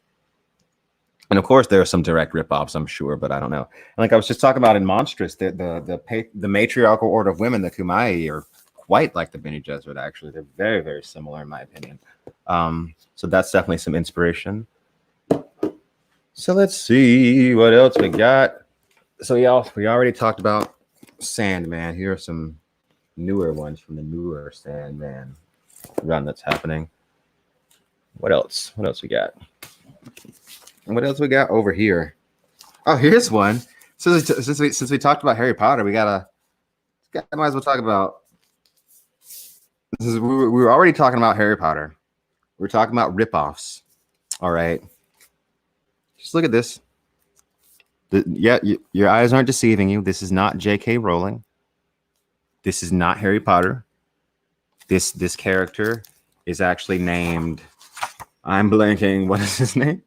And of course, there are some direct ripoffs, I'm sure, but I don't know. And like I was just talking about in Monstrous, the matriarchal order of women, the Kumail, are quite like the Bene Gesserit. Actually, they're very, very similar in my opinion. So that's definitely some inspiration. So let's see what else we got. So y'all, we already talked about Sandman. Here are some newer ones from the newer Sandman run that's happening. What else? What else we got? What else we got over here? Oh, here's one. Since we talked about Harry Potter, we might as well talk about. We were already talking about Harry Potter. We're talking about ripoffs. All right. Just look at this. Your eyes aren't deceiving you. This is not J.K. Rowling. This is not Harry Potter. This character is actually named. I'm blanking. What is his name?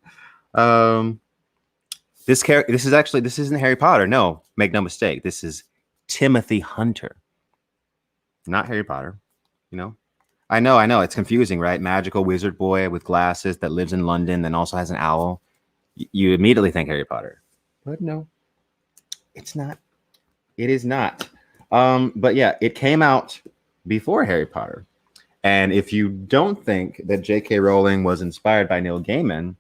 This isn't Harry Potter. No, make no mistake. This is Timothy Hunter, not Harry Potter. You know, I know. It's confusing, right? Magical wizard boy with glasses that lives in London and also has an owl. You immediately think Harry Potter, but no, it's not. It is not. But yeah, it came out before Harry Potter. And if you don't think that J.K. Rowling was inspired by Neil Gaiman,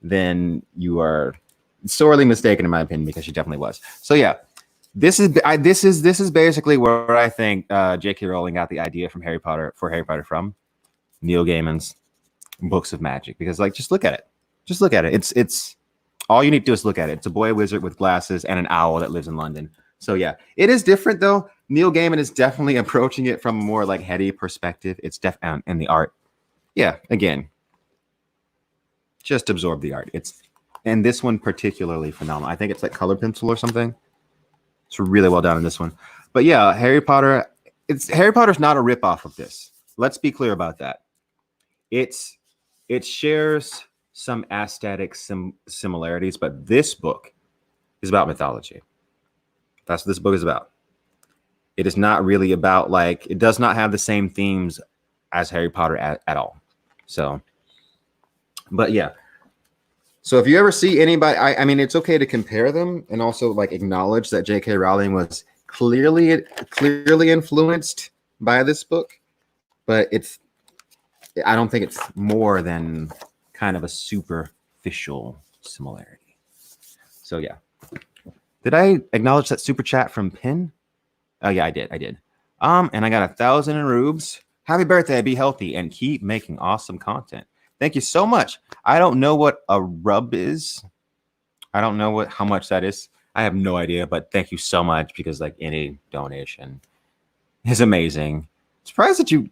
then you are sorely mistaken, in my opinion, because she definitely was. So yeah, this is basically where I think J.K. Rowling got the idea from Harry Potter from Neil Gaiman's books of magic. Because like, just look at it. Just look at it. It's all you need to do is look at it. It's a boy wizard with glasses and an owl that lives in London. So yeah, it is different though. Neil Gaiman is definitely approaching it from a more like heady perspective. It's in the art. Yeah, again, just absorb the art. And this one particularly phenomenal. I think it's like color pencil or something. It's really well done in this one. But yeah, Harry Potter's not a ripoff of this. Let's be clear about that. It shares some aesthetic similarities, but this book is about mythology. That's what this book is about. It is not really about like, it does not have the same themes as Harry Potter at all. So, but yeah. So if you ever see anybody, I mean, it's okay to compare them and also like acknowledge that J.K. Rowling was clearly influenced by this book, but I don't think it's more than kind of a superficial similarity. So yeah. Did I acknowledge that super chat from Pin? Oh yeah, I did. And I got 1,000 rubes. Happy birthday, be healthy, and keep making awesome content. Thank you so much. I don't know what a rub is. I don't know how much that is. I have no idea, but thank you so much because like any donation is amazing. Surprised that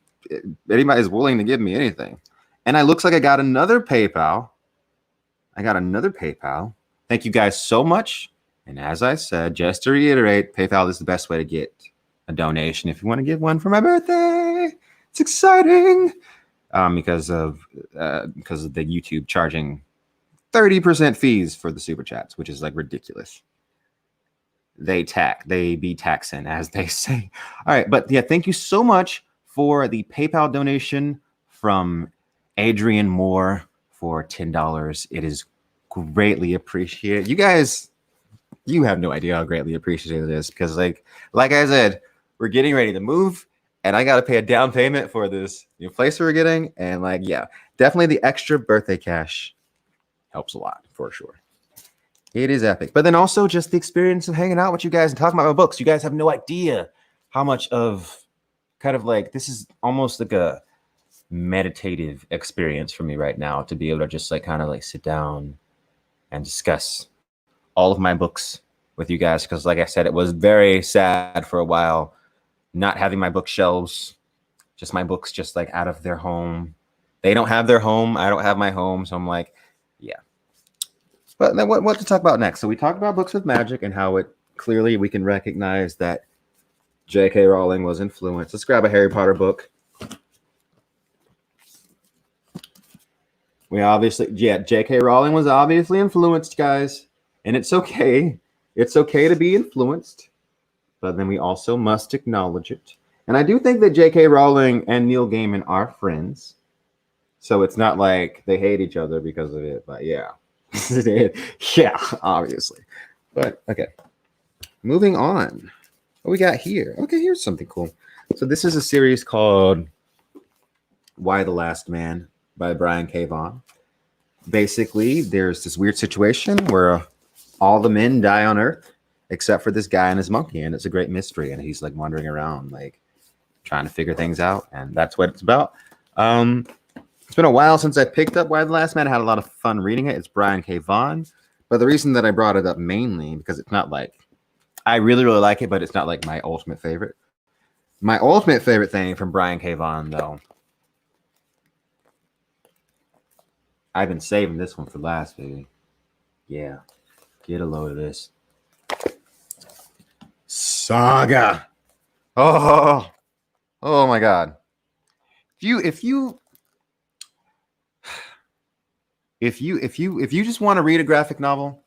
anybody is willing to give me anything. And it looks like I got another PayPal. Thank you guys so much. And as I said, just to reiterate, PayPal is the best way to get a donation if you want to give one for my birthday. It's exciting because of the YouTube charging 30% fees for the super chats, which is like ridiculous. They be taxing, as they say. All right, but yeah, thank you so much for the PayPal donation from Adrian Moore for $10. It is greatly appreciated. You guys, you have no idea how greatly appreciated it is because like I said, we're getting ready to move and I got to pay a down payment for this new place we're getting. And like, yeah, definitely the extra birthday cash helps a lot for sure. It is epic. But then also just the experience of hanging out with you guys and talking about my books. You guys have no idea how much of kind of like, this is almost like a meditative experience for me right now to be able to just like kind of like sit down and discuss all of my books with you guys. Because like I said, it was very sad for a while not having my bookshelves, just my books just like out of their home. They don't have their home. I don't have my home. So I'm like, yeah. But then what to talk about next? So we talked about books with magic and how it clearly we can recognize that J.K. Rowling was influenced. Let's grab a Harry Potter book. J.K. Rowling was obviously influenced, guys. And it's okay. It's okay to be influenced. But then we also must acknowledge it. And I do think that J.K. Rowling and Neil Gaiman are friends. So it's not like they hate each other because of it. But yeah. Yeah, obviously. But okay. Moving on. What we got here? Okay, here's something cool. So this is a series called Why the Last Man by Brian K. Vaughan. Basically, there's this weird situation where all the men die on Earth except for this guy and his monkey, and it's a great mystery. And he's like wandering around, like trying to figure things out, and that's what it's about. It's been a while since I picked up Why the Last Man. I had a lot of fun reading it. It's Brian K. Vaughan, but the reason that I brought it up mainly because it's not like I really like it, but it's not like my ultimate favorite. My ultimate favorite thing from Brian K. Vaughan, though, I've been saving this one for last, baby. Yeah, get a load of this. Saga. Oh my God. If you just want to read a graphic novel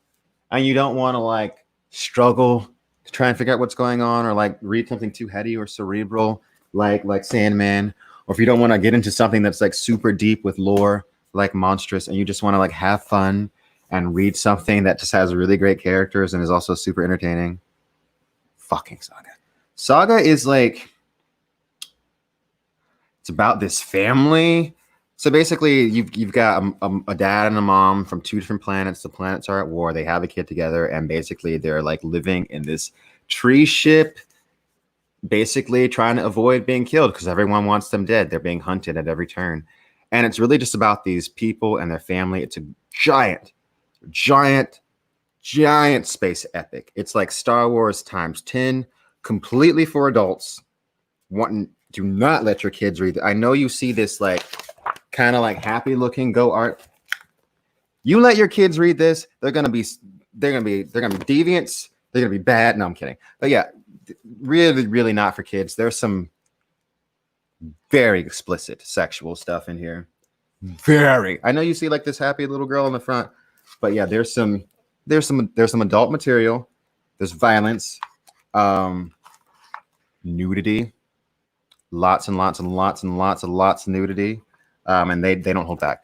and you don't want to like struggle to try and figure out what's going on or like read something too heady or cerebral like Sandman, or if you don't want to get into something that's like super deep with lore like Monstrous and you just want to like have fun and read something that just has really great characters and is also super entertaining, fucking Saga. Saga is like, it's about this family. So basically, you've got a dad and a mom from two different planets. The planets are at war. They have a kid together, and basically they're like living in this tree ship, basically trying to avoid being killed because everyone wants them dead. They're being hunted at every turn. And it's really just about these people and their family. It's a giant giant space epic. It's like Star Wars times 10, completely for adults. Do not let your kids read it. I know you see this like kind of like happy looking go art. You let your kids read this, they're gonna be deviants. They're gonna be bad. No, I'm kidding. But yeah, really, really not for kids. There's some very explicit sexual stuff in here. Very. I know you see like this happy little girl in the front, but yeah, there's some adult material. There's violence, nudity, lots and lots and lots and lots of nudity, and they don't hold back.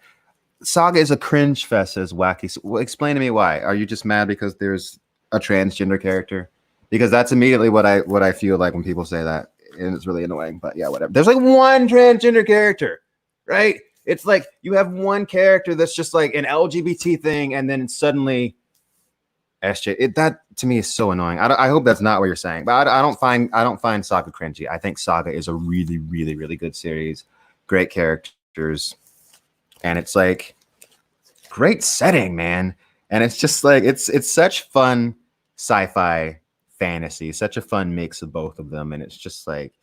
Saga is a cringe fest, says Wacky. So, well, explain to me why. Are you just mad because there's a transgender character? Because that's immediately what I feel like when people say that, and it's really annoying. But yeah, whatever. There's like one transgender character, right? It's like you have one character that's just like an LGBT thing, and then suddenly SJ. That to me is so annoying. I hope that's not what you're saying, but I don't find Saga cringy. I think Saga is a really, really, really good series, great characters, and it's like great setting, man. And it's just like it's such fun sci-fi fantasy, such a fun mix of both of them, and it's just like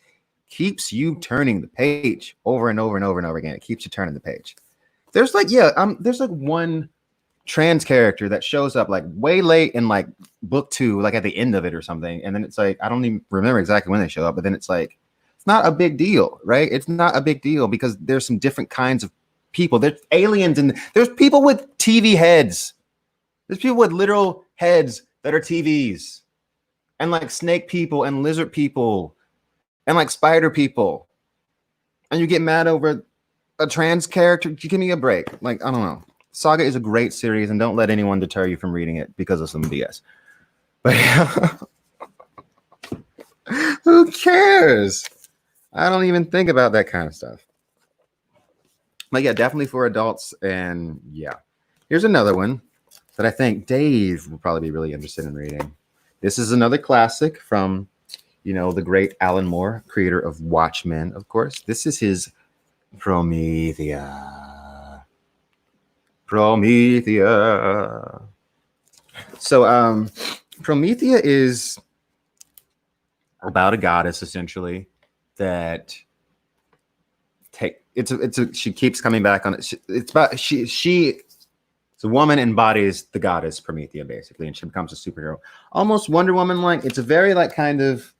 keeps you turning the page over and over and over and over again. It keeps you turning the page. There's like there's like one trans character that shows up like way late in like book 2, like at the end of it or something, and then it's like I don't even remember exactly when they show up, but then it's like it's not a big deal, right? It's not a big deal because there's some different kinds of people. There's aliens and there's people with TV heads. There's people with literal heads that are TVs, and like snake people and lizard people and like spider people, and you get mad over a trans character. You give me a break. Like, I don't know. Saga is a great series, and don't let anyone deter you from reading it because of some BS. But who cares? I don't even think about that kind of stuff. But yeah, definitely for adults. And yeah, here's another one that I think Dave will probably be really interested in reading. This is another classic from, the great Alan Moore, creator of Watchmen, of course. This is his Promethea. So Promethea is about a goddess essentially that she keeps coming back on it. It's about she it's a woman embodies the goddess Promethea basically, and she becomes a superhero, almost Wonder Woman like. It's a very like kind of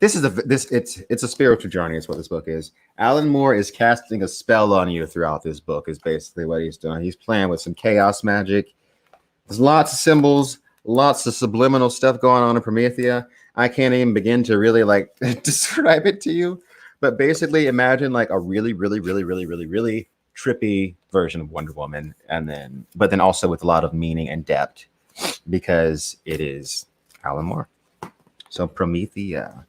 it's a spiritual journey is what this book is. Alan Moore is casting a spell on you throughout this book is basically what he's doing. He's playing with some chaos magic. There's lots of symbols, lots of subliminal stuff going on in Promethea. I can't even begin to really like describe it to you, but basically imagine like a really, really, really, really, really, really trippy version of Wonder Woman, but then also with a lot of meaning and depth because it is Alan Moore. So Promethea.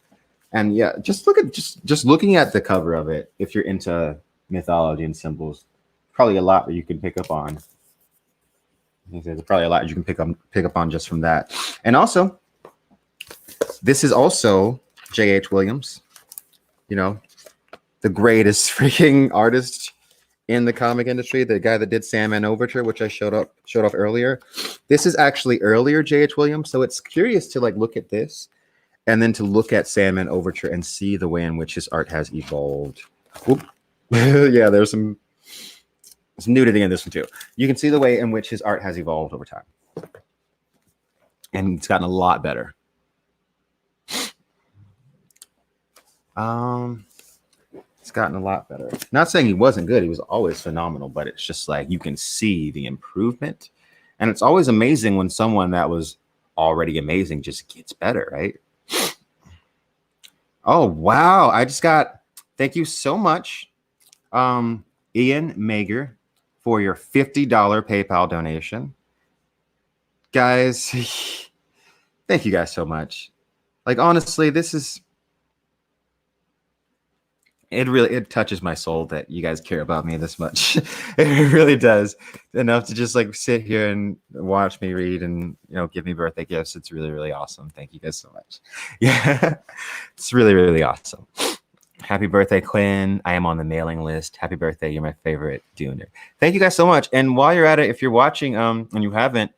And yeah, just looking at the cover of it, if you're into mythology and symbols, probably a lot that you can pick up on. There's probably a lot you can pick up on just from that. And also, this is also J.H. Williams, the greatest freaking artist in the comic industry, the guy that did Sandman Overture, which I showed off earlier. This is actually earlier J.H. Williams, so it's curious to like look at this and then to look at Sandman Overture and see the way in which his art has evolved. Yeah, there's some nudity in this one too. You can see the way in which his art has evolved over time, and it's gotten a lot better. It's gotten a lot better. Not saying he wasn't good. He was always phenomenal, but it's just like you can see the improvement, and it's always amazing when someone that was already amazing just gets better, right? Oh, wow. Thank you so much, Ian Mager, for your $50 PayPal donation. Guys, thank you guys so much. Like, honestly, it touches my soul that you guys care about me this much. It really does. Enough to just like sit here and watch me read and give me birthday gifts. It's really, really awesome. Thank you guys so much. Yeah, it's really, really awesome. Happy birthday, Quinn. I am on the mailing list. Happy birthday. You're my favorite Dooner. Thank you guys so much. And while you're at it, if you're watching and you haven't,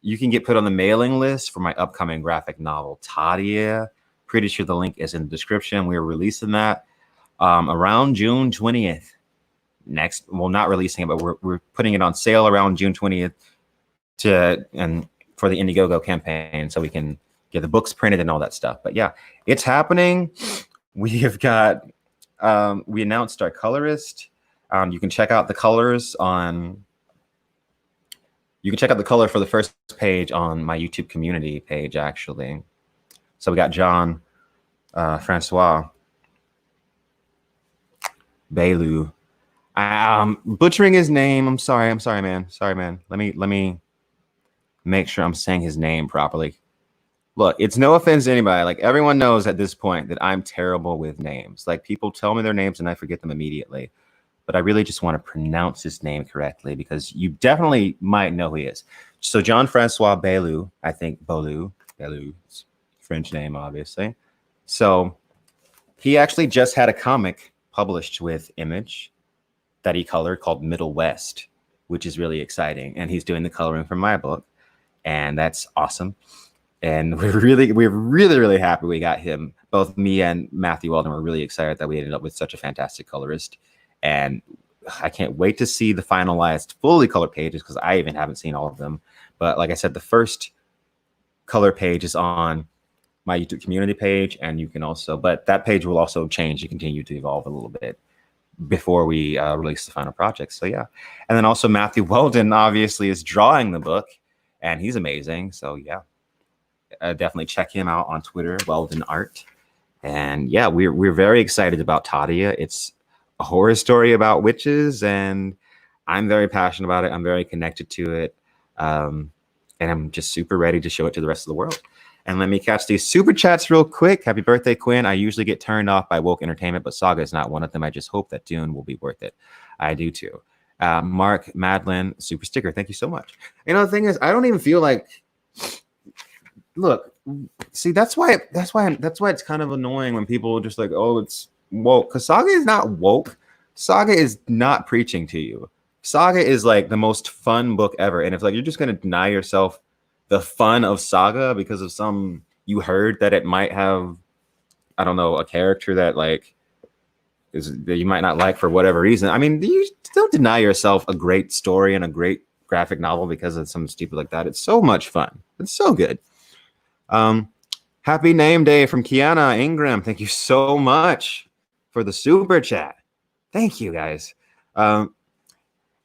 you can get put on the mailing list for my upcoming graphic novel, Tadia. Pretty sure the link is in the description. We're releasing that around June 20th. Well, not releasing it, but we're putting it on sale around June 20th and for the Indiegogo campaign, so we can get the books printed and all that stuff. But yeah, it's happening. We have got we announced our colorist. You can check out the colors on. You can check out the color for the first page on my YouTube community page, actually. So we got John Francois Bailou. Butchering his name. I'm sorry, man. Sorry, man. Let me make sure I'm saying his name properly. Look, it's no offense to anybody. Like, everyone knows at this point that I'm terrible with names. Like, people tell me their names and I forget them immediately. But I really just want to pronounce his name correctly, because you definitely might know who he is. So John Francois Bailou, I think Baillou's French name, obviously. So he actually just had a comic published with Image that he colored called Middle West, which is really exciting. And he's doing the coloring for my book, and that's awesome. And we're really happy we got him. Both me and Matthew Weldon were really excited that we ended up with such a fantastic colorist. And I can't wait to see the finalized fully colored pages, because I even haven't seen all of them. But like I said, the first color page is on my YouTube community page, and you can also, but that page will also change and continue to evolve a little bit before we release the final project. So yeah. And then also Matthew Weldon obviously is drawing the book, and he's amazing. So yeah, definitely check him out on Twitter, Weldon Art. And yeah, we're very excited about Tadia. It's a horror story about witches, and I'm very passionate about it. I'm very connected to it. And I'm just super ready to show it to the rest of the world. And let me catch these super chats real quick. Happy birthday, Quinn. I usually get turned off by woke entertainment, but Saga is not one of them. I just hope that Dune will be worth it. I do too. Mark Madeline, super sticker. Thank you so much. You know, the thing is, I don't even feel like, look, see, that's why it's kind of annoying when people are just like, oh, it's woke. Because Saga is not woke. Saga is not preaching to you. Saga is like the most fun book ever. And if like you're just gonna deny yourself the fun of Saga because of some, you heard that it might have, I don't know, a character that like that you might not like for whatever reason. I mean, you still deny yourself a great story and a great graphic novel because of something stupid like that. It's so much fun. It's so good. Happy name day from Kiana Ingram. Thank you so much for the super chat. Thank you, guys. And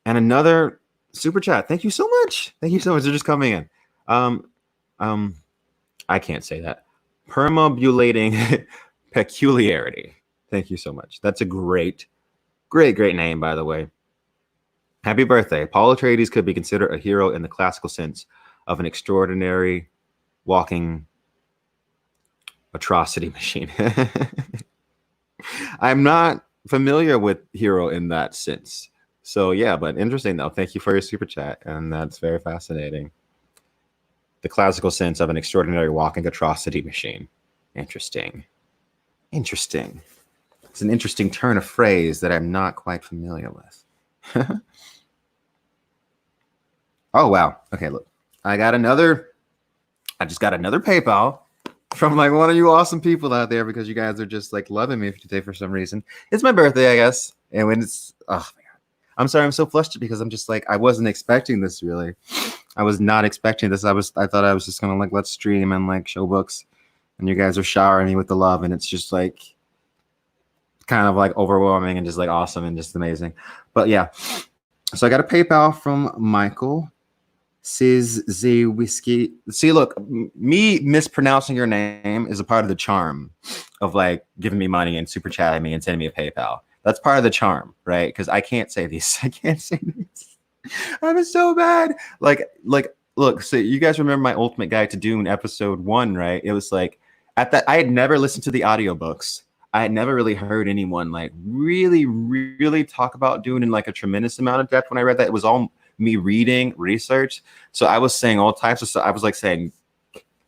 another super chat. Thank you so much. Thank you so much. They're just coming in. I can't say that. Permabulating peculiarity. Thank you so much. That's a great name, by the way. Happy birthday. Paul Atreides could be considered a hero in the classical sense of an extraordinary walking atrocity machine. I'm not familiar with hero in that sense. So yeah, but interesting though. Thank you for your super chat. And that's very fascinating. The classical sense of an extraordinary walking atrocity machine. Interesting. Interesting. It's an interesting turn of phrase that I'm not quite familiar with. Oh, wow. Okay, look. I just got another PayPal from like one of you awesome people out there, because you guys are just like loving me today for some reason. It's my birthday, I guess. And when it's, oh my God. I'm sorry, I'm so flustered because I'm just like, I wasn't expecting this really. I was not expecting this. I thought I was just gonna like, let's stream and like show books. And you guys are showering me with the love. And it's just like, kind of like overwhelming and just like awesome and just amazing. But yeah. So I got a PayPal from Michael. Says the whiskey. See, look, me mispronouncing your name is a part of the charm of like giving me money and super chatting me and sending me a PayPal. That's part of the charm, right? Because I can't say these. I can't say these. I'm so bad. Like, look. So you guys remember my Ultimate Guide to Dune episode 1, right? It was like at that. I had never listened to the audiobooks. I had never really heard anyone like really talk about Dune in like a tremendous amount of depth when I read that. It was all me reading research. So I was saying all types of stuff. I was like saying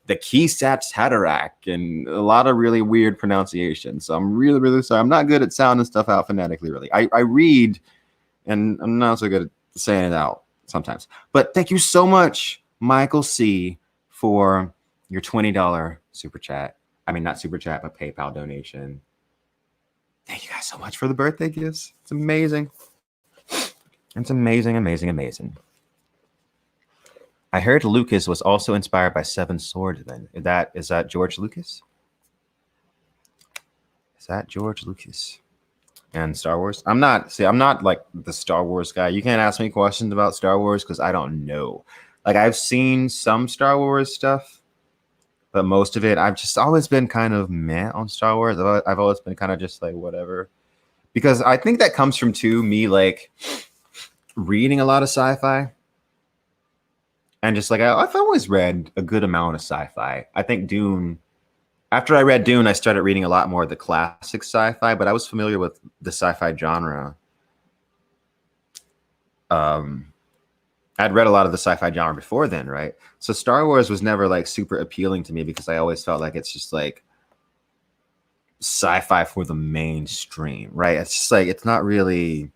the Keysats Haderach and a lot of really weird pronunciation. So I'm really sorry. I'm not good at sounding stuff out phonetically, really. I read and I'm not so good at saying it out sometimes. But thank you so much Michael C, for your $20 super chat. I mean, not super chat, but PayPal donation. Thank you guys so much for the birthday gifts. It's amazing. It's amazing, amazing, amazing. I heard Lucas was also inspired by Seven Swordsmen. Is that George Lucas? Is that George Lucas? And Star Wars? I'm not like the Star Wars guy. You can't ask me questions about Star Wars because I don't know. Like, I've seen some Star Wars stuff, but most of it, I've just always been kind of meh on Star Wars. I've always been kind of just like whatever. Because I think that comes from me like reading a lot of sci-fi. And just like I've always read a good amount of sci-fi. I think Dune. After I read Dune, I started reading a lot more of the classic sci-fi, but I was familiar with the sci-fi genre. I'd read a lot of the sci-fi genre before then, right? So Star Wars was never like super appealing to me because I always felt like it's just like sci-fi for the mainstream, right? It's just like it's not really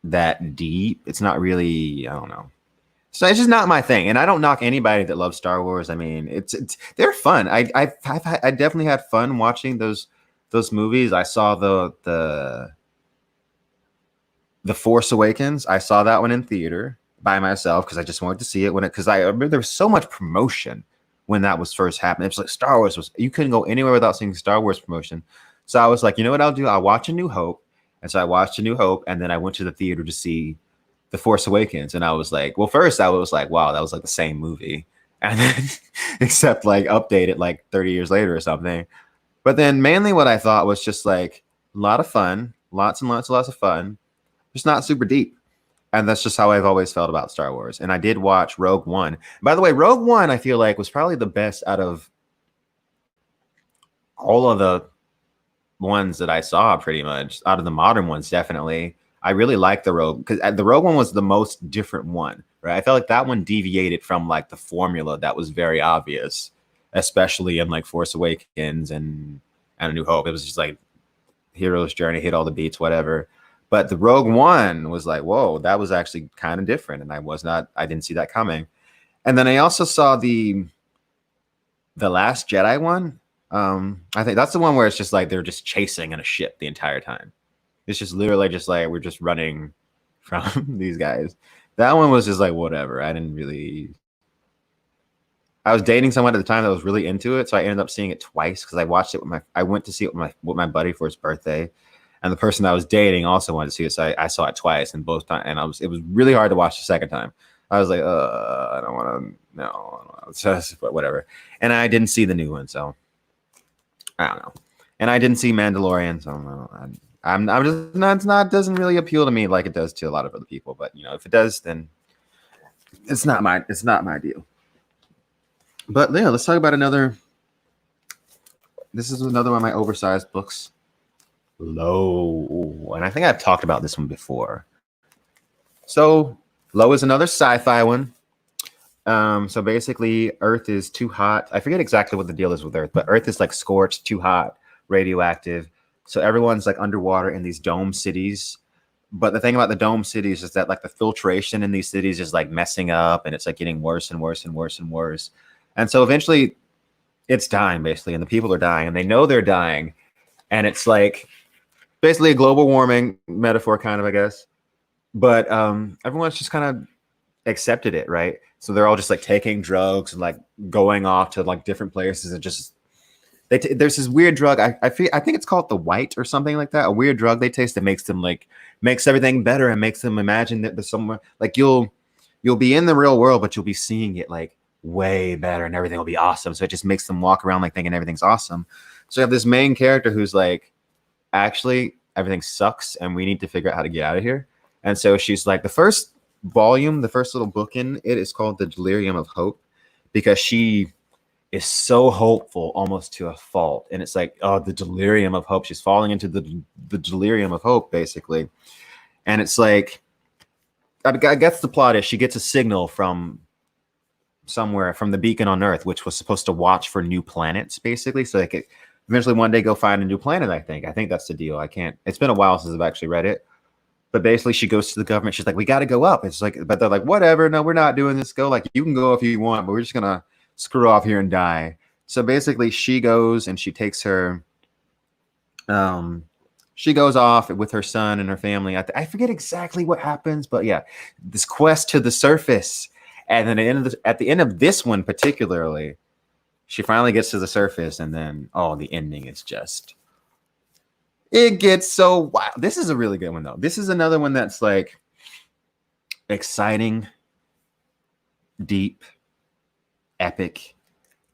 that deep. It's not really, I don't know. So it's just not my thing, and I don't knock anybody that loves Star Wars. I mean, they're fun. I definitely had fun watching those movies. I saw the Force Awakens. I saw that one in theater by myself because I just wanted to see it because I remember there was so much promotion when that was first happening. It was like Star Wars you couldn't go anywhere without seeing Star Wars promotion. So I was like, you know what I'll do? I'll watch A New Hope, and so I watched A New Hope, and then I went to the theater to see The Force Awakens, and I was like, well, first I was like, wow, that was like the same movie, and then except like updated like 30 years later or something. But then mainly what I thought was just like a lot of fun, lots and lots of fun, just not super deep. And that's just how I've always felt about Star Wars. And I did watch Rogue One. By the way, Rogue One, I feel like was probably the best out of all of the ones that I saw, pretty much out of the modern ones. Definitely. I really like the Rogue because the Rogue One was the most different one, right? I felt like that one deviated from like the formula that was very obvious, especially in like Force Awakens and A New Hope. It was just like hero's journey, hit all the beats, whatever. But the Rogue One was like, whoa, that was actually kind of different, and I didn't see that coming. And then I also saw the Last Jedi one. I think that's the one where it's just like they're just chasing in a ship the entire time. It's just literally just like we're just running from these guys. That one was just like whatever. I was dating someone at the time that was really into it, so I ended up seeing it twice because I watched it I went to see it with my buddy for his birthday, and the person I was dating also wanted to see it, so I saw it twice, and both times, and it was really hard to watch the second time. I was like, I don't want to, no, but whatever. And I didn't see the new one, so I don't know. And I didn't see Mandalorian, so I'm just not doesn't really appeal to me like it does to a lot of other people. But if it does, then it's not my deal. But yeah, let's talk about another. This is another one of my oversized books. Low, and I think I've talked about this one before. So Low is another sci-fi one. So basically, Earth is too hot. I forget exactly what the deal is with Earth, but Earth is like scorched, too hot, radioactive. So everyone's like underwater in these dome cities. But the thing about the dome cities is that like the filtration in these cities is like messing up, and it's like getting worse and worse and worse and worse. And so eventually it's dying basically, and the people are dying, and they know they're dying. And it's like basically a global warming metaphor kind of, I guess. But everyone's just kind of accepted it, right? So they're all just like taking drugs and like going off to like different places and just there's this weird drug. I think it's called the White or something like that. A weird drug they taste that makes everything better and makes them imagine that there's somewhere like you'll be in the real world, but you'll be seeing it like way better and everything will be awesome. So it just makes them walk around like thinking everything's awesome. So you have this main character who's like, actually everything sucks and we need to figure out how to get out of here. And so she's like, the first volume, the first little book in it is called The Delirium of Hope, because she is so hopeful almost to a fault. And it's like, oh, the delirium of hope. She's falling into the delirium of hope, basically. And it's like, I guess the plot is she gets a signal from somewhere, from the beacon on Earth, which was supposed to watch for new planets, basically. So they could eventually one day go find a new planet, I think. I think that's the deal. It's been a while since I've actually read it. But basically, she goes to the government. She's like, "We got to go up." It's like, but they're like, "Whatever. No, we're not doing this. Go. Like, you can go if you want, but we're just gonna screw off here and die." So basically, she goes and she takes her. She goes off with her son and her family. I forget exactly what happens, but yeah, this quest to the surface, and then at the end of this one particularly, she finally gets to the surface, and then the ending is just. It gets so wild. This is a really good one, though. This is another one that's like exciting, deep, epic,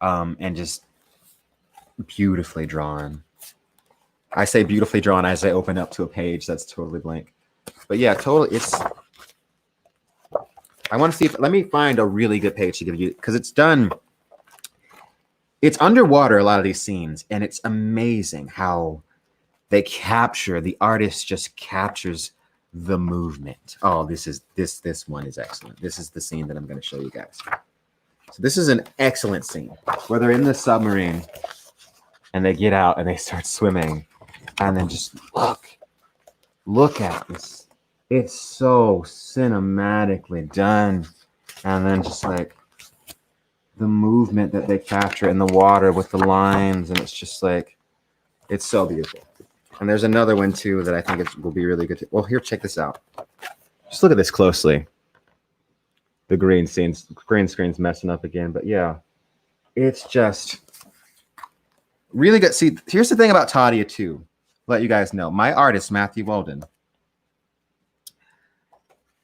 and just beautifully drawn. I say beautifully drawn as I open up to a page that's totally blank. But yeah, totally. I want to see let me find a really good page to give you, because it's done. It's underwater, a lot of these scenes, and it's amazing how the artist just captures the movement. Oh, this one is excellent. This is the scene that I'm going to show you guys. So this is an excellent scene where they're in the submarine and they get out and they start swimming, and then just look at this. It's so cinematically done, and then just like the movement that they capture in the water with the lines, and it's just like, it's so beautiful. And there's another one too that I think will be really good. Well, here, check this out. Just look at this closely. The green screen's messing up again, but yeah, it's just really good. See, here's the thing about Tadia too. Let you guys know, my artist Matthew Weldon.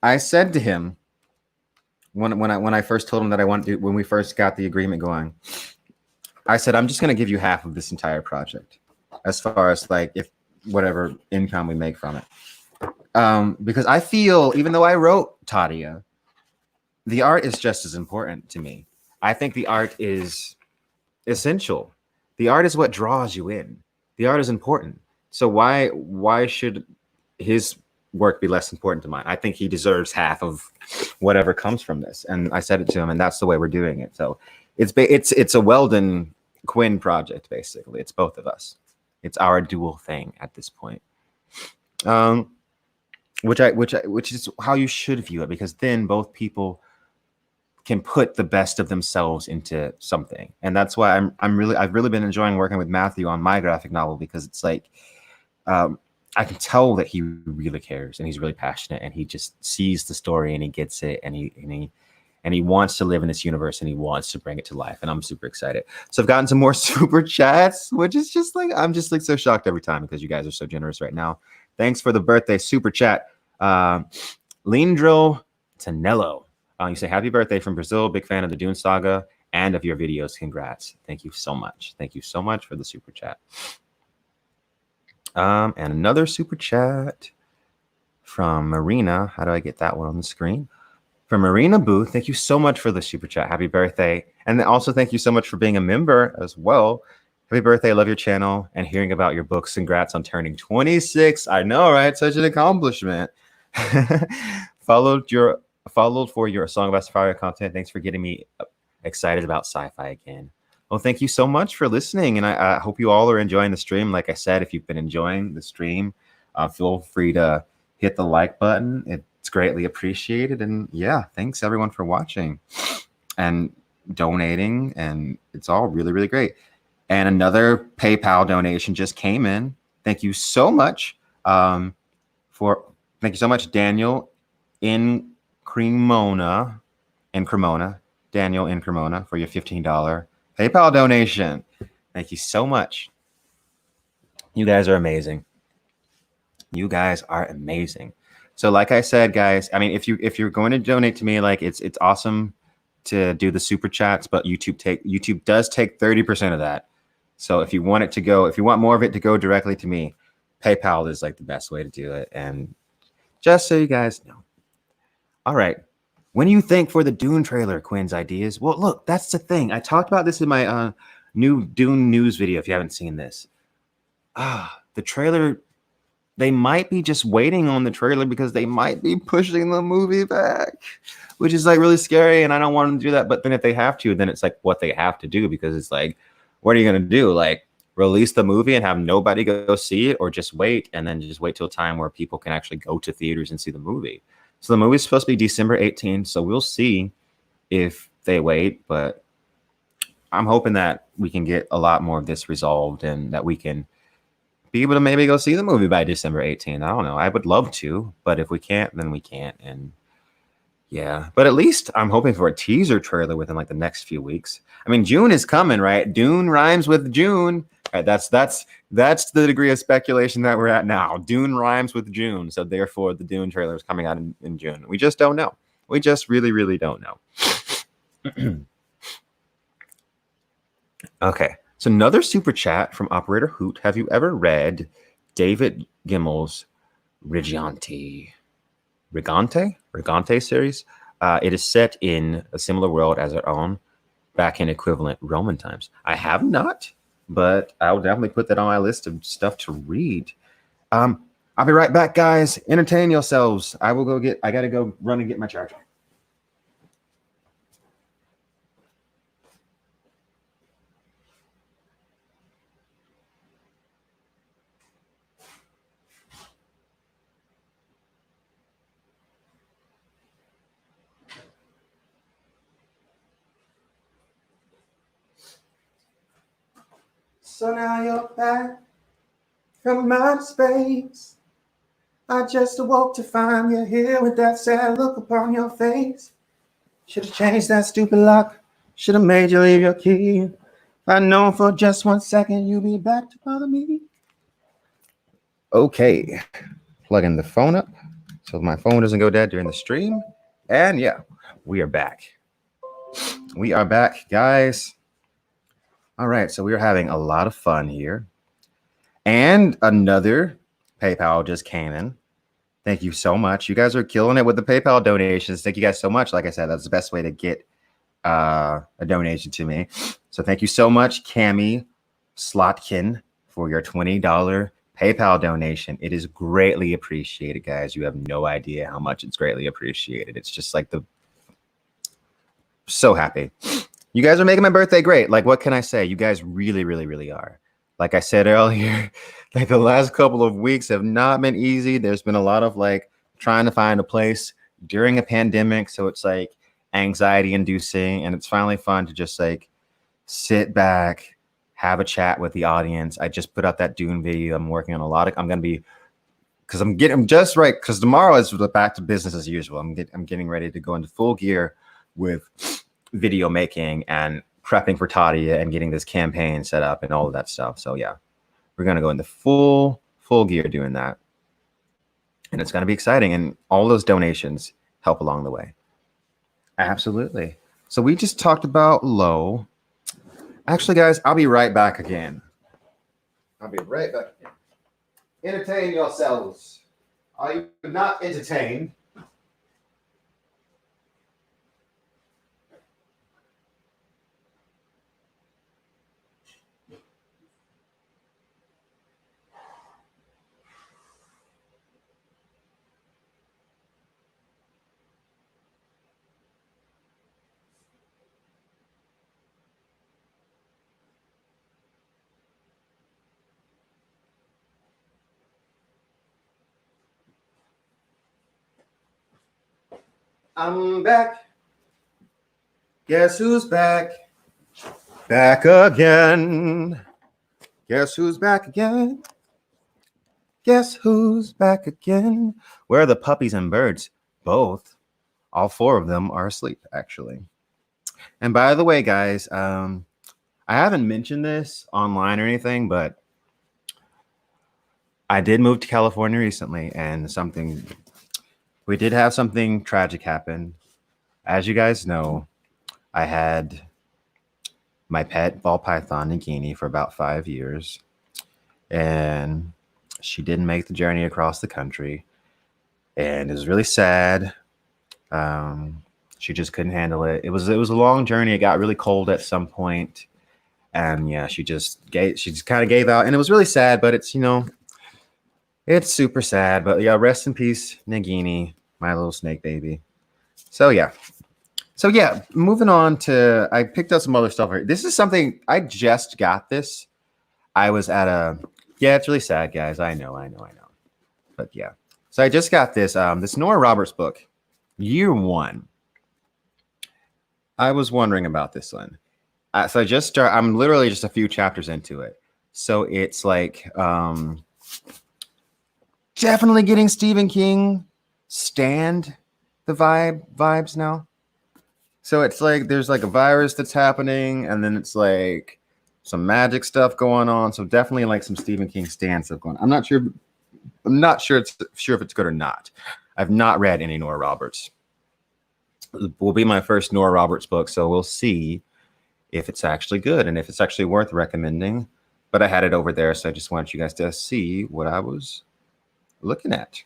I said to him when I first told him that I wanted to, when we first got the agreement going, I said, I'm just going to give you half of this entire project, as far as like if whatever income we make from it. Because I feel, even though I wrote Tadia, the art is just as important to me. I think the art is essential. The art is what draws you in. The art is important. So why should his work be less important to mine? I think he deserves half of whatever comes from this. And I said it to him, and that's the way we're doing it. So it's a Weldon Quinn project, basically. It's both of us. It's our dual thing at this point. Which is how you should view it, because then both people can put the best of themselves into something. And that's why I've really been enjoying working with Matthew on my graphic novel, because it's like I can tell that he really cares and he's really passionate, and he just sees the story and he gets it, and he wants to live in this universe, and he wants to bring it to life. And I'm super excited. So I've gotten some more super chats, which is just like, I'm just like so shocked every time, because you guys are so generous right now. Thanks for the birthday super chat. Lindro Tanello. You say, happy birthday from Brazil. Big fan of the Dune Saga and of your videos. Congrats. Thank you so much. Thank you so much for the super chat. And another super chat from Marina. How do I get that one on the screen? From Marina Booth. Thank you so much for the super chat. Happy birthday. And also thank you so much for being a member as well. Happy birthday. I love your channel and hearing about your books. Congrats on turning 26. I know, right? Such an accomplishment. Followed for your Song of Ice and Fire content. Thanks for getting me excited about sci-fi again. Well, thank you so much for listening, and I hope you all are enjoying the stream. Like I said, if you've been enjoying the stream, feel free to hit the like button. It's greatly appreciated. And yeah, thanks everyone for watching and donating, and it's all really, really great. And another PayPal donation just came in. Thank you so much thank you so much, Daniel in Cremona, Daniel in Cremona, for your $15 PayPal donation. Thank you so much. You guys are amazing. You guys are amazing. So like I said, guys, I mean, if you're going to donate to me, like it's awesome to do the super chats, but YouTube does take 30% of that. So if you want more of it to go directly to me, PayPal is like the best way to do it. And just so you guys know. All right. When you think for the Dune trailer, Quinn's ideas? Well, look, that's the thing. I talked about this in my new Dune news video. If you haven't seen this, the trailer, they might be just waiting on the trailer because they might be pushing the movie back, which is like really scary. And I don't want them to do that. But then if they have to, then it's like what they have to do, because it's like, what are you going to do? Like release the movie and have nobody go see it, or just wait and then just wait till a time where people can actually go to theaters and see the movie. So the movie's supposed to be December 18th, so we'll see if they wait, but I'm hoping that we can get a lot more of this resolved and that we can be able to maybe go see the movie by December 18th. I don't know. I would love to, but if we can't, then we can't. And yeah, but at least I'm hoping for a teaser trailer within like the next few weeks. I mean, June is coming, right? Dune rhymes with June. Right, that's the degree of speculation that we're at now. Dune rhymes with June, so therefore the Dune trailer is coming out in June. We just don't know. We just really, really don't know. Okay, so another super chat from Operator Hoot. Have you ever read David Gimmel's Rigante series? It is set in a similar world as our own, back in equivalent Roman times. I have not, but I'll definitely put that on my list of stuff to read. I'll be right back, guys. Entertain yourselves. I gotta go run and get my charger. So now you're back from outer space. I just awoke to find you here with that sad look upon your face. Should have changed that stupid lock. Should have made you leave your key. If I'd known for just 1 second you'd be back to bother me. Okay, plugging the phone up so my phone doesn't go dead during the stream. And yeah, we are back. We are back, guys. All right, so we are having a lot of fun here. And another PayPal just came in. Thank you so much. You guys are killing it with the PayPal donations. Thank you guys so much. Like I said, that's the best way to get a donation to me. So thank you so much, Cami Slotkin, for your $20 PayPal donation. It is greatly appreciated, guys. You have no idea how much it's greatly appreciated. It's just like so happy. You guys are making my birthday great. Like, what can I say? You guys really, really, really are. Like I said earlier, like the last couple of weeks have not been easy. There's been a lot of like trying to find a place during a pandemic. So it's like anxiety inducing, and it's finally fun to just like sit back, have a chat with the audience. I just put out that Dune video. I'm working on because tomorrow is back to business as usual. I'm getting ready to go into full gear with video making and prepping for Tadia and getting this campaign set up and all of that stuff. So yeah, we're gonna go into full gear doing that, and it's gonna be exciting. And all those donations help along the way. Absolutely. So we just talked about low. Actually, guys, I'll be right back again. I'll be right back again. Entertain yourselves. Are you not entertained? I'm back. Guess who's back? Back again. Guess who's back again? Guess who's back again? Where are the puppies and birds? Both. All 4 of them are asleep, actually. And by the way, guys, I haven't mentioned this online or anything, but I did move to California recently, and we did have something tragic happen. As you guys know, I had my pet ball python, Nagini, for about 5 years, and she didn't make the journey across the country, and it was really sad. She just couldn't handle it. It was a long journey. It got really cold at some point, and yeah, she just kind of gave out, and it was really sad. But it's it's super sad. But yeah, rest in peace, Nagini, my little snake baby. So yeah, moving on to, I picked up some other stuff here. This is something I just got this. I was at a yeah, it's really sad, guys. I know. But yeah. So I just got this this Nora Roberts book, Year One. I was wondering about this one. So I just start. I'm literally just a few chapters into it. So it's like definitely getting Stephen King stand the vibes now. So it's like there's like a virus that's happening, and then it's like some magic stuff going on. So definitely like some Stephen King stand stuff going on. I'm not sure if it's good or not. I've not read any Nora Roberts. It will be my first Nora Roberts book, so we'll see if it's actually good and if it's actually worth recommending. But I had it over there, so I just wanted you guys to see what I was looking at.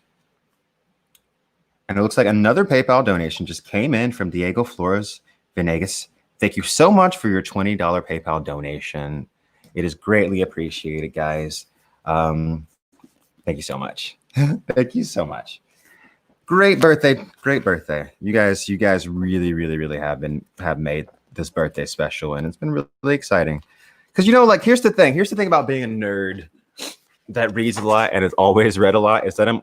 And it looks like another PayPal donation just came in from Diego Flores Venegas. Thank you so much for your $20 PayPal donation. It is greatly appreciated, guys. Thank you so much. Thank you so much. Great birthday. You guys really have made this birthday special, and it's been really exciting. Because like here's the thing about being a nerd that reads a lot and has always read a lot is that I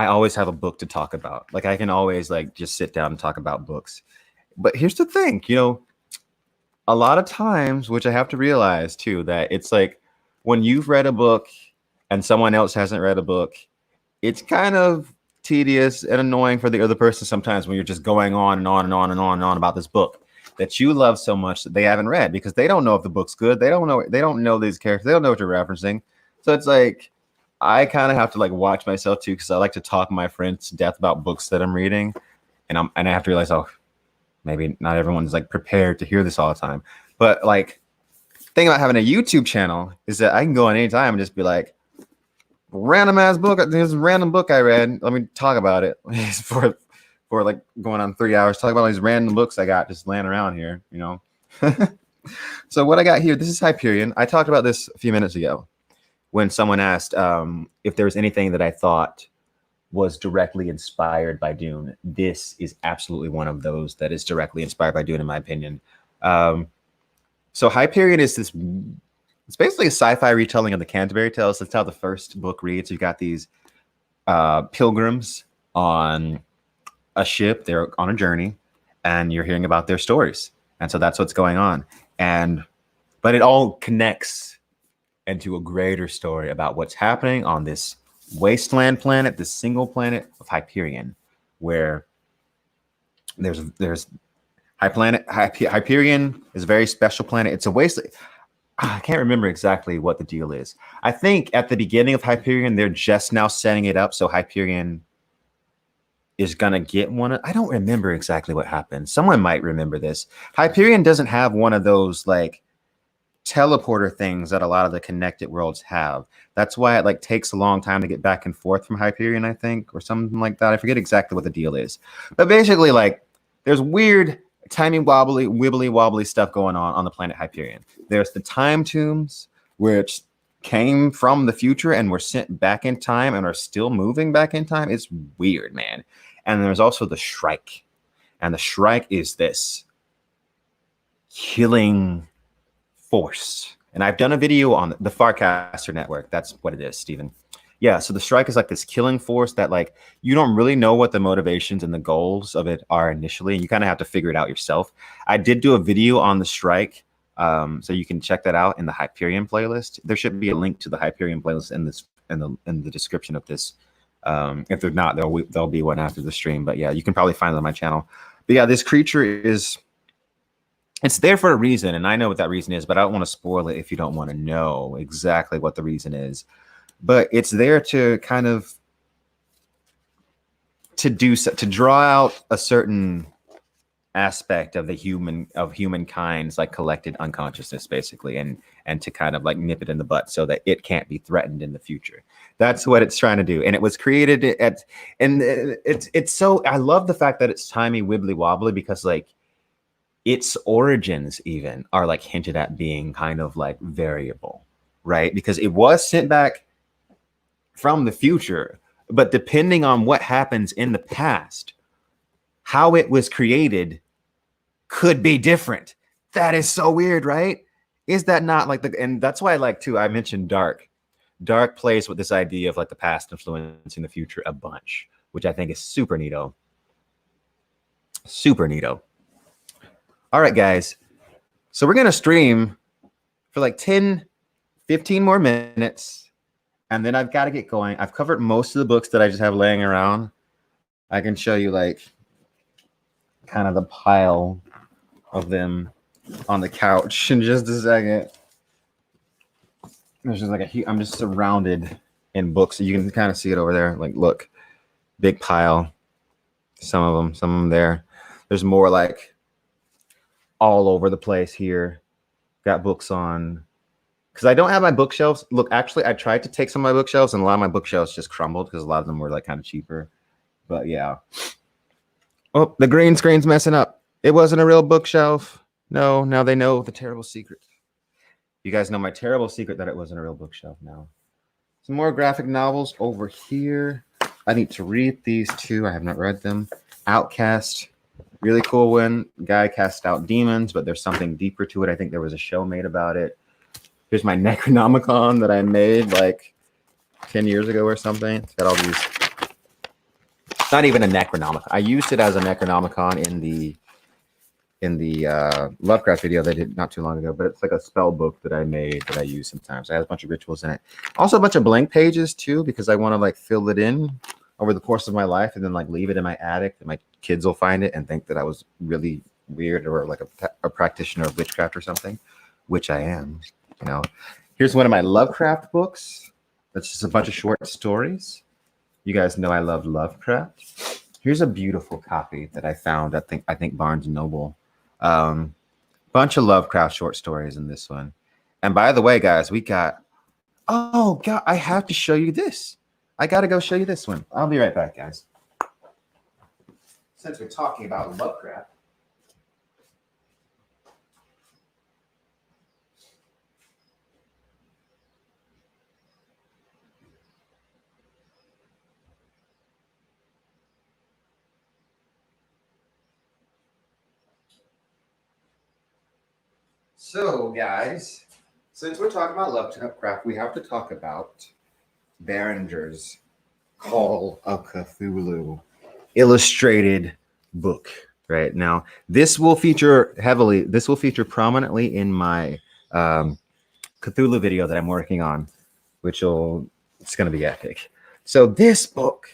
always have a book to talk about. Like I can always like just sit down and talk about books. But here's the thing, a lot of times, which I have to realize too, that it's like when you've read a book and someone else hasn't read a book, it's kind of tedious and annoying for the other person sometimes when you're just going on and on and on and on and on about this book that you love so much that they haven't read because they don't know if the book's good. They don't know these characters. They don't know what you're referencing. So it's like I kind of have to like watch myself too because I like to talk my friends to death about books that I'm reading, and I have to realize, oh, maybe not everyone's like prepared to hear this all the time. But like, thing about having a YouTube channel is that I can go on any time and just be like, random ass book. There's a random book I read. Let me talk about it for like going on 3 hours. Talk about all these random books I got just laying around here. So what I got here, this is Hyperion. I talked about this a few minutes ago when someone asked if there was anything that I thought was directly inspired by Dune. This is absolutely one of those that is directly inspired by Dune, in my opinion. So Hyperion is it's basically a sci-fi retelling of the Canterbury Tales. That's how the first book reads. You've got these pilgrims on a ship. They're on a journey, and you're hearing about their stories. And so that's what's going on. But it all connects into a greater story about what's happening on this wasteland planet, this single planet of Hyperion, where there's Hyperion is a very special planet. It's a wasteland. I can't remember exactly what the deal is. I think at the beginning of Hyperion, they're just now setting it up so Hyperion is gonna get one. I don't remember exactly what happened. Someone might remember this. Hyperion doesn't have one of those like teleporter things that a lot of the connected worlds have. That's why it like takes a long time to get back and forth from Hyperion, I think, or something like that. I forget exactly what the deal is. But basically, like, there's weird wibbly wobbly stuff going on the planet Hyperion. There's the time tombs, which came from the future and were sent back in time and are still moving back in time. It's weird, man. And there's also the Shrike. And the Shrike is this killing force. And I've done a video on the Farcaster network. That's what it is, Stephen. Yeah, so the Shrike is like this killing force that like you don't really know what the motivations and the goals of it are initially, and you kind of have to figure it out yourself. I did do a video on the Shrike, so you can check that out in the Hyperion playlist. There should be a link to the Hyperion playlist in the description of this. If they're not, there'll be one after the stream. But yeah, you can probably find it on my channel. But yeah, this creature it's there for a reason, and I know what that reason is, but I don't want to spoil it if you don't want to know exactly what the reason is. But it's there to kind of to draw out a certain aspect of humankind's like collected unconsciousness, basically, and to kind of like nip it in the butt so that it can't be threatened in the future. That's what it's trying to do. And it was created it's so, I love the fact that it's timey wibbly wobbly, because like its origins even are like hinted at being kind of like variable, right? Because it was sent back from the future, but depending on what happens in the past, how it was created could be different. That is so weird, right? Is that not like the, and that's why I like too, I mentioned Dark. Dark plays with this idea of like the past influencing the future a bunch, which I think is super neato. Super neato. All right, guys. So we're going to stream for like 10, 15 more minutes. And then I've got to get going. I've covered most of the books that I just have laying around. I can show you like kind of the pile of them on the couch in just a second. There's just like I'm just surrounded in books. You can kind of see it over there. Like, look, big pile. Some of them there. There's more like all over the place here. Got books on, because I don't have my bookshelves. Look, actually, I tried to take some of my bookshelves, and a lot of my bookshelves just crumbled because a lot of them were like kind of cheaper. But yeah. Oh, the green screen's messing up. It wasn't a real bookshelf. No, now they know the terrible secret. You guys know my terrible secret that it wasn't a real bookshelf now. Some more graphic novels over here. I need to read these two. I have not read them. Outcast. Really cool one. Guy cast out demons, but there's something deeper to it. I think there was a show made about it. Here's my Necronomicon that I made like 10 years ago or something. It's got all these. Not even a Necronomicon. I used it as a Necronomicon in the Lovecraft video that I did not too long ago, but it's like a spell book that I made that I use sometimes. It has a bunch of rituals in it. Also a bunch of blank pages too, because I want to like fill it in over the course of my life and then like leave it in my attic and my kids will find it and think that I was really weird or like a practitioner of witchcraft or something, which I am, you know. Here's one of my Lovecraft books. That's just a bunch of short stories. You guys know I love Lovecraft. Here's a beautiful copy that I found. I think Barnes and Noble. Bunch of Lovecraft short stories in this one. And by the way, guys, we got, oh God, I have to show you this. I got to go show you this one. I'll be right back, guys. Since we're talking about Lovecraft. So, guys, since we're talking about Lovecraft, we have to talk about Behringer's Call of Cthulhu illustrated book. Right now, this will feature prominently in my Cthulhu video that I'm working on, it's going to be epic. So this book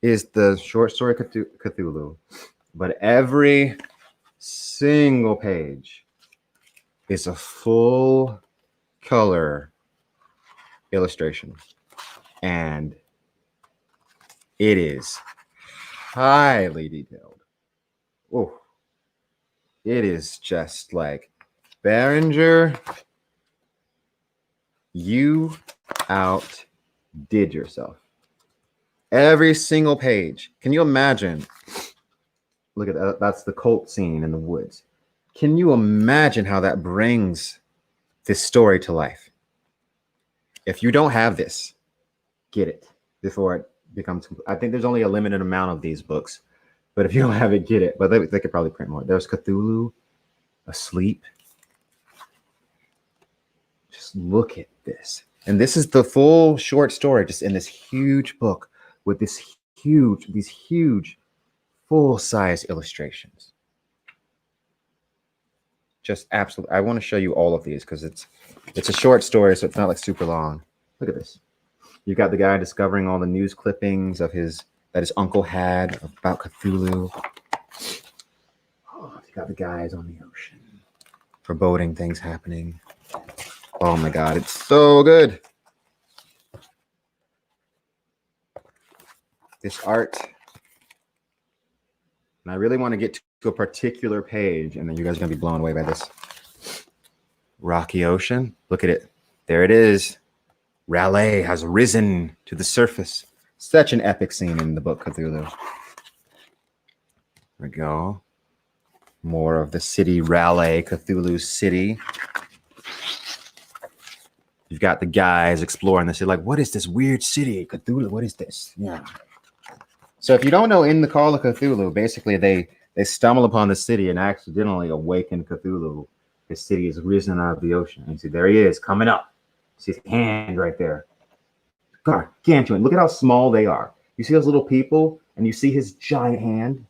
is the short story Cthulhu, but every single page is a full color illustration, and it is highly detailed. Oh, it is just like, Behringer, you outdid yourself. Every single page. Can you imagine? Look at that. That's the cult scene in the woods. Can you imagine how that brings this story to life? If you don't have this, get it before it becomes. I think there's only a limited amount of these books, but if you don't have it, get it. But they could probably print more. There's Cthulhu Asleep. Just look at this. And this is the full short story just in this huge book with these huge full-size illustrations. Just absolutely. I want to show you all of these because it's a short story, so it's not like super long. Look at this. You've got the guy discovering all the news clippings that his uncle had about Cthulhu. Oh, you got the guys on the ocean. Foreboding things happening. Oh my God, it's so good. This art. And I really want to get to a particular page, and then you guys are going to be blown away by this. Rocky Ocean. Look at it. There it is. Raleigh has risen to the surface. Such an epic scene in the book Cthulhu. There we go. More of the city, Raleigh, Cthulhu City. You've got the guys exploring the city. Like, what is this weird city? Cthulhu, what is this? Yeah. So if you don't know, in the Call of Cthulhu, basically they stumble upon the city and accidentally awaken Cthulhu. his city is risen out of the ocean. And you see, there he is coming up. See his hand right there. Gargantuan. Look at how small they are. You see those little people, and you see his giant hand.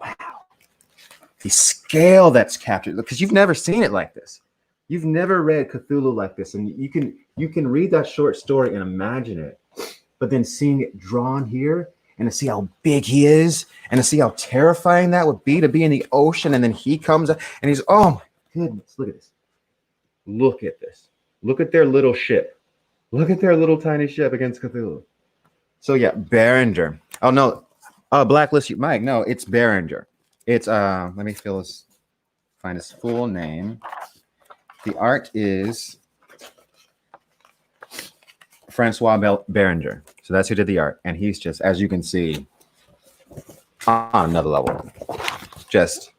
Wow. The scale that's captured, because you've never seen it like this. You've never read Cthulhu like this, and you can read that short story and imagine it, but then seeing it drawn here and to see how big he is and to see how terrifying that would be to be in the ocean, and then he comes up and he's, oh my goodness, look at this. Look at this. Look at their little ship. Look at their little tiny ship against Cthulhu. So yeah, Berenger. Oh no, blacklist you, Mike. No, it's Berenger. It's let me find his full name. The art is Francois Berenger. So that's who did the art. And he's just, as you can see, on another level. Just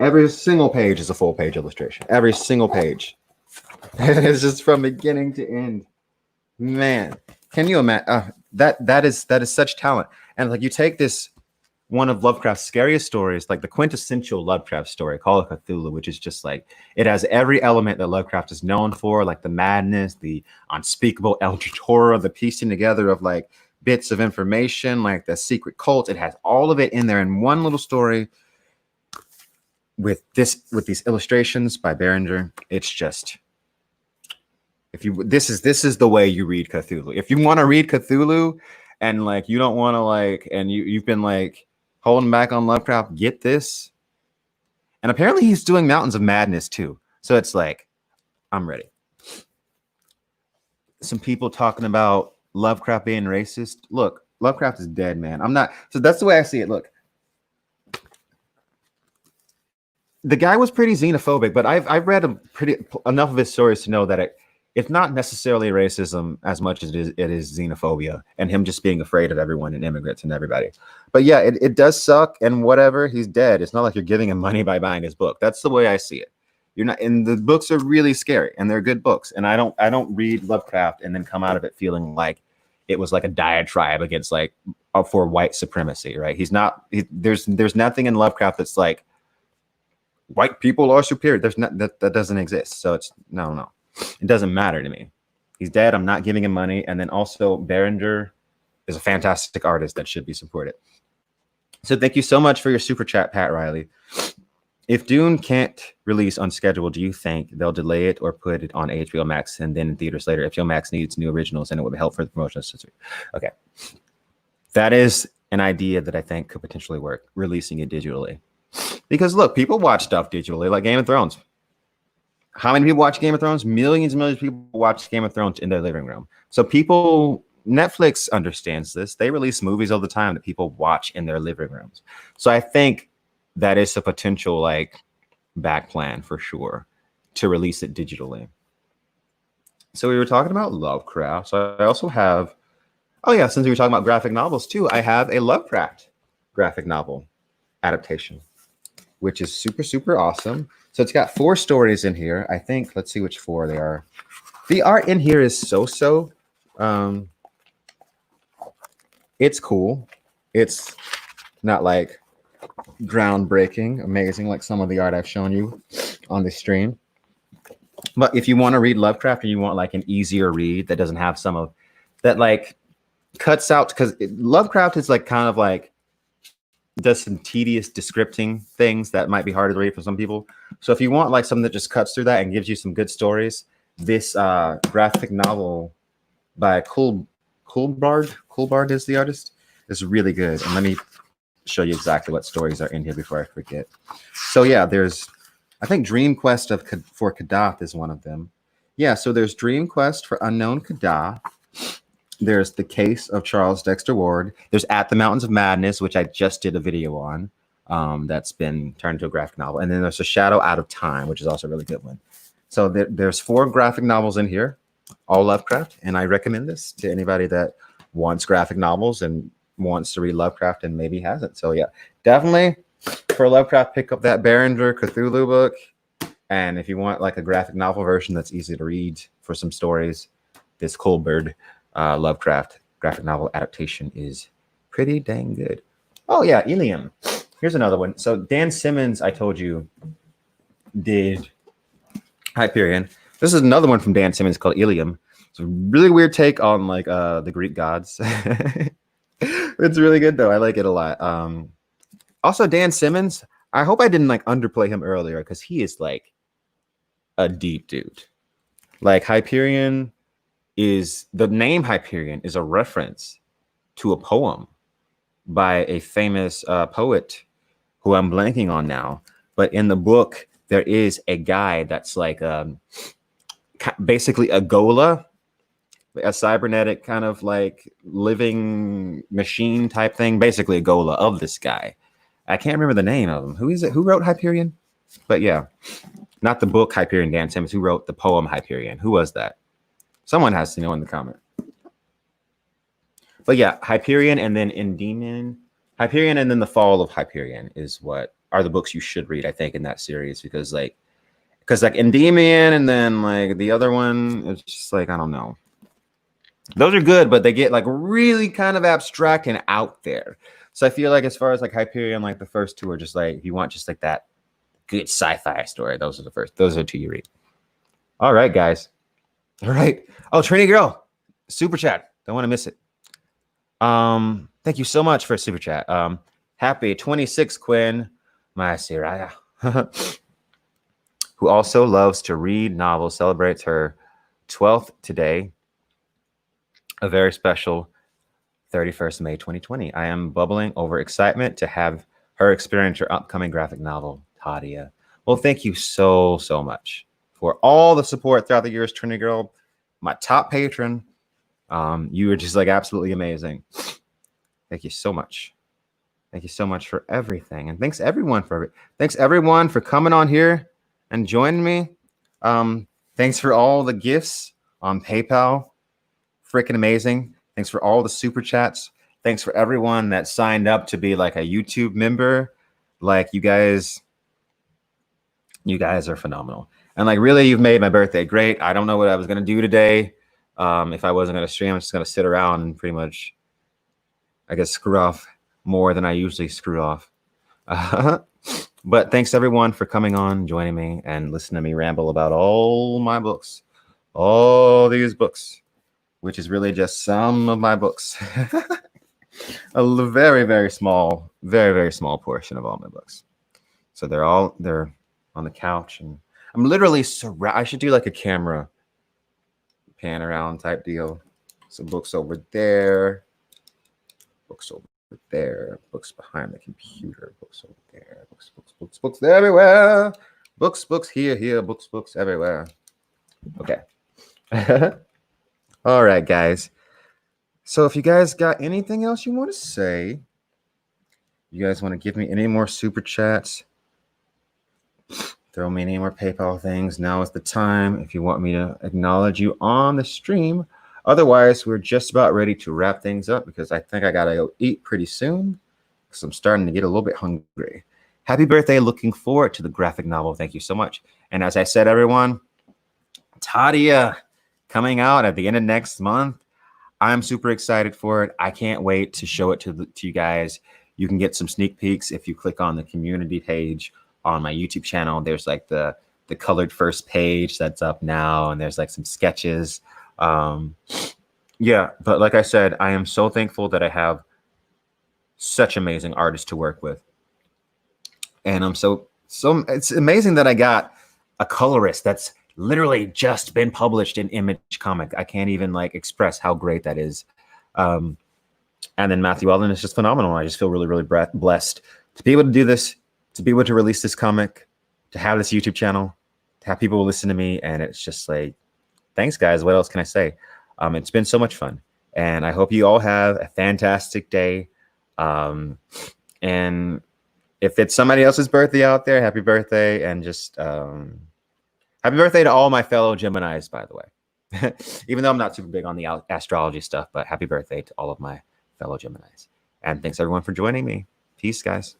every single page is a full page illustration. Every single page. It's just from beginning to end. Man, can you imagine? That is such talent. And like, you take this one of Lovecraft's scariest stories, like the quintessential Lovecraft story, Call of Cthulhu, which is just like, it has every element that Lovecraft is known for, like the madness, the unspeakable eldritch horror, the piecing together of like bits of information, like the secret cult. It has all of it in there in one little story with these illustrations by Berenger. It's just, this is the way you read Cthulhu. If you want to read Cthulhu and like you don't want to like, and you've been like holding back on Lovecraft, get this. And apparently he's doing Mountains of Madness too. So it's like, I'm ready. Some people talking about Lovecraft being racist. Look, Lovecraft is dead, man. I'm not. So that's the way I see it. Look, the guy was pretty xenophobic, but I've read enough of his stories to know that it's not necessarily racism as much as it is xenophobia and him just being afraid of everyone and immigrants and everybody. But yeah, it does suck, and whatever, he's dead. It's not like you're giving him money by buying his book. That's the way I see it. You're not, and the books are really scary and they're good books. And I don't read Lovecraft and then come out of it feeling like it was like a diatribe against like for white supremacy, right? There's nothing in Lovecraft that's like white people are superior. There's not, that doesn't exist. So it's no. It doesn't matter to me. He's dead. I'm not giving him money. And then also Berenger is a fantastic artist that should be supported. So thank you so much for your super chat, Pat Riley. If Dune can't release on schedule, do you think they'll delay it or put it on HBO Max and then in theaters later? HBO Max needs new originals and it would help for the promotion. Okay. That is an idea that I think could potentially work, releasing it digitally. Because look, people watch stuff digitally like Game of Thrones. How many people watch Game of Thrones? Millions and millions of people watch Game of Thrones in their living room. So Netflix understands this. They release movies all the time that people watch in their living rooms. So I think that is a potential like back plan for sure to release it digitally. So we were talking about Lovecraft. So I also have, oh yeah, since we were talking about graphic novels too, I have a Lovecraft graphic novel adaptation, which is super, super awesome. So it's got 4 stories in here. I think, let's see which 4 they are. The art in here is so-so. It's cool. It's not like groundbreaking, amazing, like some of the art I've shown you on the stream. But if you want to read Lovecraft and you want like an easier read that doesn't have some of that, like cuts out, because Lovecraft is like kind of like does some tedious descripting things that might be harder to read for some people. So if you want like something that just cuts through that and gives you some good stories, this graphic novel by Coolbard is the artist, is really good. And let me show you exactly what stories are in here before I forget. So yeah, there's, I think Dream Quest for Kadath is one of them. Yeah, so there's Dream Quest for Unknown Kadath. There's The Case of Charles Dexter Ward. There's At the Mountains of Madness, which I just did a video on. That's been turned into a graphic novel. And then there's A Shadow Out of Time, which is also a really good one. So there's 4 graphic novels in here, all Lovecraft. And I recommend this to anybody that wants graphic novels and wants to read Lovecraft and maybe hasn't. So yeah, definitely for Lovecraft, pick up that Berenger Cthulhu book. And if you want like a graphic novel version that's easy to read for some stories, this Coolbard Lovecraft graphic novel adaptation is pretty dang good. Oh yeah, Ilium. Here's another one. So Dan Simmons, I told you, did Hyperion. This is another one from Dan Simmons called Ilium. It's a really weird take on like the Greek gods. It's really good though. I like it a lot. Also Dan Simmons, I hope I didn't like underplay him earlier because he is like a deep dude. Like Hyperion is the name Hyperion is a reference to a poem by a famous poet who I'm blanking on now. But in the book, there is a guy that's like basically a Gola, a cybernetic kind of like living machine type thing, basically a Gola of this guy. I can't remember the name of him. Who is it? Who wrote Hyperion? But yeah, not the book Hyperion, Dan Simmons. Who wrote the poem Hyperion? Who was that? Someone has to know in the comment. But yeah, Hyperion and then Endymion. Hyperion and then the Fall of Hyperion is what are the books you should read, I think, in that series because like Endymion and then like the other one, it's just like, I don't know. Those are good, but they get like really kind of abstract and out there. So I feel like as far as like Hyperion, like the first two are just like, if you want just like that good sci-fi story, those are the first. Those are the two you read. All right, guys. All right. Oh, Trini Girl, super chat. Don't want to miss it. Thank you so much for super chat. Happy 26 Quinn, my Siraya, who also loves to read novels, celebrates her 12th today. A very special 31st May 2020. I am bubbling over excitement to have her experience her upcoming graphic novel, Tadia. Well, thank you so much for all the support throughout the years, Trini Girl, my top patron. You were just like absolutely amazing. Thank you so much. Thank you so much for everything. And thanks everyone for coming on here and joining me. Thanks for all the gifts on PayPal. Freaking amazing. Thanks for all the super chats. Thanks for everyone that signed up to be like a YouTube member. Like you guys are phenomenal. And like really, you've made my birthday great. I don't know what I was gonna do today. If I wasn't gonna stream, I'm just gonna sit around and pretty much, I guess, screw off more than I usually screw off. But thanks everyone for coming on, joining me, and listening to me ramble about all my books, all these books, which is really just some of my books. A very small portion of all my books. So they're on the couch, and I'm literally I should do like a camera pan around type deal. Some books over there, books over there, books behind the computer, books over there, books everywhere, books here, books everywhere. Okay. All right, guys. So if you guys got anything else you want to say, you guys want to give me any more super chats, throw me any more PayPal things, now is the time. If you want me to acknowledge you on the stream. Otherwise, we're just about ready to wrap things up because I think I got to go eat pretty soon because I'm starting to get a little bit hungry. Happy birthday. Looking forward to the graphic novel. Thank you so much. And as I said, everyone, Tadia coming out at the end of next month. I'm super excited for it. I can't wait to show it to you guys. You can get some sneak peeks if you click on the community page on my YouTube channel. There's like the colored first page that's up now, and there's like some sketches. Yeah, but like I said, I am so thankful that I have such amazing artists to work with. And I'm so it's amazing that I got a colorist that's literally just been published in Image Comic. I can't even like express how great that is. And then Matthew Alden is just phenomenal. I just feel really blessed to be able to do this, to be able to release this comic, to have this YouTube channel, to have people listen to me. And it's just like, thanks guys. What else can I say? It's been so much fun, and I hope you all have a fantastic day. And if it's somebody else's birthday out there, happy birthday. And just happy birthday to all my fellow Geminis, by the way. Even though I'm not super big on the astrology stuff, but happy birthday to all of my fellow Geminis. And thanks everyone for joining me. Peace, guys.